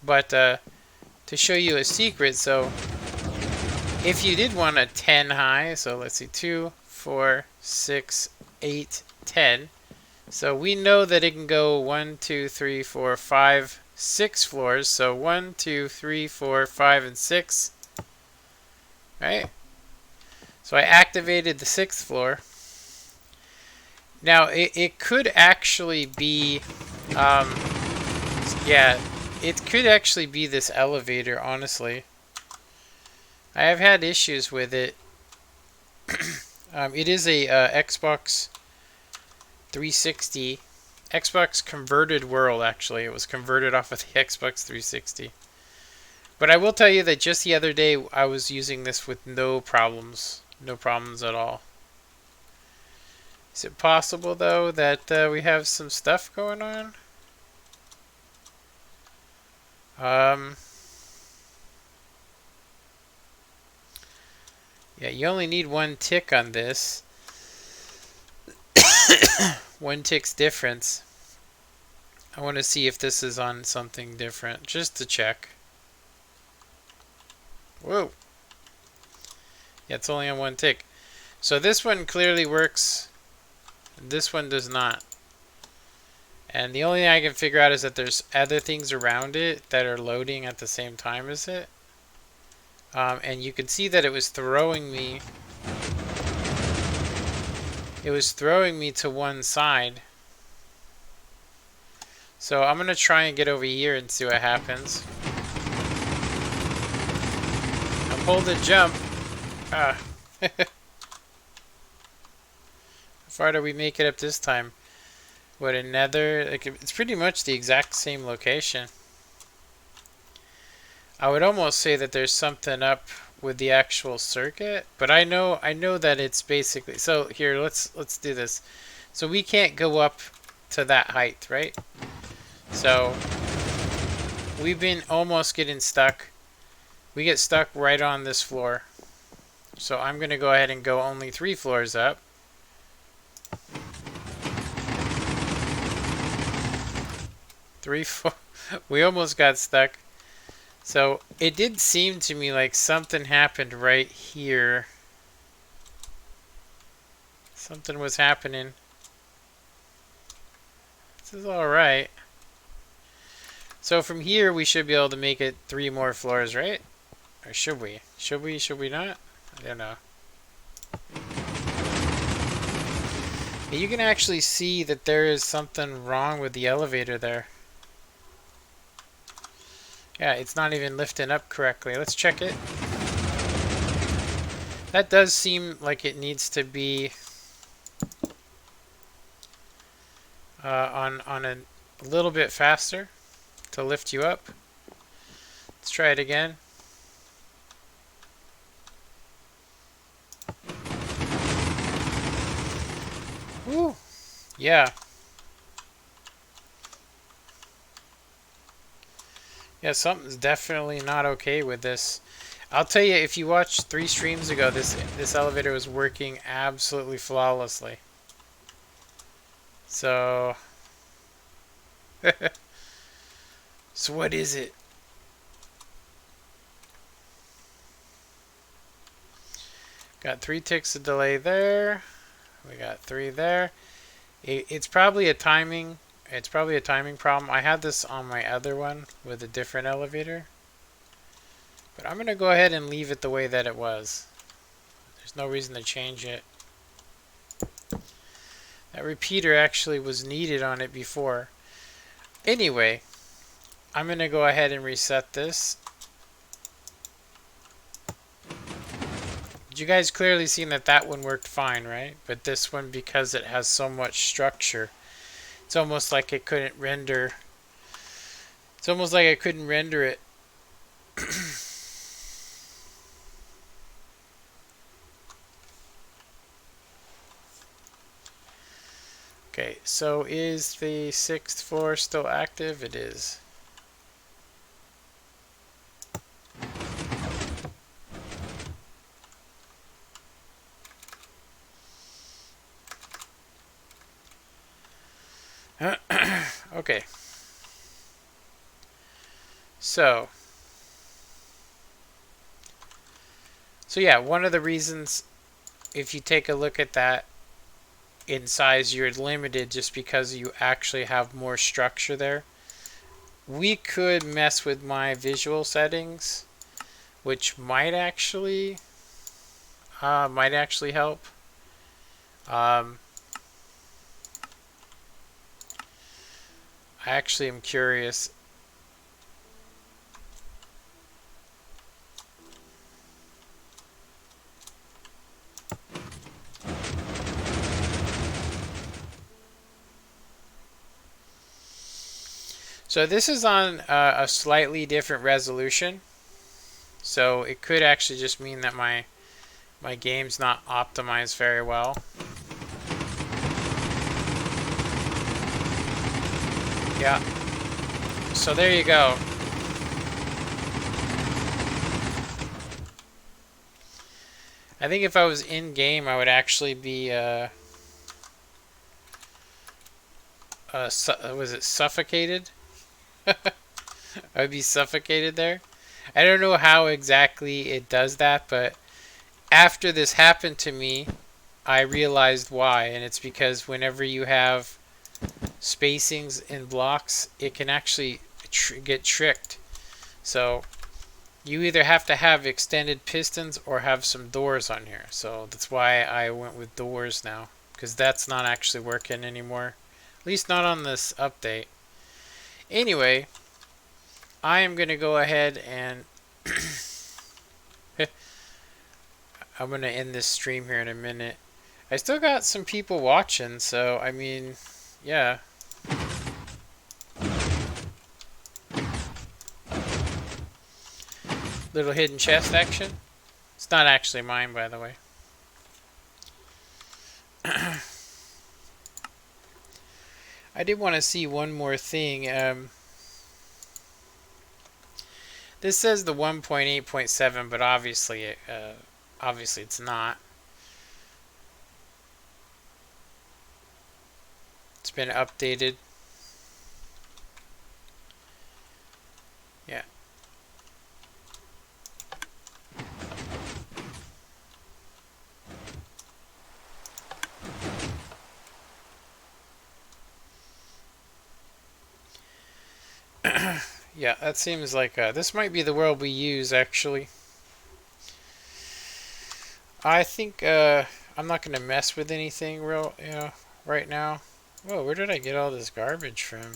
But to show you a secret, so if you did want a 10 high, so let's see, 2, 4, 6, 8, 10. So we know that it can go 1, 2, 3, 4, 5, 6 floors. So 1, 2, 3, 4, 5, and 6. Right? So I activated the 6th floor. Now it could actually be, yeah, it could actually be this elevator, honestly. I have had issues with it. It is a Xbox 360, Xbox converted world, actually. It was converted off of the Xbox 360. But I will tell you that just the other day I was using this with no problems. No problems at all. Is it possible, though, that we have some stuff going on? Yeah, you only need 1 tick on this. 1 tick's difference. I want to see if this is on something different, just to check. Whoa. Yeah, it's only on 1 tick. So this one clearly works. This one does not. And the only thing I can figure out is that there's other things around it that are loading at the same time as it. And you can see that it was throwing me. It was throwing me to one side. So I'm going to try and get over here and see what happens. Now hold the jump. Ah. How far do we make it up this time? What, another? Like, it's pretty much the exact same location. I would almost say that there's something up with the actual circuit, but I know that it's basically, so here, let's do this. So we can't go up to that height, right? So we've been almost getting stuck. We get stuck right on this floor. So I'm going to go ahead and go only 3 floors up. We almost got stuck. So it did seem to me like something happened right here. Something was happening. This is alright. So from here we should be able to make it 3 more floors, right? Or should we? Should we not? I don't know. You can actually see that there is something wrong with the elevator there. Yeah, it's not even lifting up correctly. Let's check it. That does seem like it needs to be on a little bit faster to lift you up. Let's try it again. Woo! Yeah. Yeah, something's definitely not okay with this. I'll tell you, if you watched 3 streams ago, this elevator was working absolutely flawlessly. So, so what is it? Got 3 ticks of delay there. We got 3 there. It's probably a timing. It's probably a timing problem. I had this on my other one with a different elevator. But I'm going to go ahead and leave it the way that it was. There's no reason to change it. That repeater actually was needed on it before. Anyway, I'm going to go ahead and reset this. You guys clearly seen that that one worked fine, right? But this one, because it has so much structure, it's almost like it couldn't render. It's almost like I couldn't render it. Okay, so is the 6th floor still active? It is. Okay. So yeah, one of the reasons, if you take a look at that, in size you're limited just because you actually have more structure there. We could mess with my visual settings, which might actually help. I actually am curious. So this is on a slightly different resolution. So it could actually just mean that my game's not optimized very well. Yeah. So there you go. I think if I was in game, I would actually be was it suffocated? I'd be suffocated there. I don't know how exactly it does that, but after this happened to me, I realized why, and it's because whenever you have spacings in blocks, it can actually get tricked. So you either have to have extended pistons or have some doors on here. So that's why I went with doors now, because that's not actually working anymore. At least not on this update. Anyway, I am going to go ahead and I'm going to end this stream here in a minute. I still got some people watching, so I mean, yeah. Little hidden chest action. It's not actually mine, by the way. I did want to see one more thing. This says the 1.8.7, but obviously it's not. It's been updated. Yeah. Yeah, that seems like this might be the world we use, actually. I think I'm not going to mess with anything right now. Whoa, where did I get all this garbage from?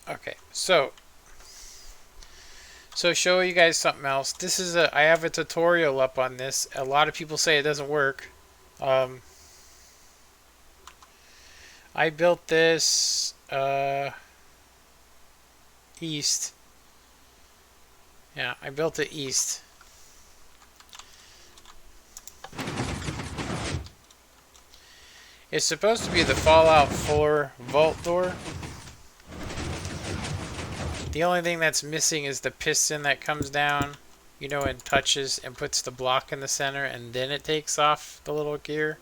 Okay, so show you guys something else. This is I have a tutorial up on this. A lot of people say it doesn't work. I built this east. Yeah, I built it east. It's supposed to be the Fallout 4 vault door. The only thing that's missing is the piston that comes down, and touches and puts the block in the center, and then it takes off the little gear.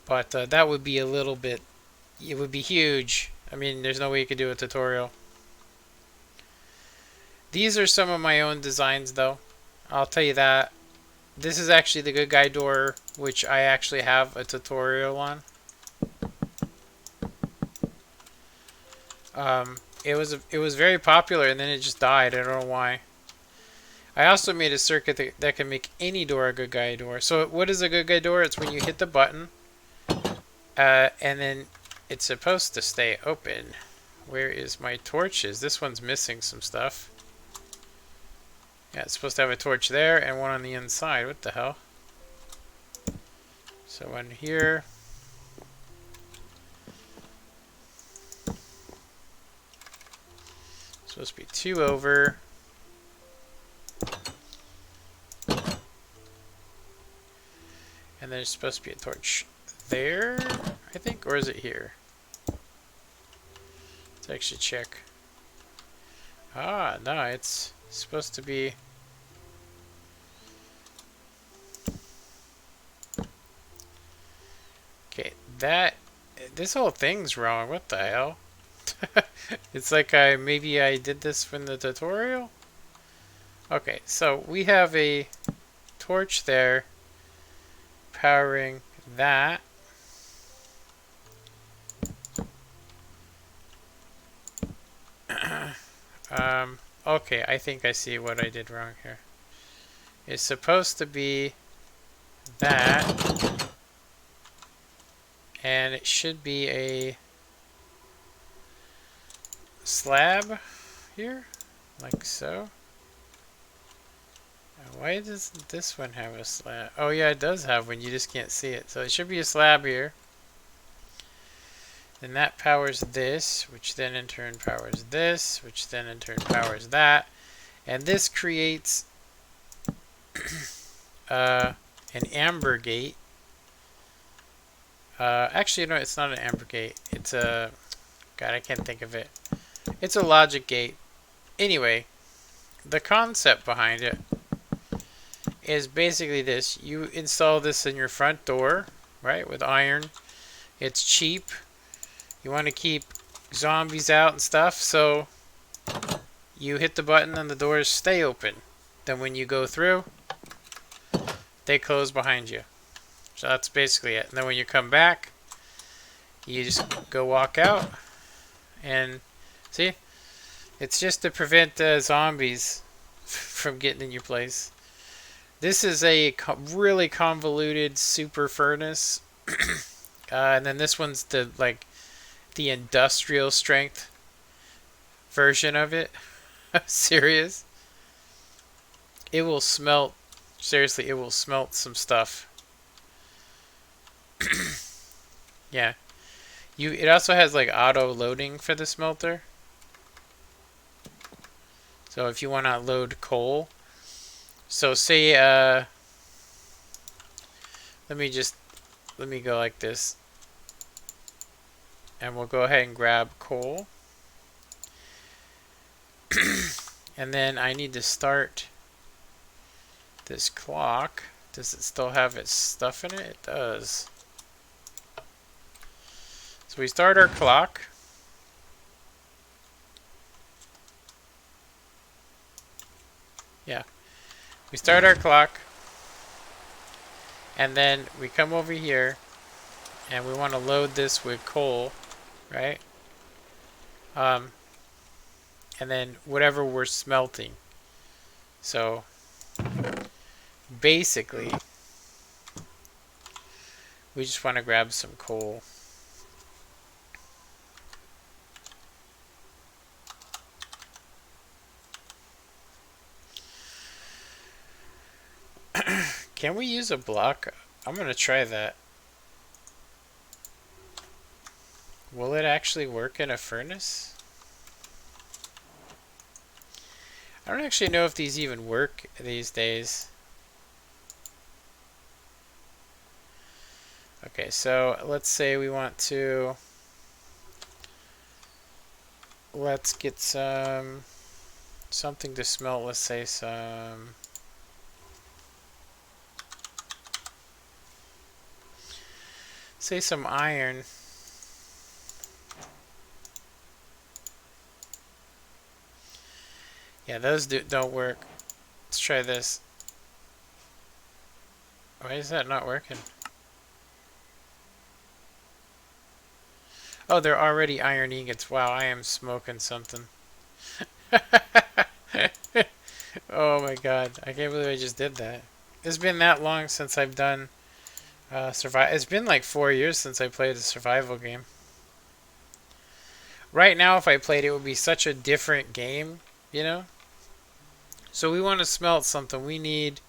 But that would be a little bit, it would be huge. I mean, there's no way you could do a tutorial. These are some of my own designs, though. I'll tell you that. This is actually the good guy door, which I actually have a tutorial on. It was very popular, and then it just died. I don't know why. I also made a circuit that can make any door a good guy door. So what is a good guy door? It's when you hit the button, and then it's supposed to stay open. Where is my torches? This one's missing some stuff. Yeah, it's supposed to have a torch there and one on the inside. What the hell? So one here. Supposed to be two over. And there's supposed to be a torch there, I think, or is it here? Let's actually check. Ah, no, it's supposed to be... Okay, this whole thing's wrong. What the hell? It's like maybe I did this from the tutorial? Okay, so we have a torch there powering that. Okay, I think I see what I did wrong here. It's supposed to be that, and it should be a slab here, like so. Why doesn't this one have a slab? Oh yeah, it does have one, you just can't see it. So it should be a slab here. And that powers this, which then in turn powers this, which then in turn powers that. And this creates an amber gate. Actually, no, it's not an amber gate. It's a... God, I can't think of it. It's a logic gate. Anyway, the concept behind it is basically this. You install this in your front door, right, with iron. It's cheap. You want to keep zombies out and stuff, so you hit the button and the doors stay open. Then when you go through, they close behind you. So that's basically it. And then when you come back, you just go walk out. And see, it's just to prevent zombies from getting in your place. This is a really convoluted super furnace. And then this one's the industrial strength version of it. Serious. It will smelt. Seriously, it will smelt some stuff. Yeah. It also has like auto loading for the smelter. So if you want to load coal. So say let me go like this. And we'll go ahead and grab coal. And then I need to start this clock. Does it still have its stuff in it? It does. So we start our clock. Yeah. We start our clock. And then we come over here. And we want to load this with coal. Right? And then whatever we're smelting. So basically we just want to grab some coal. Can we use a block? I'm gonna try that. Will it actually work in a furnace? I don't actually know if these even work these days. Okay, so let's say we want to... Let's get something to smelt. Let's say some... Say some iron. Yeah, those don't work. Let's try this. Why is that not working? Oh, they're already iron ingots. Wow, I am smoking something. Oh my god, I can't believe I just did that. It's been that long since I've done survival. It's been like 4 years since I played a survival game. Right now, if I played it, would be such a different game, you know? So we want to smelt something. We need...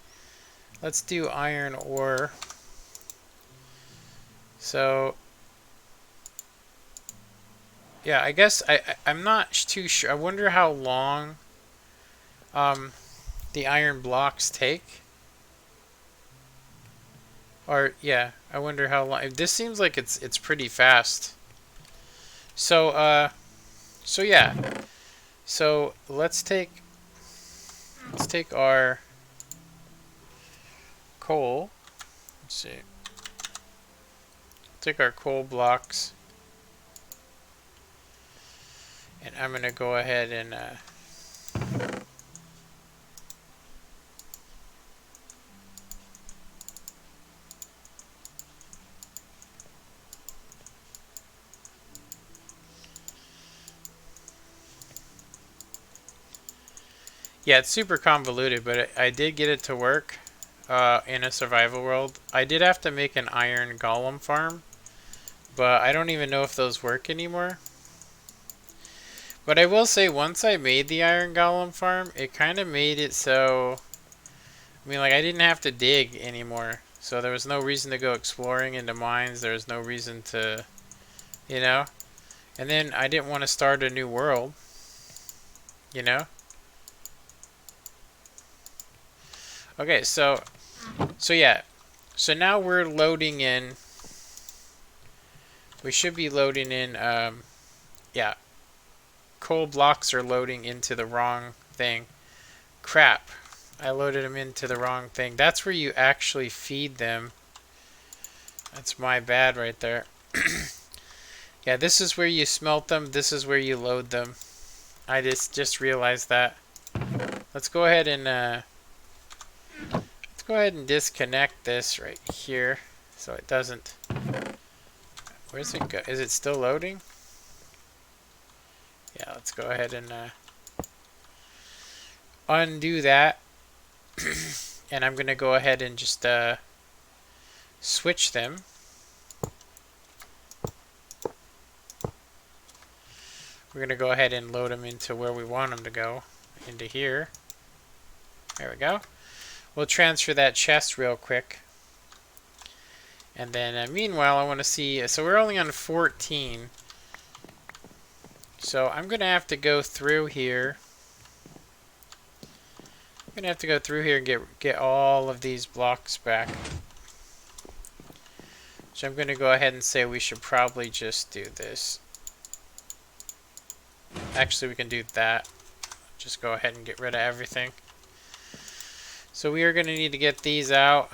Let's do iron ore. So... Yeah, I guess I'm not too sure. I wonder how long the iron blocks take. Or yeah, I wonder how long. This seems like it's pretty fast. So so yeah. So let's take our coal. Let's see. Take our coal blocks, and I'm gonna go ahead and yeah, it's super convoluted, but I did get it to work in a survival world. I did have to make an iron golem farm, but I don't even know if those work anymore. But I will say, once I made the iron golem farm, it kind of made it so, I mean, like, I didn't have to dig anymore. So there was no reason to go exploring into mines. There was no reason to, you know? And then I didn't want to start a new world, you know? Okay, so yeah. So now we're loading in. We should be loading in, yeah. Coal blocks are loading into the wrong thing. Crap. I loaded them into the wrong thing. That's where you actually feed them. That's my bad right there. Yeah, this is where you smelt them. This is where you load them. I just realized that. Let's go ahead and disconnect this right here so it doesn't. Where's it go? Is it still loading? Yeah, let's go ahead and undo that. And I'm gonna go ahead and just switch them. We're gonna go ahead and load them into where we want them to go, into here. There we go. We'll transfer that chest real quick. And then meanwhile, I want to see, so we're only on 14. So I'm gonna have to go through here. I'm gonna have to go through here and get all of these blocks back. So I'm gonna go ahead and say we should probably just do this. Actually, we can do that. Just go ahead and get rid of everything. So we are going to need to get these out.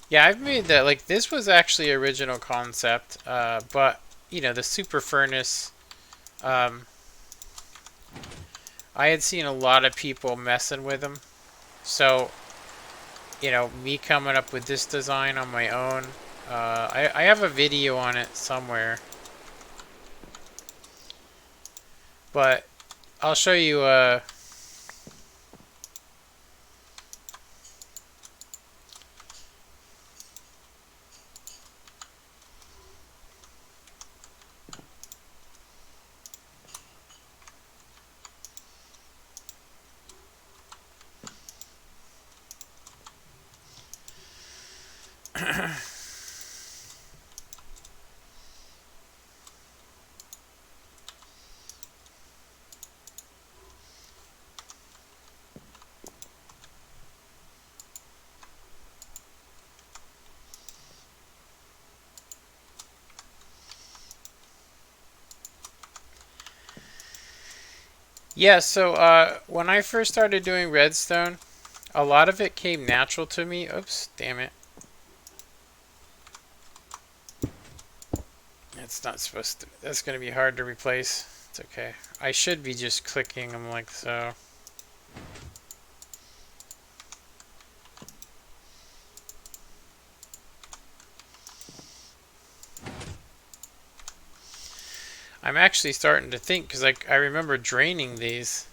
Yeah, I've made that. Like, this was actually original concept, but you know, the super furnace. I had seen a lot of people messing with them, so you know, me coming up with this design on my own. I have a video on it somewhere, but I'll show you. Yeah, so when I first started doing Redstone, a lot of it came natural to me. Oops, damn it. It's not supposed to. That's going to be hard to replace. It's okay. I should be just clicking them like so. I'm actually starting to think, because like I remember draining these.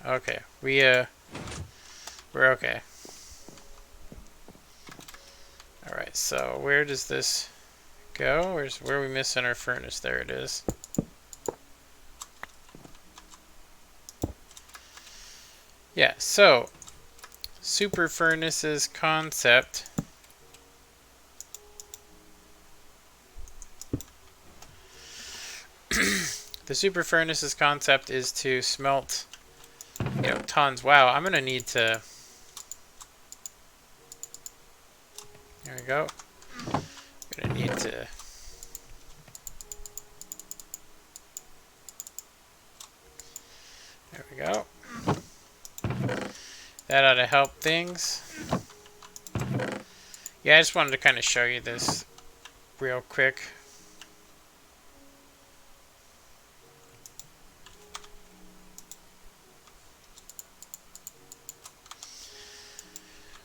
Okay, we're okay. All right, so where does this go? Where are we missing our furnace? There it is. Yeah, so super furnaces concept. The super furnace's concept is to smelt, tons. Wow, I'm gonna need to. There we go. Gonna need to. There we go. That ought to help things. Yeah, I just wanted to kind of show you this real quick.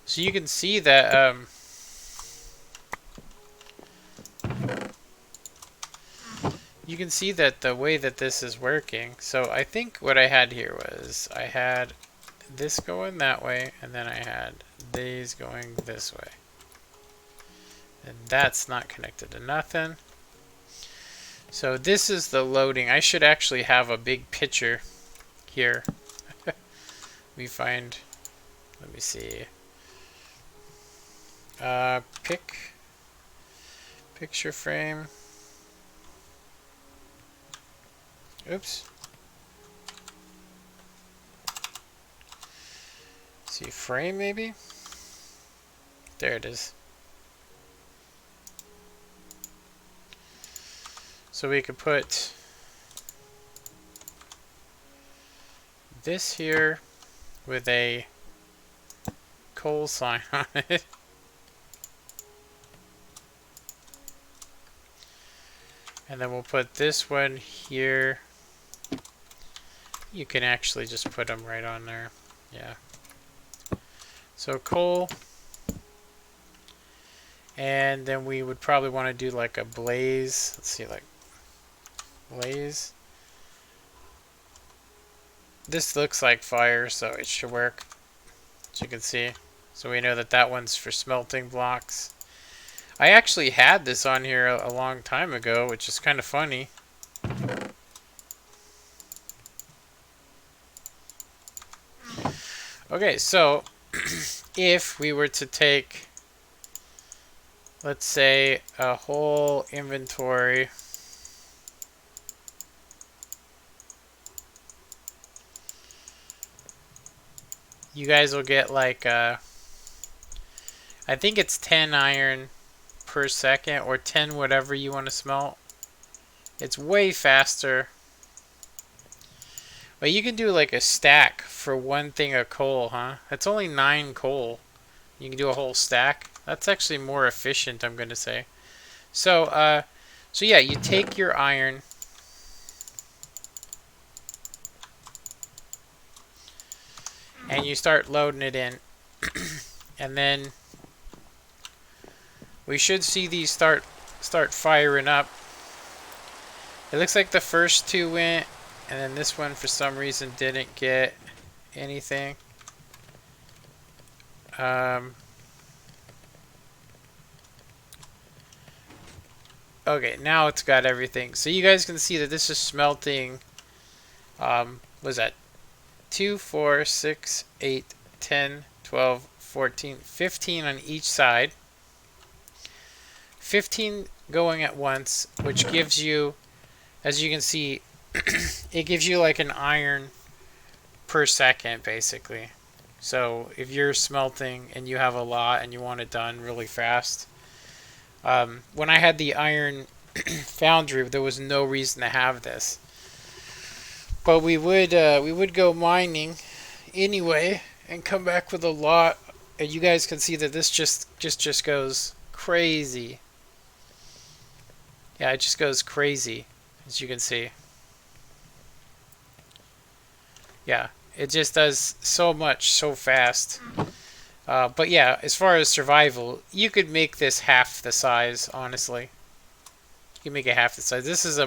So you can see that the way that this is working. So I think what I had here was I had this going that way, and then I had these going this way. And that's not connected to nothing. So this is the loading. I should actually have a big picture here. Let me see. Picture frame. Oops. See, frame maybe? There it is. So we could put this here with a coal sign on it. And then we'll put this one here. You can actually just put them right on there. Yeah. So coal. And then we would probably want to do like a blaze. Let's see, like blaze. This looks like fire, so it should work, as you can see. So we know that that one's for smelting blocks. I actually had this on here a long time ago, which is kind of funny. Okay, so if we were to take, let's say, a whole inventory, you guys will get like, I think it's 10 iron per second, or 10 whatever you want to smelt. It's way faster. But you can do like a stack for one thing of coal, huh? That's only 9 coal. You can do a whole stack. That's actually more efficient, I'm going to say. So, so yeah, you take your iron. And you start loading it in. And then we should see these start firing up. It looks like the first 2 went, and then this one for some reason didn't get anything. Okay, now it's got everything. So you guys can see that this is smelting, what is that? 2, 4, 6, 8, 10, 12, 14, 15 on each side. 15 going at once, which gives you, as you can see, it gives you like an iron per second, basically. So if you're smelting and you have a lot and you want it done really fast, when I had the iron foundry, there was no reason to have this. But we would go mining anyway and come back with a lot, and you guys can see that this just goes crazy. Yeah, it just goes crazy, as you can see. Yeah, it just does so much so fast. But yeah, as far as survival, you could make this half the size, honestly. You can make it half the size. This is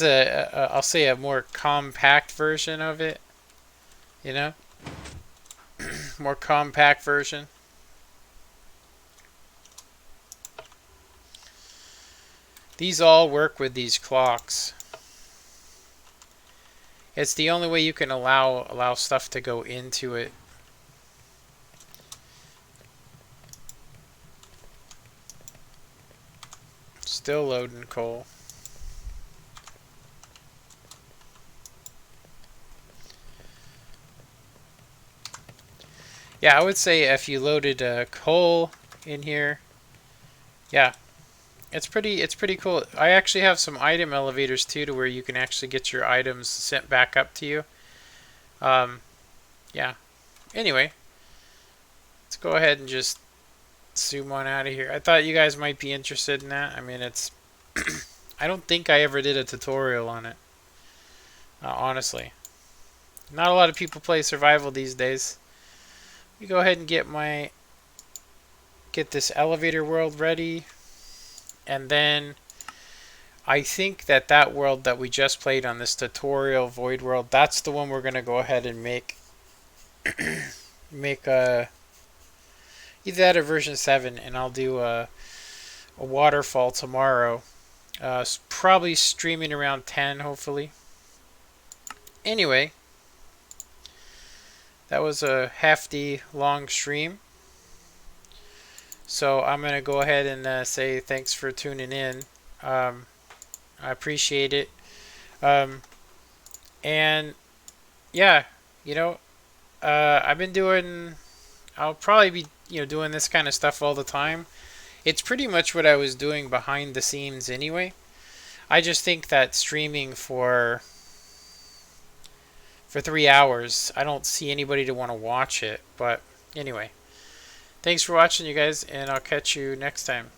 I'll say a more compact version of it. You know? More compact version. These all work with these clocks. It's the only way you can allow stuff to go into it. Still loading coal. Yeah, I would say if you loaded coal in here, yeah, it's pretty cool. I actually have some item elevators too, to where you can actually get your items sent back up to you. Um, yeah. Anyway, let's go ahead and just zoom on out of here. I thought you guys might be interested in that. I mean, it's I don't think I ever did a tutorial on it. Honestly, not a lot of people play survival these days. Let me go ahead and get this elevator world ready, and then I think that world that we just played on this tutorial, Void World, that's the one we're gonna go ahead and make a either that or version 7, and I'll do a waterfall tomorrow. Probably streaming around 10, hopefully. Anyway, that was a hefty long stream. So I'm going to go ahead and say thanks for tuning in. I appreciate it. Um, and yeah, you know, I've been doing, I'll probably be, doing this kind of stuff all the time. It's pretty much what I was doing behind the scenes anyway. I just think that streaming for 3 hours, I don't see anybody to want to watch it. But anyway, thanks for watching, you guys, and I'll catch you next time.